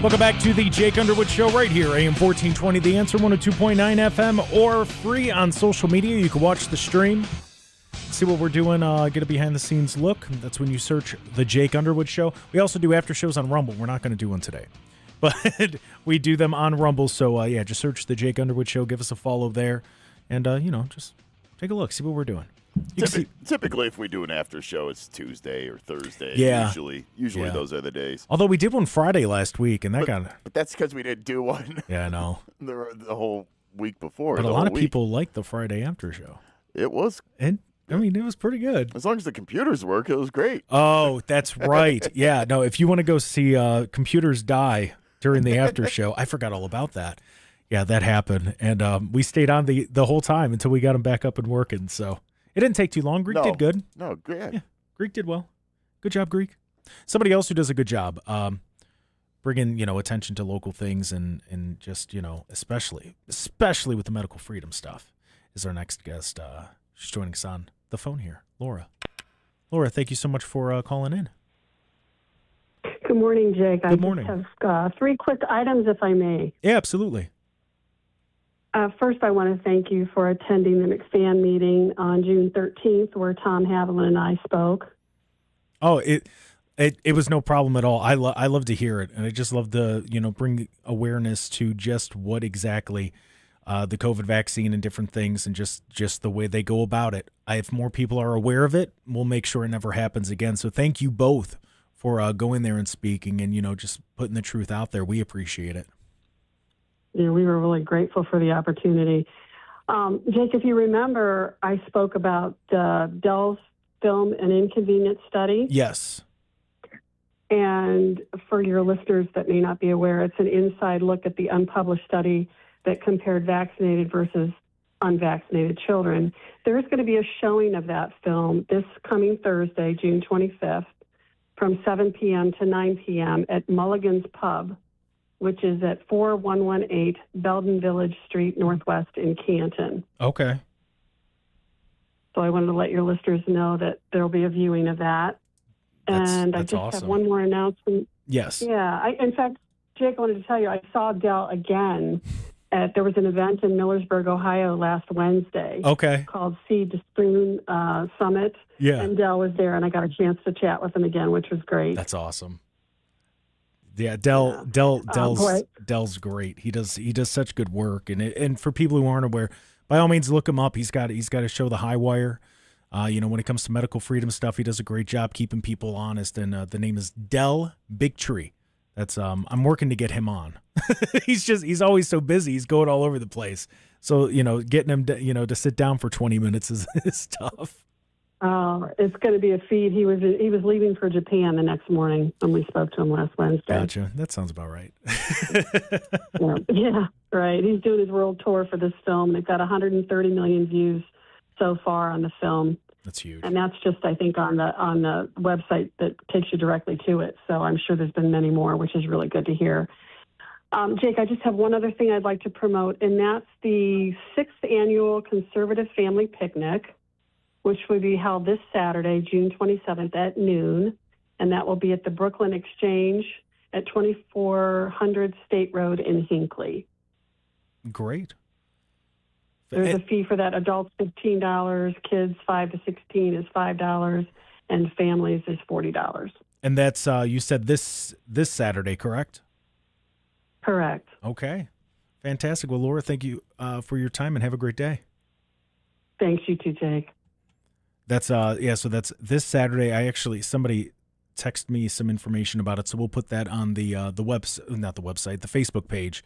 Welcome back to the Jake Underwood Show right here, AM 1420, The Answer, 102.9 FM, or free on social media. You can watch the stream, see what we're doing, get a behind-the-scenes look. That's when you search the Jake Underwood Show. We also do after shows on Rumble. We're not going to do one today, but we do them on Rumble. So, yeah, just search the Jake Underwood Show. Give us a follow there, and, just take a look, see what we're doing. Typically, if we do an after show, it's Tuesday or Thursday. Yeah. Usually those are the days. Although we did one Friday last week, and But that's because we didn't do one. Yeah, I know. the whole week before. But a lot of people like the Friday after show. It was. And it was pretty good. As long as the computers work, it was great. Oh, that's right. Yeah, no, if you want to go see computers die during the after show, I forgot all about that. Yeah, that happened. And we stayed on the whole time until we got them back up and working, so. It didn't take too long. Greek did good. No, great. Yeah, Greek did well. Good job, Greek. Somebody else who does a good job bringing, attention to local things and just, especially with the medical freedom stuff is our next guest. She's joining us on the phone here, Laura. Laura, thank you so much for calling in. Good morning, Jake. Good morning. I just have 3 quick items, if I may. Yeah, absolutely. First, I want to thank you for attending the McFan meeting on June 13th, where Tom Haviland and I spoke. Oh, it was no problem at all. I love to hear it, and I just love to bring awareness to just what exactly the COVID vaccine and different things, and just the way they go about it. If more people are aware of it, we'll make sure it never happens again. So thank you both for going there and speaking, and just putting the truth out there. We appreciate it. Yeah, we were really grateful for the opportunity. Jake, if you remember, I spoke about Dell's film An Inconvenient Study. Yes. And for your listeners that may not be aware, it's an inside look at the unpublished study that compared vaccinated versus unvaccinated children. There is going to be a showing of that film this coming Thursday, June 25th, from 7 p.m. to 9 p.m. at Mulligan's Pub, which is at 4118 Belden Village Street, Northwest in Canton. Okay. So I wanted to let your listeners know that there will be a viewing of that. And I just awesome. have one more announcement. Yes. Yeah. In fact, Jake, I wanted to tell you, I saw Dell again. There was an event in Millersburg, Ohio last Wednesday. Okay. Called Seed to Spoon Summit. Yeah. And Dell was there, and I got a chance to chat with him again, which was great. That's awesome. Yeah, Dell's great. He does such good work, and for people who aren't aware, by all means look him up. He's got to show the high wire. When it comes to medical freedom stuff, he does a great job keeping people honest. And the name is Dell Bigtree. That's I'm working to get him on. he's always so busy. He's going all over the place. So getting him to sit down for 20 minutes is tough. It's going to be a feed. He was leaving for Japan the next morning when we spoke to him last Wednesday. Gotcha. That sounds about right. Yeah, right. He's doing his world tour for this film. They've got 130 million views so far on the film. That's huge. And that's just, I think, on the website that takes you directly to it. So I'm sure there's been many more, which is really good to hear. Jake, I just have one other thing I'd like to promote, and that's the 6th annual Conservative Family Picnic, which will be held this Saturday, June 27th at noon, and that will be at the Brooklyn Exchange at 2400 State Road in Hinckley. Great. There's a fee for that. Adults $15, kids 5 to 16 is $5, and families is $40. And that's you said this Saturday, correct? Correct. Okay, fantastic. Well, Laura, thank you for your time, and have a great day. Thanks, you too, Jake. That's so that's this Saturday. Somebody texted me some information about it, so we'll put that on the Facebook page,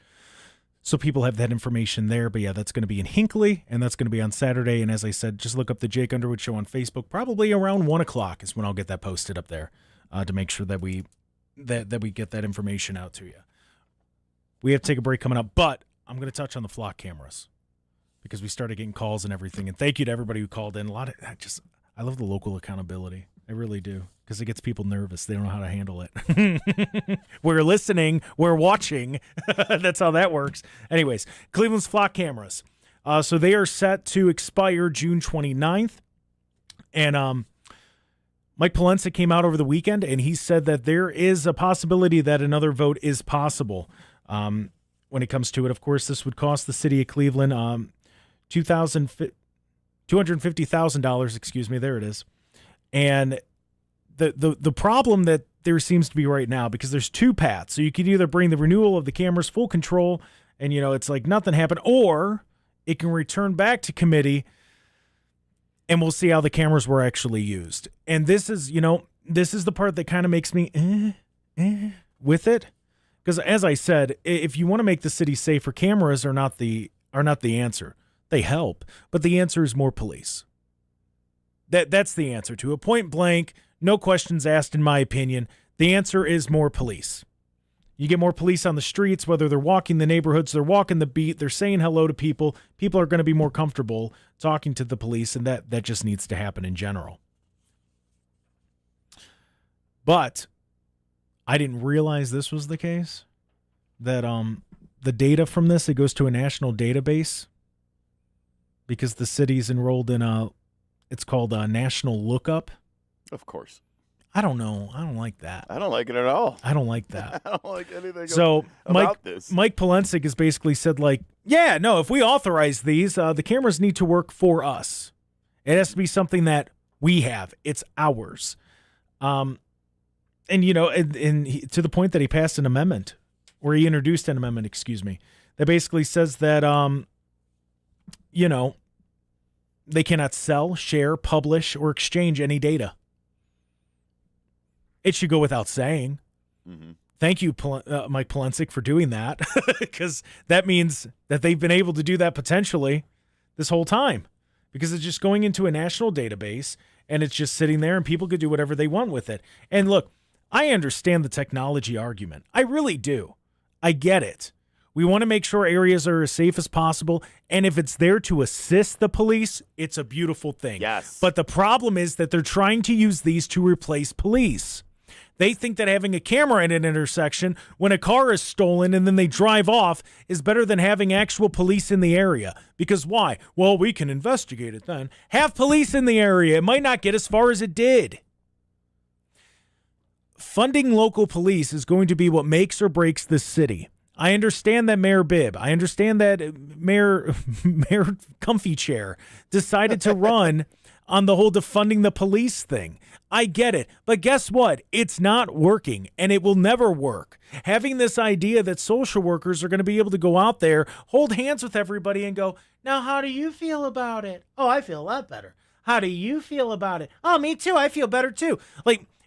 so people have that information there. But yeah, that's going to be in Hinckley, and that's going to be on Saturday. And as I said, just look up the Jake Underwood Show on Facebook. Probably around 1:00 is when I'll get that posted up there, to make sure that we get that information out to you. We have to take a break coming up, but I'm going to touch on the flock cameras, because we started getting calls and everything. And thank you to everybody who called in. I love the local accountability. I really do, because it gets people nervous. They don't know how to handle it. We're listening. We're watching. That's how that works. Anyways, Cleveland's flock cameras. So they are set to expire June 29th. And Mike Polensek came out over the weekend, and he said that there is a possibility that another vote is possible when it comes to it. Of course, this would cost the city of Cleveland $250,000. Excuse me, there it is. And the problem that there seems to be right now, because there's two paths. So you could either bring the renewal of the cameras, full control, and, it's like nothing happened, or it can return back to committee, and we'll see how the cameras were actually used. And this is the part that kind of makes me with it. Because as I said, if you want to make the city safer, cameras are not the answer. They help, but the answer is more police. That's the answer to it. Point blank, no questions asked, in my opinion. The answer is more police. You get more police on the streets, whether they're walking the neighborhoods, they're walking the beat, they're saying hello to people. People are going to be more comfortable talking to the police, and that just needs to happen in general. But I didn't realize this was the case, that the data from this, it goes to a national database because the city's enrolled in it's called a National Lookup. Of course. I don't know. I don't like that. I don't like it at all. I don't like that. I don't like anything about this. Mike Polensek has basically said, if we authorize these, the cameras need to work for us. It has to be something that we have. It's ours. And to the point that he passed an amendment, or he introduced an amendment, that basically says that, they cannot sell, share, publish, or exchange any data. It should go without saying. Mm-hmm. Thank you, Mike Polensek, for doing that, because that means that they've been able to do that potentially this whole time, because it's just going into a national database, and it's just sitting there, and people could do whatever they want with it. And look, I understand the technology argument. I really do. I get it. We want to make sure areas are as safe as possible, and if it's there to assist the police, it's a beautiful thing. Yes. But the problem is that they're trying to use these to replace police. They think that having a camera in an intersection when a car is stolen and then they drive off is better than having actual police in the area. Because why? Well, we can investigate it then. Have police in the area. It might not get as far as it did. Funding local police is going to be what makes or breaks this city. I understand that Mayor Bibb, I understand that Mayor Comfy Chair decided to run on the whole defunding the police thing. I get it. But guess what? It's not working, and it will never work. Having this idea that social workers are going to be able to go out there, hold hands with everybody, and go, now, how do you feel about it? Oh, I feel a lot better. How do you feel about it? Oh, me too. I feel better too.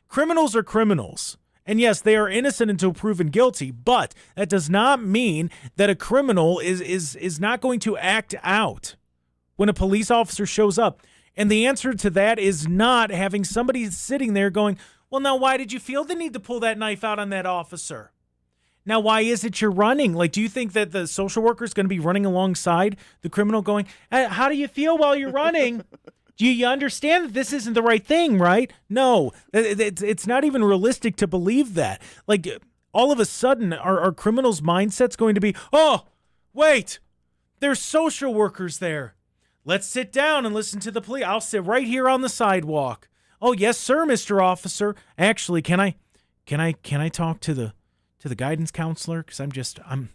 Criminals are criminals. And yes, they are innocent until proven guilty, but that does not mean that a criminal is not going to act out when a police officer shows up. And the answer to that is not having somebody sitting there going, well, now, why did you feel the need to pull that knife out on that officer? Now, why is it you're running? Do you think that the social worker is going to be running alongside the criminal going, how do you feel while you're running? Do you understand that this isn't the right thing, right? No, it's not even realistic to believe that. All of a sudden, our criminals' mindset's going to be, oh, wait, there's social workers there. Let's sit down and listen to the police. I'll sit right here on the sidewalk. Oh, yes, sir, Mr. Officer. Actually, can I talk to the guidance counselor? Because I'm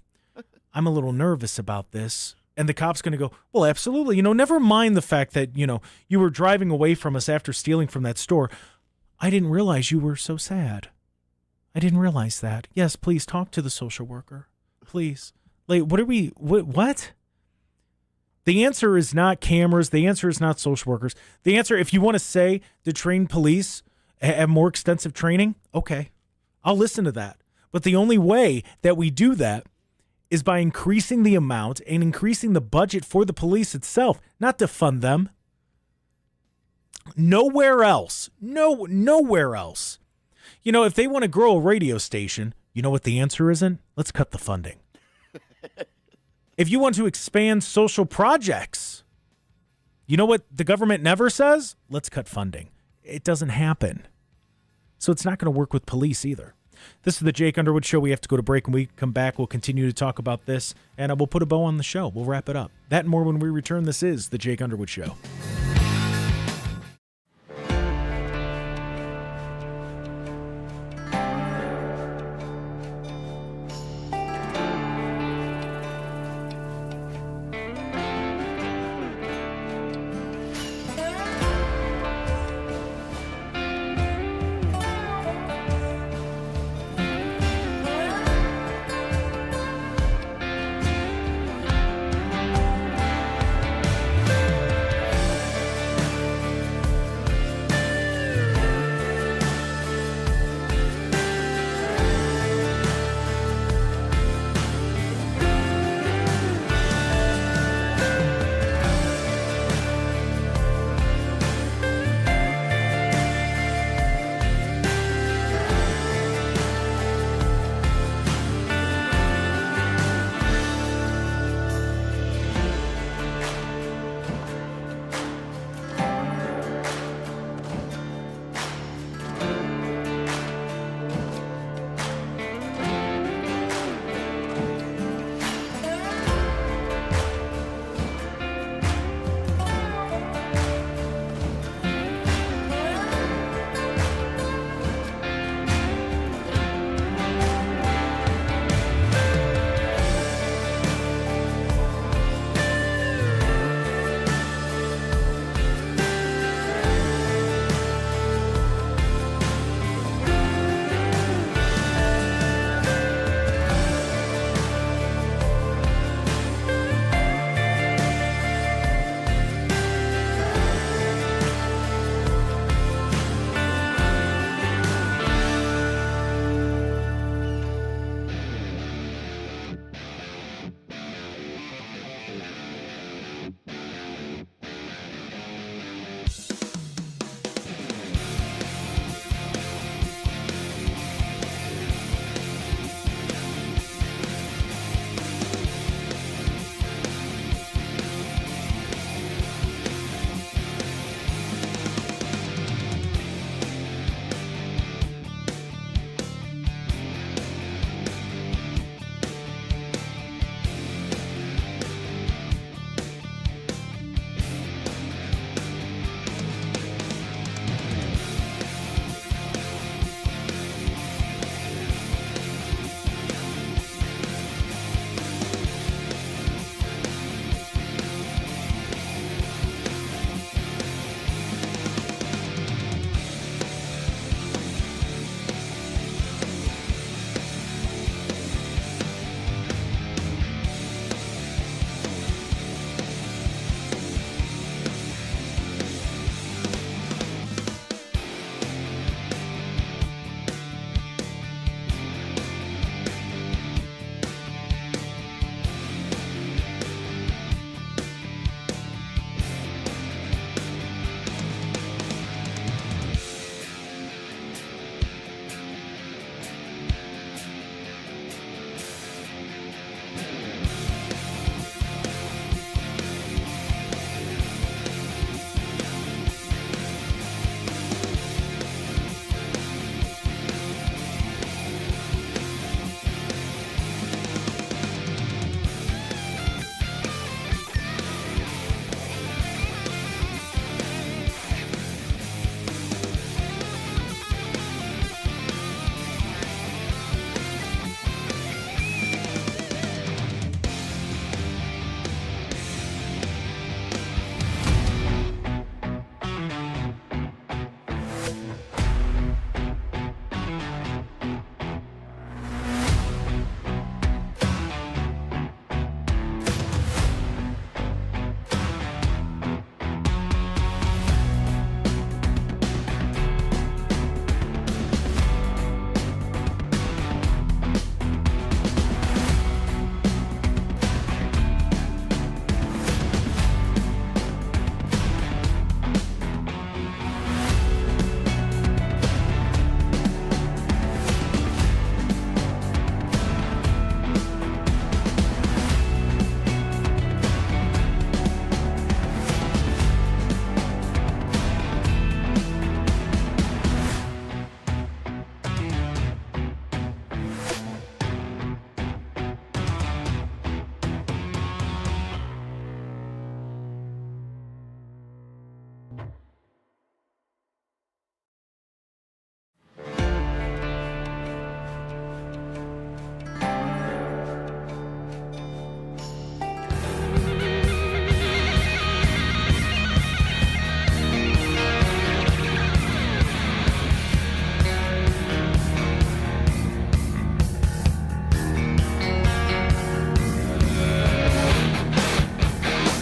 a little nervous about this. And the cop's going to go, well, absolutely. Never mind the fact that, you were driving away from us after stealing from that store. I didn't realize you were so sad. I didn't realize that. Yes, please talk to the social worker. Please. What? The answer is not cameras. The answer is not social workers. The answer, if you want to say the trained police have more extensive training, okay, I'll listen to that. But the only way that we do that is by increasing the amount and increasing the budget for the police itself, not to fund them. Nowhere else. Nowhere else. If they want to grow a radio station, you know what the answer isn't? Let's cut the funding. If you want to expand social projects, you know what the government never says? Let's cut funding. It doesn't happen. So it's not going to work with police either. This is the Jake Underwood Show. We have to go to break. When we come back, we'll continue to talk about this, and we'll put a bow on the show. We'll wrap it up. That and more when we return. This is the Jake Underwood Show.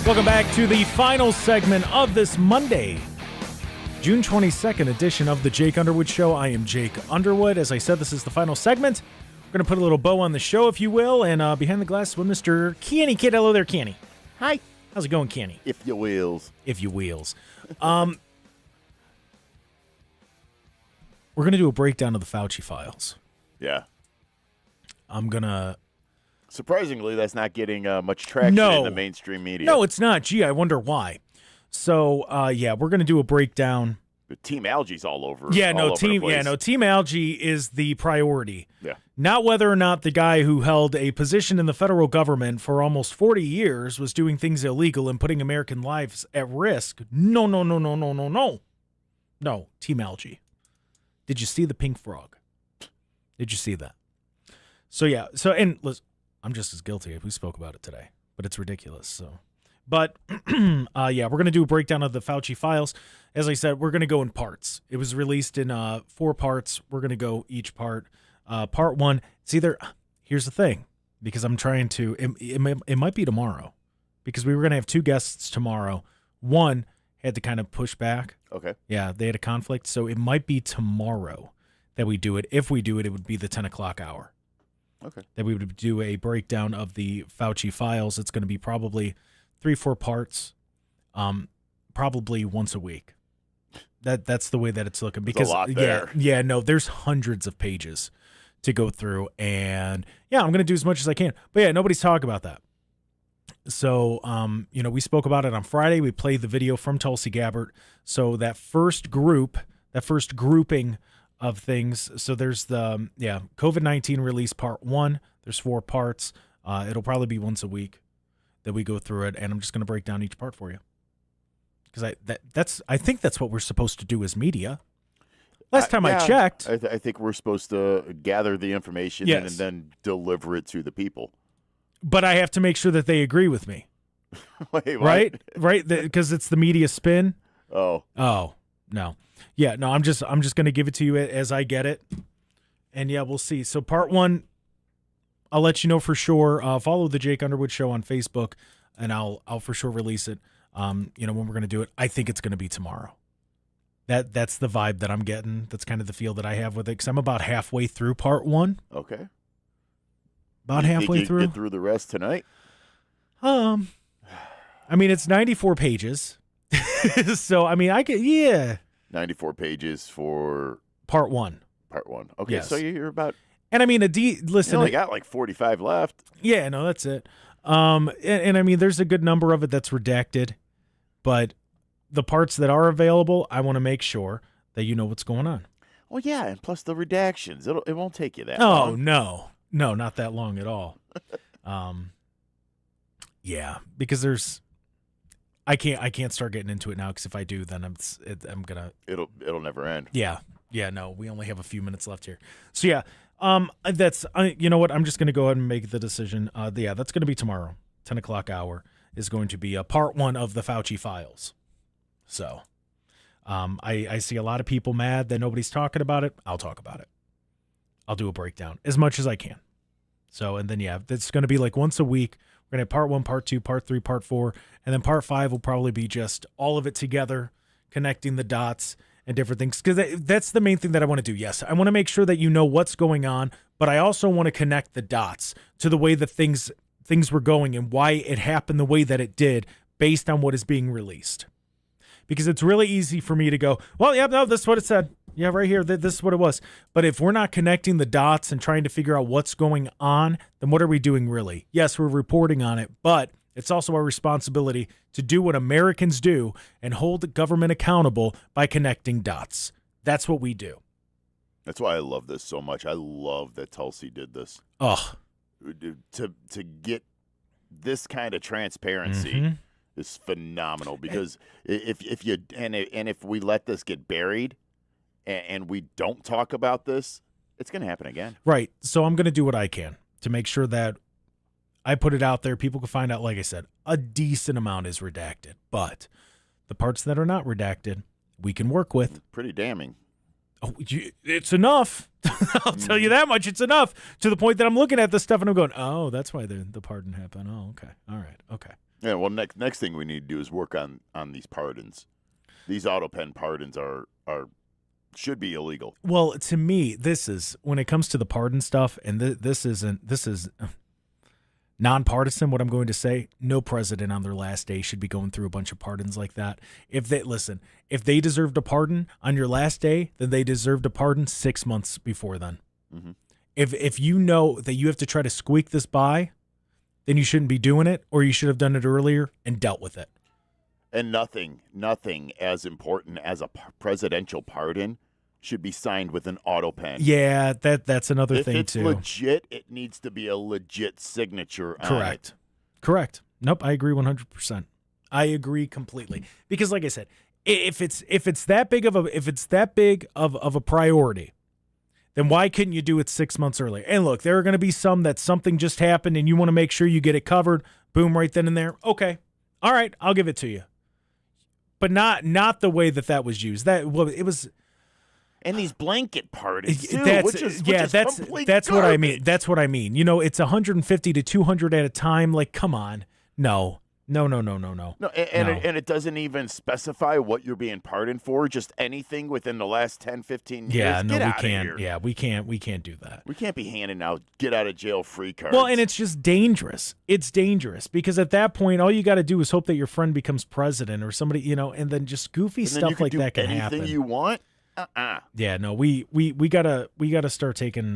Welcome back to the final segment of this Monday, June 22nd edition of the Jake Underwood Show. I am Jake Underwood. As I said, this is the final segment. We're going to put a little bow on the show, if you will, and behind the glass with Mr. Kenny Kid. Hello there, Kenny. Hi. How's it going, Kenny? If you wills. If you wheels. We're going to do a breakdown of the Fauci files. Yeah. I'm going to... Surprisingly, that's not getting much traction in the mainstream media. No, it's not. Gee, I wonder why. So, we're going to do a breakdown. But Team Algae's all over. Team Algae is the priority. Yeah. Not whether or not the guy who held a position in the federal government for almost 40 years was doing things illegal and putting American lives at risk. No. No, Team Algae. Did you see the pink frog? Did you see that? And listen, I'm just as guilty. We spoke about it today, but it's ridiculous. So, but we're going to do a breakdown of the Fauci files. As I said, we're going to go in parts. It was released in 4 parts. We're going to go each part. Part 1. It's either. Here's the thing, because I'm trying to. It might be tomorrow, because we were going to have 2 guests tomorrow. One had to kind of push back. Okay. Yeah, they had a conflict, so it might be tomorrow that we do it. If we do it, it would be the 10 o'clock hour. Okay. That we would do a breakdown of the Fauci files. It's going to be probably 3-4 parts, probably once a week. That's the way that it's looking. Because there's a lot there. There's hundreds of pages to go through, and I'm going to do as much as I can. But nobody's talking about that. So, we spoke about it on Friday. We played the video from Tulsi Gabbard. So that first grouping of things. So there's the COVID-19 release part 1. There's 4 parts. It'll probably be once a week that we go through it, and I'm just going to break down each part for you, because I think that's what we're supposed to do as media. Last time I checked, I think we're supposed to gather the information and then deliver it to the people. But I have to make sure that they agree with me. Wait, what? Right, because it's the media spin. Oh, no. Yeah, no, I'm just going to give it to you as I get it. And we'll see. So part 1, I'll let you know for sure. Follow the Jake Underwood Show on Facebook, and I'll for sure release it. When we're going to do it. I think it's going to be tomorrow. That's the vibe that I'm getting. That's kind of the feel that I have with it, because I'm about halfway through part 1. Okay. About halfway through. Get through the rest tonight? It's 94 pages. So, I could, 94 pages for part 1. Part 1. Okay, yes. So you're about. And listen. You only got like 45 left. Yeah, no, that's it. And there's a good number of it that's redacted, but the parts that are available, I want to make sure that you know what's going on. Well, yeah, and plus the redactions, it won't take you that long. Oh no, not that long at all. Because I can't start getting into it now, because if I do, then I'm gonna. It'll never end. Yeah. No, we only have a few minutes left here. So that's you know what? I'm just gonna go ahead and make the decision. That's gonna be tomorrow. 10 o'clock hour is going to be part 1 of the Fauci files. So, I see a lot of people mad that nobody's talking about it. I'll talk about it. I'll do a breakdown as much as I can. So, and then that's going to be like once a week. We're going to have part 1, part 2, part 3, part 4, and then part 5 will probably be just all of it together, connecting the dots and different things. Because that's the main thing that I want to do. Yes, I want to make sure that you know what's going on, but I also want to connect the dots to the way that things were going and why it happened the way that it did based on what is being released. Because it's really easy for me to go, well, this is what it said. Yeah, right here, this is what it was. But if we're not connecting the dots and trying to figure out what's going on, then what are we doing really? Yes, we're reporting on it, but it's also our responsibility to do what Americans do and hold the government accountable by connecting dots. That's what we do. That's why I love this so much. I love that Tulsi did this. Oh. To get this kind of transparency is phenomenal because if we let this get buried and we don't talk about this, it's going to happen again. Right. So I'm going to do what I can to make sure that I put it out there. People can find out, like I said, a decent amount is redacted, but the parts that are not redacted, we can work with. Pretty damning. Oh, it's enough. I'll tell you that much. It's enough to the point that I'm looking at this stuff and I'm going, oh, that's why the pardon happened. Oh, okay. All right. Okay. Yeah, well, next thing we need to do is work on these pardons. These auto pen pardons are should be illegal. Well, to me, this is when it comes to the pardon stuff, and this is nonpartisan. What I'm going to say, no president on their last day should be going through a bunch of pardons like that. If they deserved a pardon on your last day, then they deserved a pardon 6 months before then. Mm-hmm. If you know that you have to try to squeak this by, then you shouldn't be doing it, or you should have done it earlier and dealt with it. And nothing as important as a presidential pardon should be signed with an auto pen. Yeah, that's another thing too. If it's legit, it needs to be a legit signature on it. Correct. Nope, I agree 100%. I agree completely. Because like I said, if it's that big of a priority, then why couldn't you do it 6 months earlier? And look, there are going to be some that something just happened and you want to make sure you get it covered. Boom, right then and there. Okay. All right, I'll give it to you. But not the way that was used. It was. And these blanket pardons too, that's complete what I mean. garbage. That's what I mean. It's 150 to 200 at a time. Like, come on. No. No. And it doesn't even specify what you're being pardoned for. Just anything within the last 10, 15 years. Yeah, no, Get we out can't. of here. Yeah, we can't do that. We can't be handing out get out of jail free cards. Well, and it's just dangerous. It's dangerous because at that point, all you got to do is hope that your friend becomes president or somebody, and then just goofy stuff like that can happen. Anything you want. Yeah, no, we gotta start taking.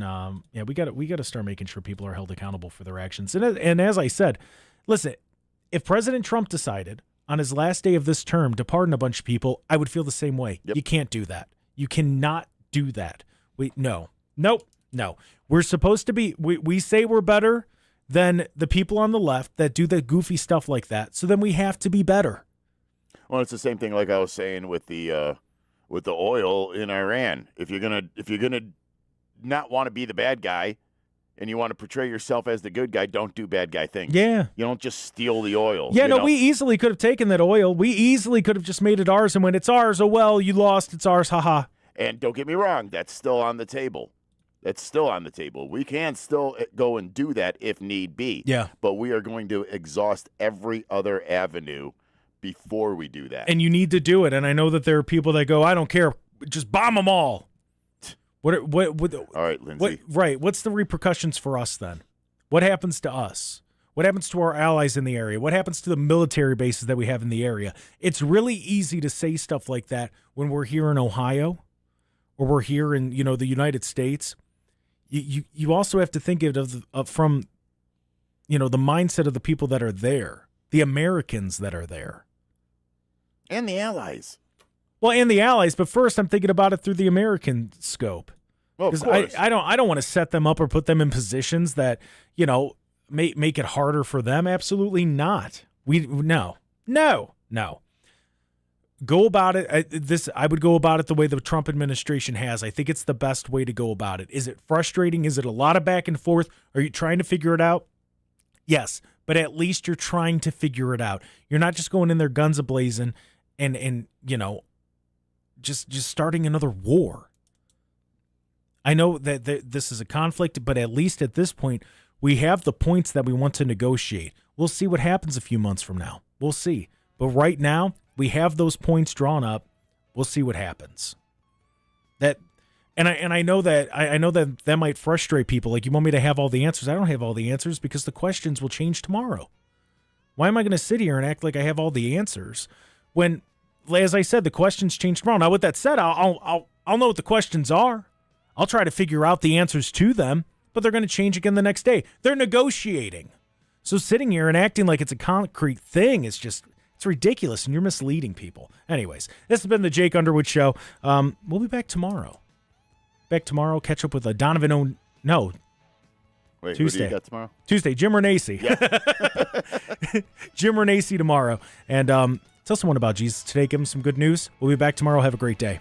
We gotta start making sure people are held accountable for their actions. And as I said, listen, if President Trump decided on his last day of this term to pardon a bunch of people, I would feel the same way. Yep. You can't do that. You cannot do that. No. We're supposed to be. We say we're better than the people on the left that do the goofy stuff like that. So then we have to be better. Well, it's the same thing like I was saying with the oil in Iran. If you're gonna not want to be the bad guy and you want to portray yourself as the good guy, don't do bad guy things. Yeah. You don't just steal the oil. Yeah, we easily could have taken that oil. We easily could have just made it ours, and when it's ours, oh well, you lost, it's ours, haha. And don't get me wrong, that's still on the table. We can still go and do that if need be. Yeah. But we are going to exhaust every other avenue before we do that. And you need to do it. And I know that there are people that go, I don't care, just bomb them all. What all right, Lindsay. What's the repercussions for us then? What happens to us? What happens to our allies in the area? What happens to the military bases that we have in the area? It's really easy to say stuff like that when we're here in Ohio or we're here in, the United States. You also have to think of from, the mindset of the people that are there, the Americans that are there. And the allies. Well, and the allies, but first I'm thinking about it through the American scope. Well, of course. I don't want to set them up or put them in positions that, make it harder for them. Absolutely not. No. Go about it. I would go about it the way the Trump administration has. I think it's the best way to go about it. Is it frustrating? Is it a lot of back and forth? Are you trying to figure it out? Yes, but at least you're trying to figure it out. You're not just going in there guns a-blazing and just starting another war. I know that this is a conflict, but at least at this point, we have the points that we want to negotiate. We'll see what happens a few months from now. We'll see. But right now, we have those points drawn up. We'll see what happens. I know that might frustrate people. Like, you want me to have all the answers? I don't have all the answers because the questions will change tomorrow. Why am I going to sit here and act like I have all the answers when, as I said, the questions change tomorrow? Now, with that said, I'll know what the questions are. I'll try to figure out the answers to them, but they're going to change again the next day. They're negotiating. So sitting here and acting like it's a concrete thing is just, it's ridiculous, and you're misleading people. Anyways, this has been the Jake Underwood Show. We'll be back tomorrow. Catch up with a Donovan. Wait Wait, Tuesday. Who do you got tomorrow? Tuesday, Jim Renacci. Yeah. Jim Renacci tomorrow. And tell someone about Jesus today. Give them some good news. We'll be back tomorrow. Have a great day.